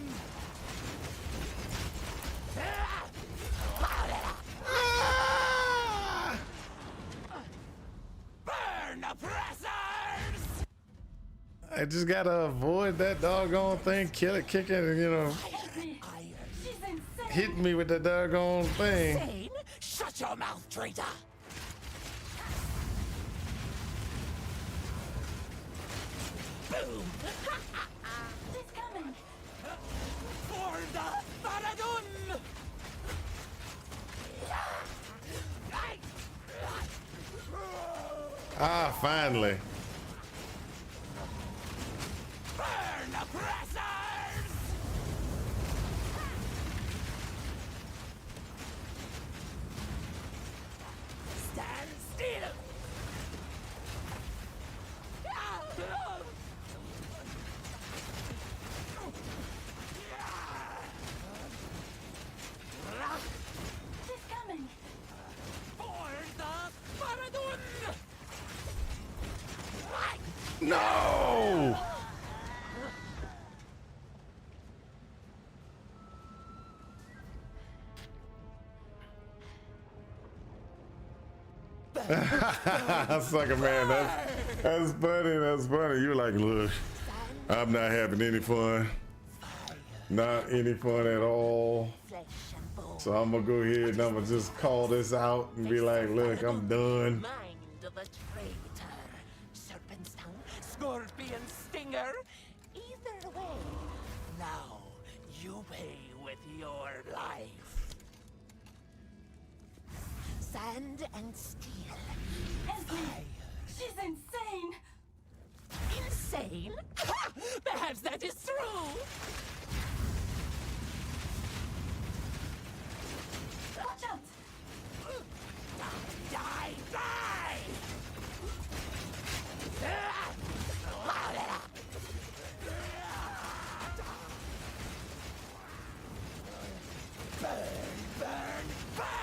Burn, oppressors! I just gotta avoid that doggone thing, kill it, kick it, you know, Help me! She's insane! hit me with the doggone thing. Insane? Shut your mouth, traitor! Boom! She's coming! For the Baradun! Ah, finally. Burn, oppressors! Stand still! She's coming! For the Baradun! No! Sucker man, that's funny, that's funny. You're like, look, I'm not having any fun. Not any fun at all. So I'm gonna go ahead and I'm gonna just call this out and be like, look, I'm done. Mind of a traitor. Serpent's tongue, scorpion stinger. Either way, now you pay with your life. Sand and steel. Help me! She's insane! Insane? Ha! Perhaps that is true. Watch out! Die! Die! Burn! Burn! Burn!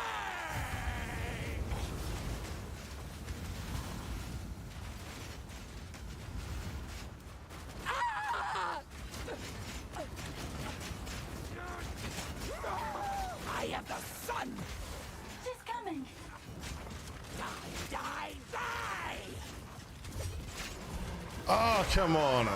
Ah! I am the sun! She's coming! Die! Die! Die! Oh, come on.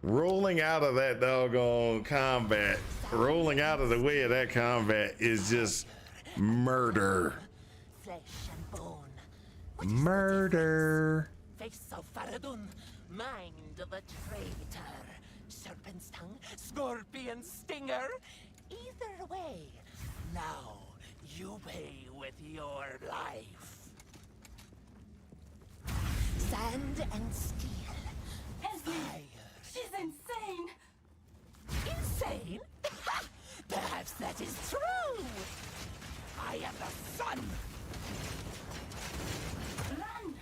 rolling out of that doggone combat, rolling out of the way of that combat is just murder. Flesh and bone. Murder. Face of Faradun, mind of a traitor. Serpent's tongue, scorpion stinger. Either way, now you pay with your life. Sand and steel. Fire. She's insane! Insane? Perhaps that is true. I am the sun. Run!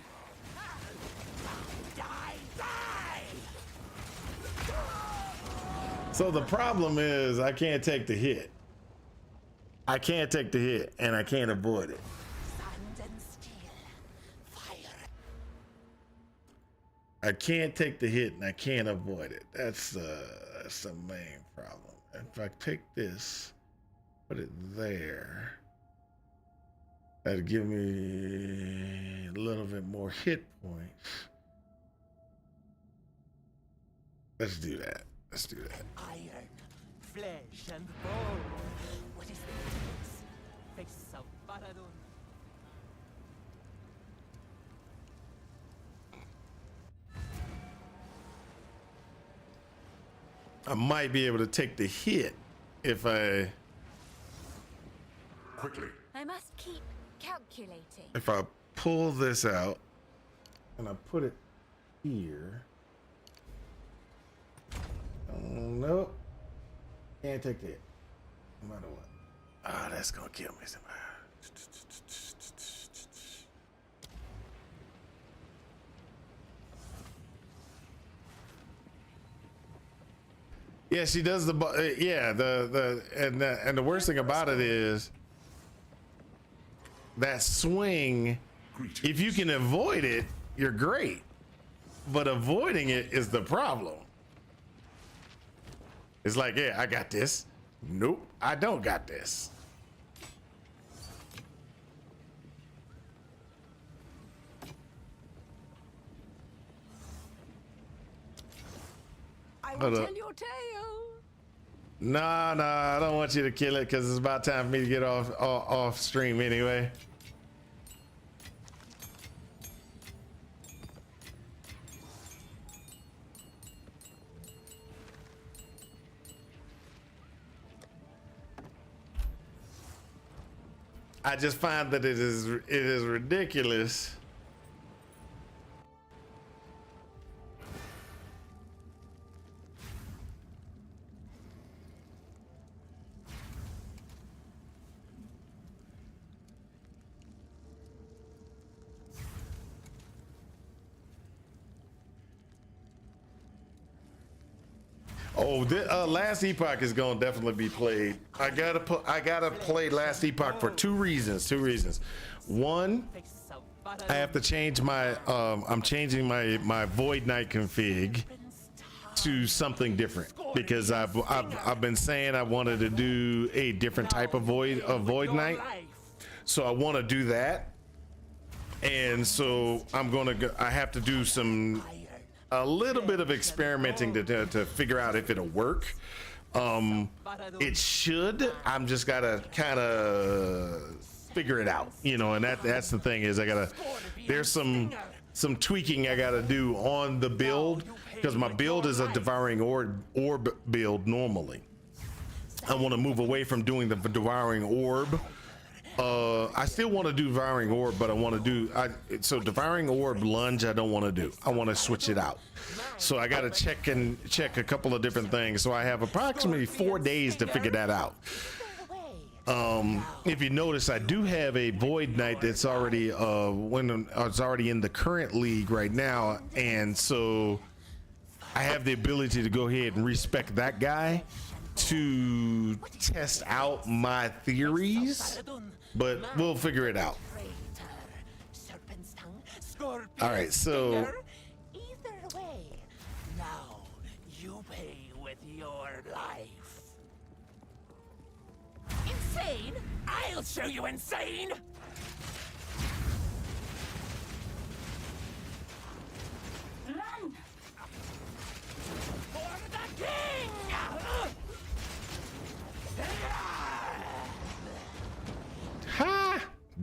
Die, die! So the problem is I can't take the hit. I can't take the hit and I can't avoid it. Sand and steel. Fire. I can't take the hit and I can't avoid it. That's the main problem. If I take this, put it there, that'd give me a little bit more hit points. Let's do that. Let's do that. Iron, flesh and bone. What is the difference? Face of Faradun. I might be able to take the hit if I Quickly. I must keep calculating. pull this out and I put it here. Nope. Can't take the hit. No matter what. Ah, that's gonna kill me somehow. Yeah, she does the yeah, and the worst thing about it is that swing, if you can avoid it, you're great. But avoiding it is the problem. It's like, yeah, I got this. Nope, I don't got this. I Hold will up. tell your tale. Nah, I don't want you to kill it because it's about time for me to get off stream anyway. I just find that it is ridiculous. Oh, Last Epoch is gonna definitely be played. I gotta play Last Epoch for two reasons. One, I have to change my I'm changing my Void Knight config to something different because I've been saying I wanted to do a different type of Void Knight, so I want to do that, and so I have to do a little bit of experimenting to figure out if it'll work. It should. I'm just gotta kind of figure it out, you know. And that's the thing is there's some tweaking I gotta do on the build because my build is a Devouring Orb build normally. I want to move away from doing the Devouring Orb. I still want to do Devouring Orb, but I want to do so Devouring Orb lunge I don't want to do. I want to switch it out. So I got to check a couple of different things. So I have approximately 4 days to figure that out. If you notice, I do have a Void Knight that's already it's already in the current league right now, and so I have the ability to go ahead and respec that guy to test out my theories, but we'll figure it out. All right, so either way, now you pay with your life. Insane? I'll show you insane. Run! For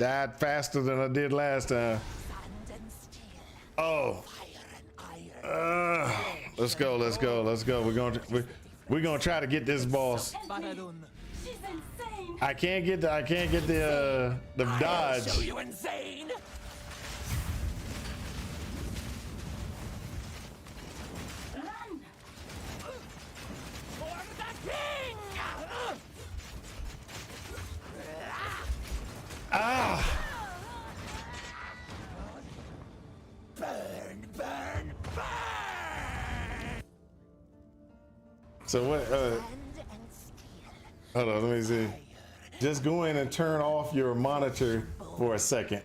died faster than I did last time. Oh. Let's go. We're gonna try to get this boss. I can't get the dodge. Show you insane. Run. For the king. Ah. Bang, bang, bang. So what? Hold on, let me see. Just go in and turn off your monitor for a second.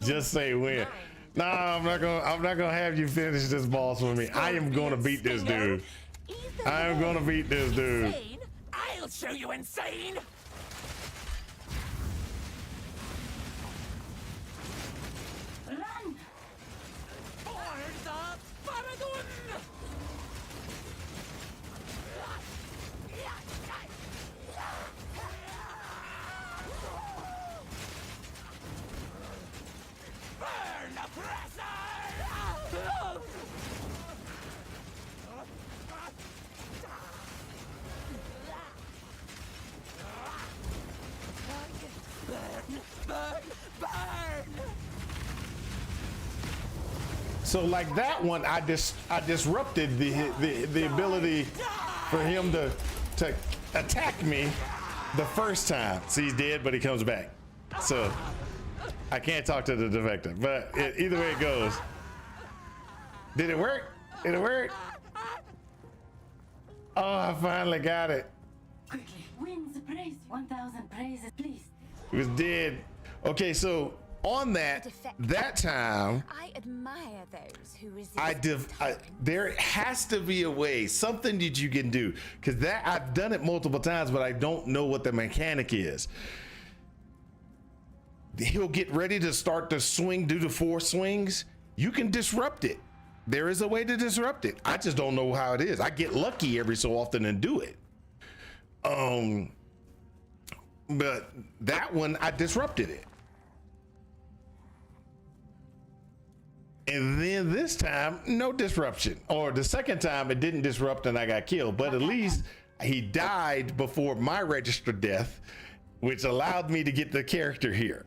Just say when. No, I'm not gonna have you finish this boss with me. I am gonna beat this dude. I am gonna beat this dude. I'll show you insane. Run. For the Paradun. Burn oppressor! Burn! So like that one, I disrupted the ability for him to attack me the first time. See, he's dead, but he comes back. So I can't talk to the defector, but either way it goes. Did it work? Did it work? Oh, I finally got it. Quickly, win the praise. 1,000 praises, please. He was dead. Okay, so on that time, I admire those who resist. There has to be a way, something that you can do, because that I've done it multiple times, but I don't know what the mechanic is. He'll get ready to start to swing, do the 4 swings. You can disrupt it. There is a way to disrupt it. I just don't know how it is. I get lucky every so often and do it. But that one, I disrupted it. And then this time, no disruption. Or the second time, it didn't disrupt and I got killed. But at least he died before my registered death, which allowed me to get the character here.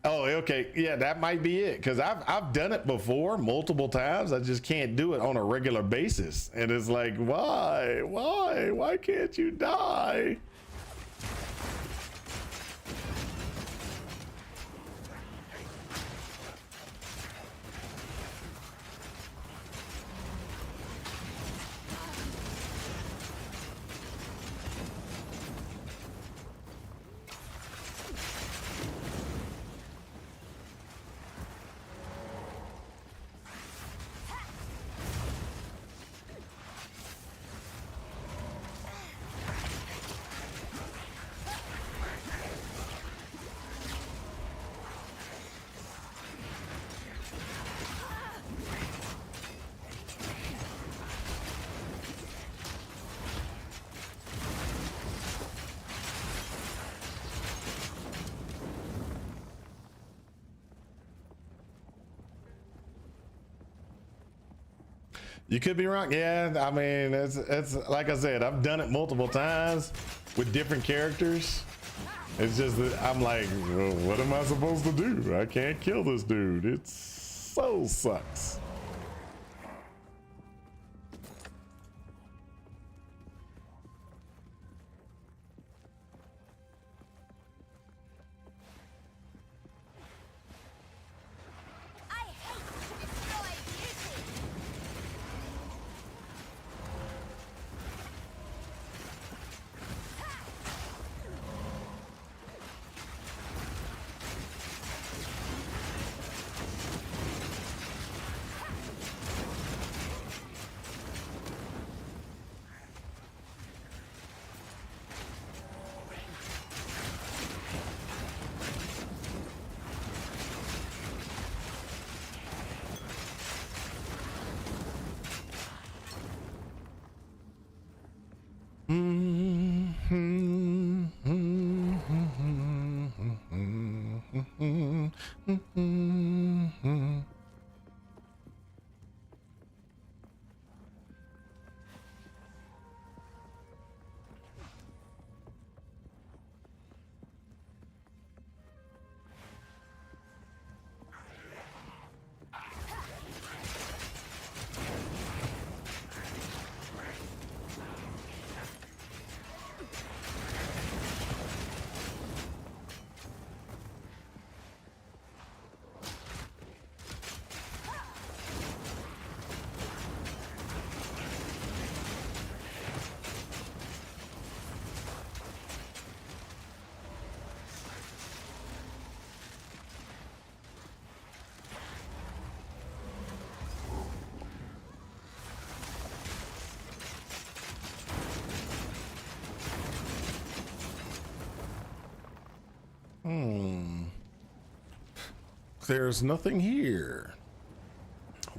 Oh, okay. Yeah, that might be it. Because I've done it before multiple times. I just can't do it on a regular basis. And it's like, why? Why can't you die? You could be wrong. Yeah, I mean, it's like I said, I've done it multiple times with different characters. It's just that I'm like, well, what am I supposed to do? I can't kill this dude. It so sucks. There's nothing here.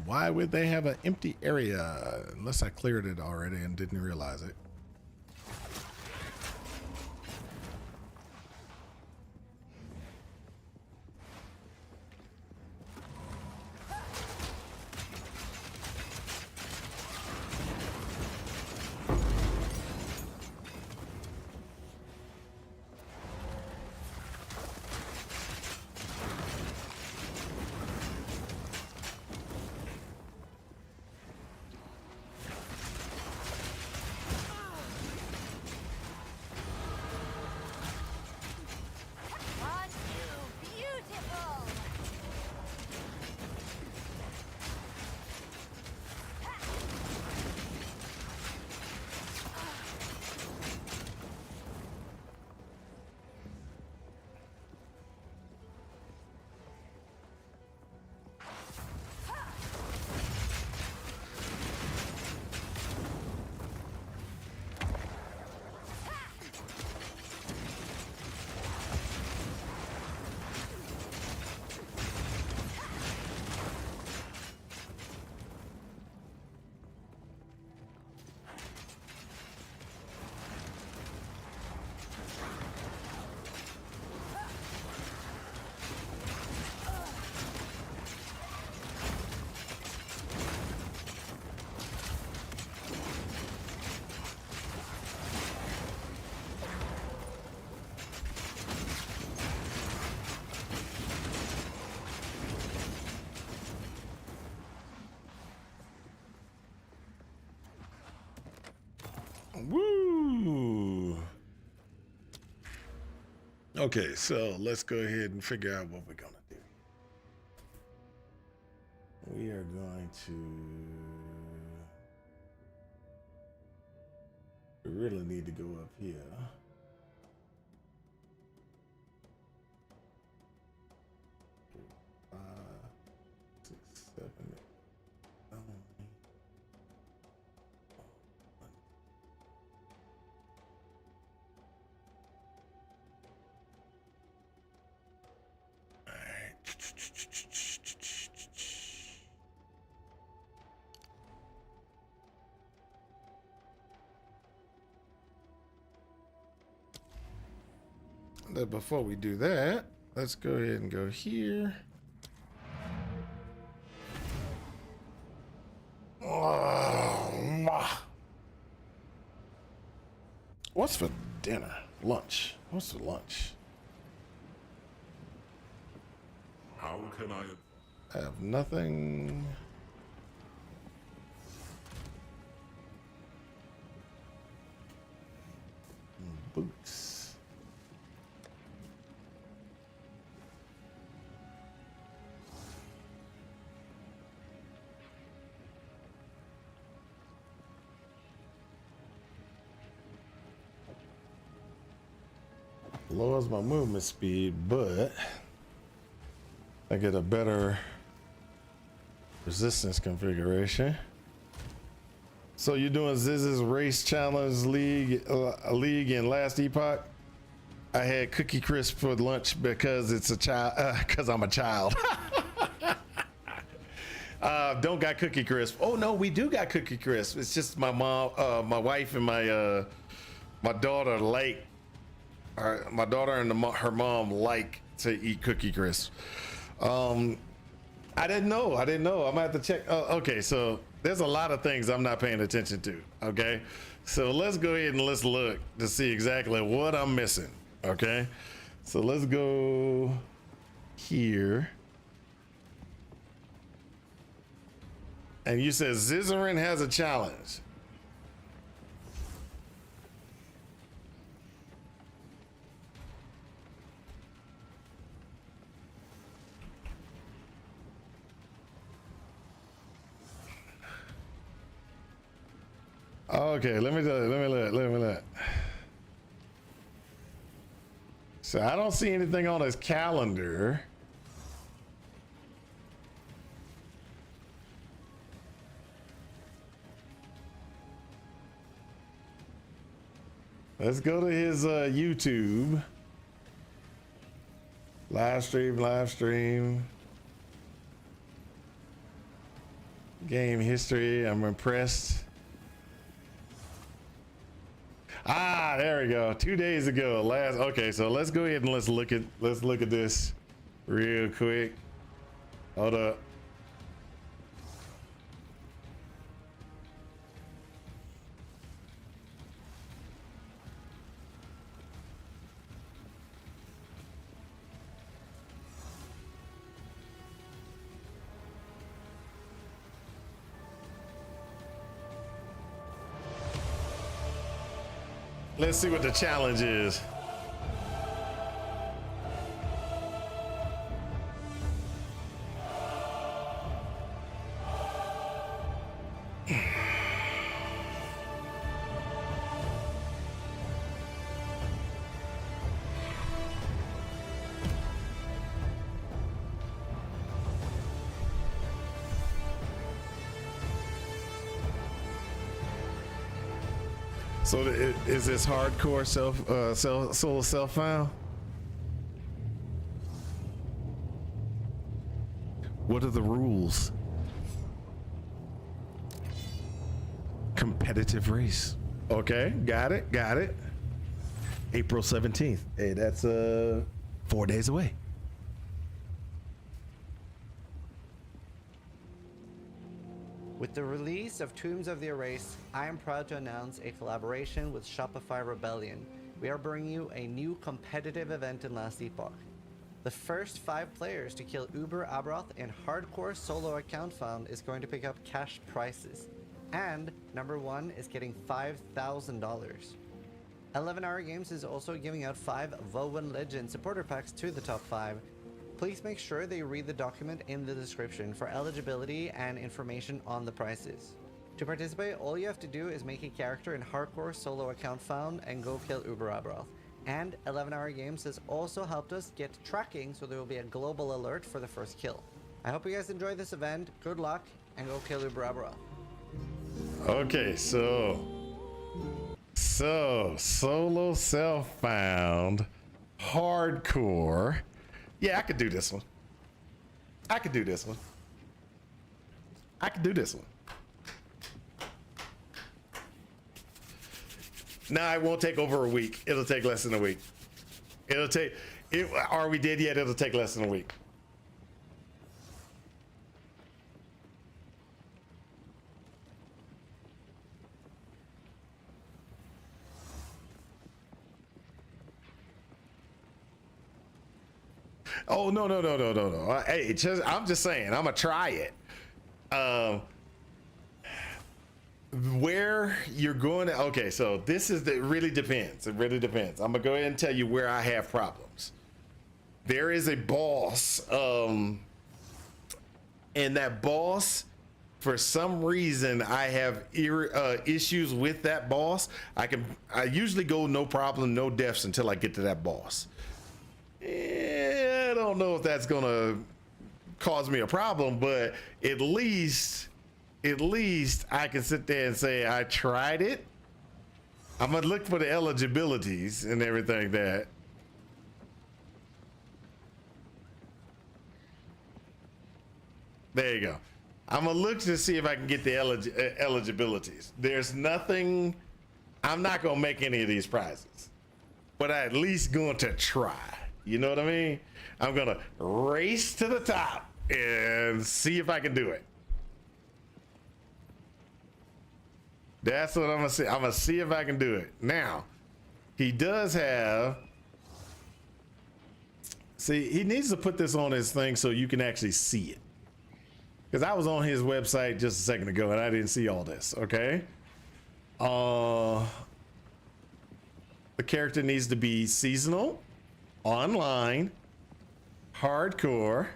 Why would they have an empty area? Unless I cleared it already and didn't realize it. Woo! Okay, so let's go ahead and figure out what we're gonna do. We are going to... We really need to go up here. But before we do that, let's go ahead and go here. What's for dinner? Lunch. What's for lunch? How can I have nothing. Boots. Lowers my movement speed, but I get a better resistance configuration. So you're doing Ziz's Race Challenge League in Last Epoch? I had Cookie Crisp for lunch because it's a child. Because I'm a child. Don't got Cookie Crisp. Oh no, we do got Cookie Crisp. It's just my mom, my wife, and my my daughter my daughter and her mom like to eat Cookie Crisp. I didn't know. I'm gonna have to check. Okay, so there's a lot of things I'm not paying attention to. Okay, so let's go ahead and let's look to see exactly what I'm missing. Okay, so let's go here. And you said Zizarin has a challenge. Okay, let me look. So I don't see anything on his calendar. Let's go to his YouTube. Live stream. Game history, I'm impressed. Ah, there we go. 2 days ago. Okay, so let's go ahead and let's look at this real quick. Hold up. Let's see what the challenge is. So is this hardcore solo self-found? What are the rules? Competitive race. Okay, got it. April 17th. Hey, that's 4 days away. With the release of Tombs of the Erased, I am proud to announce a collaboration with Shopify Rebellion. We are bringing you a new competitive event in Last Epoch. The first 5 players to kill Uber Abroth in hardcore solo account found is going to pick up cash prizes. And number 1 is getting $5,000. 11 Hour Games is also giving out 5 Voven Legend supporter packs to the top 5. Please make sure that you read the document in the description for eligibility and information on the prices. To participate, all you have to do is make a character in hardcore solo account found and go kill Uber Abroth. And 11 Hour Games has also helped us get tracking, so there will be a global alert for the first kill. I hope you guys enjoy this event, good luck, and go kill Uber Abroth. Okay, so solo self-found hardcore. Yeah, I could do this one. Nah, it won't take over a week. It'll take less than a week. Are we dead yet? It'll take less than a week. Oh, no. Hey, I'm just saying, I'm gonna try it. Where you're going to, okay, so it really depends. I'm gonna go ahead and tell you where I have problems. There is a boss, and that boss, for some reason, I have issues with that boss. I usually go no problem, no deaths until I get to that boss. I don't know if that's gonna cause me a problem, but at least I can sit there and say I tried it. I'm gonna look for the eligibilities and everything that. There you go. I'm gonna look to see if I can get the eligibilities. There's nothing I'm not gonna make any of these prizes, but I at least going to try. You know what I mean? I'm gonna race to the top and see if I can do it. That's what I'm gonna see. I'm gonna see if I can do it. Now, he does have. See, he needs to put this on his thing so you can actually see it. Because I was on his website just a second ago and I didn't see all this. Okay. The character needs to be seasonal, online, hardcore,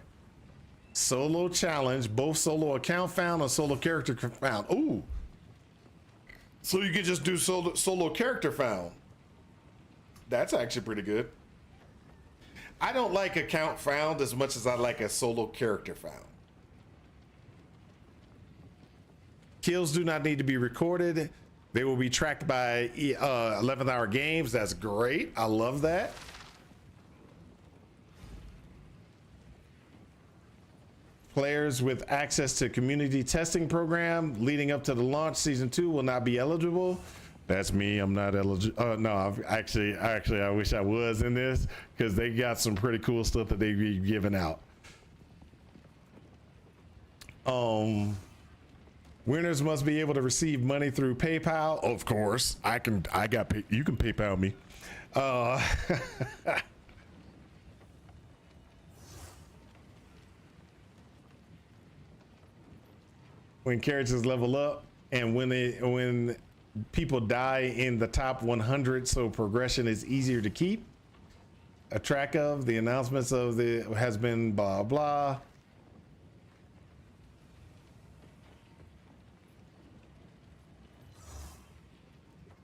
solo challenge, both solo account found and solo character found. Ooh. So you can just do solo character found. That's actually pretty good. I don't like account found as much as I like a solo character found. Kills do not need to be recorded. They will be tracked by 11th Hour Games. That's great. I love that. Players with access to community testing program leading up to the launch season 2 will not be eligible. That's me. I'm not eligible. No, actually, I wish I was in this because they got some pretty cool stuff that they be giving out. Winners must be able to receive money through PayPal. Of course, you can PayPal me. When characters level up and when people die in the top 100, so progression is easier to keep a track of. The announcements of the has been blah blah.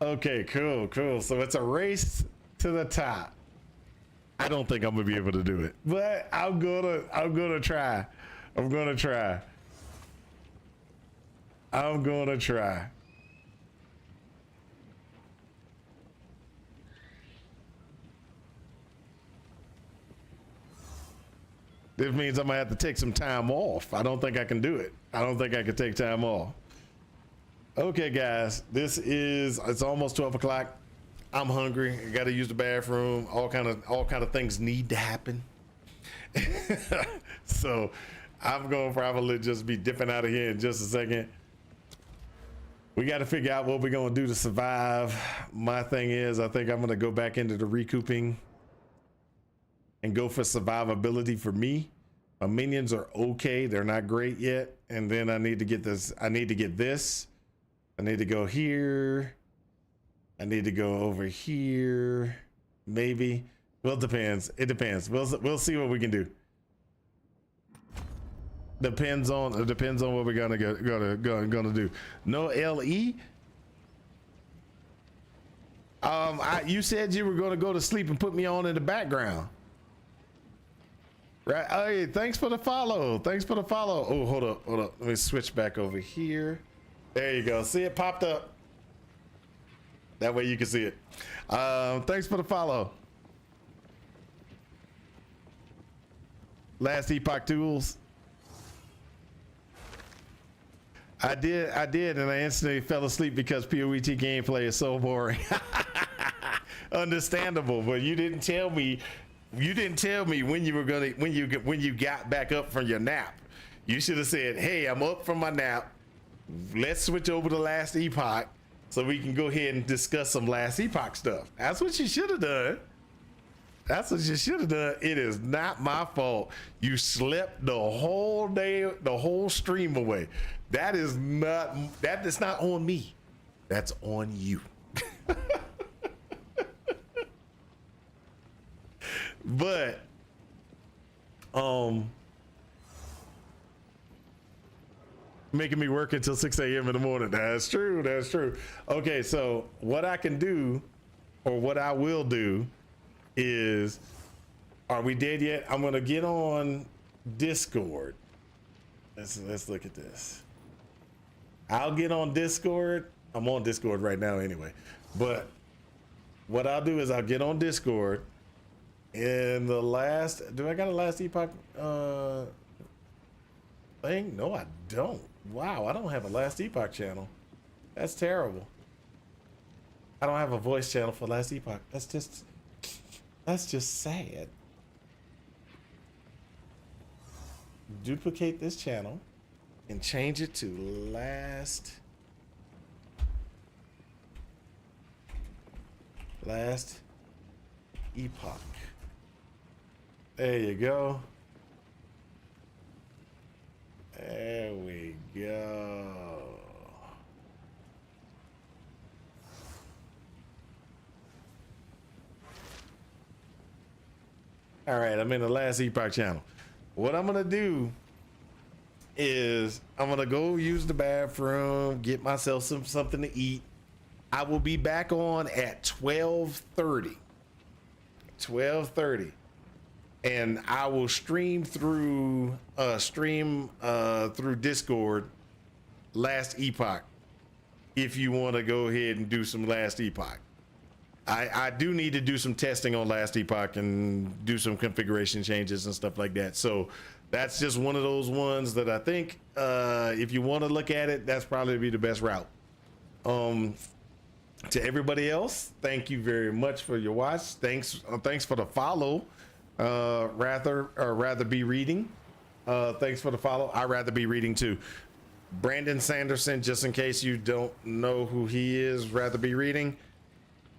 Okay, cool. So it's a race to the top. I don't think I'm gonna be able to do it, but I'm gonna try. I'm gonna try. This means I'm gonna have to take some time off. I don't think I can do it. I don't think I can take time off. Okay, guys, it's almost 12 o'clock. I'm hungry. I gotta use the bathroom. All kind of things need to happen. So I'm gonna probably just be dipping out of here in just a second. We got to figure out what we're gonna do to survive. My thing is, I think I'm gonna go back into the recouping and go for survivability for me. My minions are okay. They're not great yet. And then I need to get this. I need to get this. I need to go here. I need to go over here. Maybe. Well, it depends. It depends. We'll see what we can do. Depends on what we're gonna do. No LE. You said you were gonna go to sleep and put me on in the background. Right. Hey, thanks for the follow. Oh, hold up. Let me switch back over here. There you go. See, it popped up. That way you can see it. Thanks for the follow. Last Epoch Tools. I did, and I instantly fell asleep because PoET gameplay is so boring. Understandable, but you didn't tell me. You didn't tell me when you got back up from your nap. You should have said, "Hey, I'm up from my nap. Let's switch over to Last Epoch so we can go ahead and discuss some Last Epoch stuff." That's what you should have done. It is not my fault. You slept the whole day, the whole stream away. That is not on me. That's on you. But making me work until 6 a.m. in the morning. That's true. Okay, so what I can do, or what I will do, is, are we dead yet? I'm gonna get on Discord. Let's look at this. I'll get on Discord. I'm on Discord right now anyway. But what I'll do is I'll get on Discord. In the last, do I got a Last Epoch thing? No, I don't. Wow, I don't have a Last Epoch channel. That's terrible. I don't have a voice channel for Last Epoch. That's just sad. Duplicate this channel and change it to Last Epoch. There you go. There we go. All right, I'm in the Last Epoch channel. What I'm gonna do is I'm gonna go use the bathroom, get myself something to eat. I will be back on at 12:30. 12:30. And I will stream through Discord Last Epoch if you want to go ahead and do some Last Epoch. I do need to do some testing on Last Epoch and do some configuration changes and stuff like that. So that's just one of those ones that I think if you want to look at it, that's probably be the best route. To everybody else, thank you very much for your watch. Thanks for the follow. Rather be reading. Thanks for the follow. I'd rather be reading too. Brandon Sanderson, just in case you don't know who he is, rather be reading.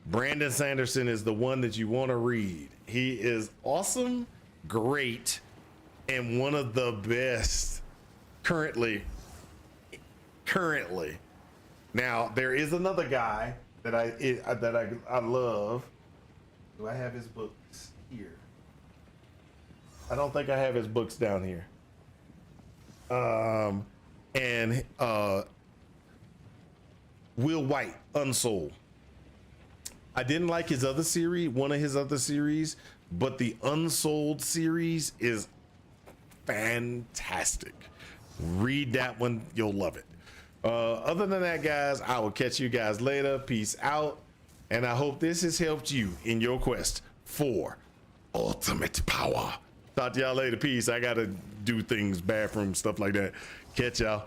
Brandon Sanderson is the one that you want to read. He is awesome, great, and one of the best currently. Now there is another guy that I love. Do I have his books here? I don't think I have his books down here. And Will White, Unsold. I didn't like his other series, one of his other series, but the Unsold series is fantastic. Read that one, you'll love it. Other than that, guys, I will catch you guys later. Peace out. And I hope this has helped you in your quest for ultimate power. Talk to y'all later. Peace. I got to do things, bathroom, stuff like that. Catch y'all.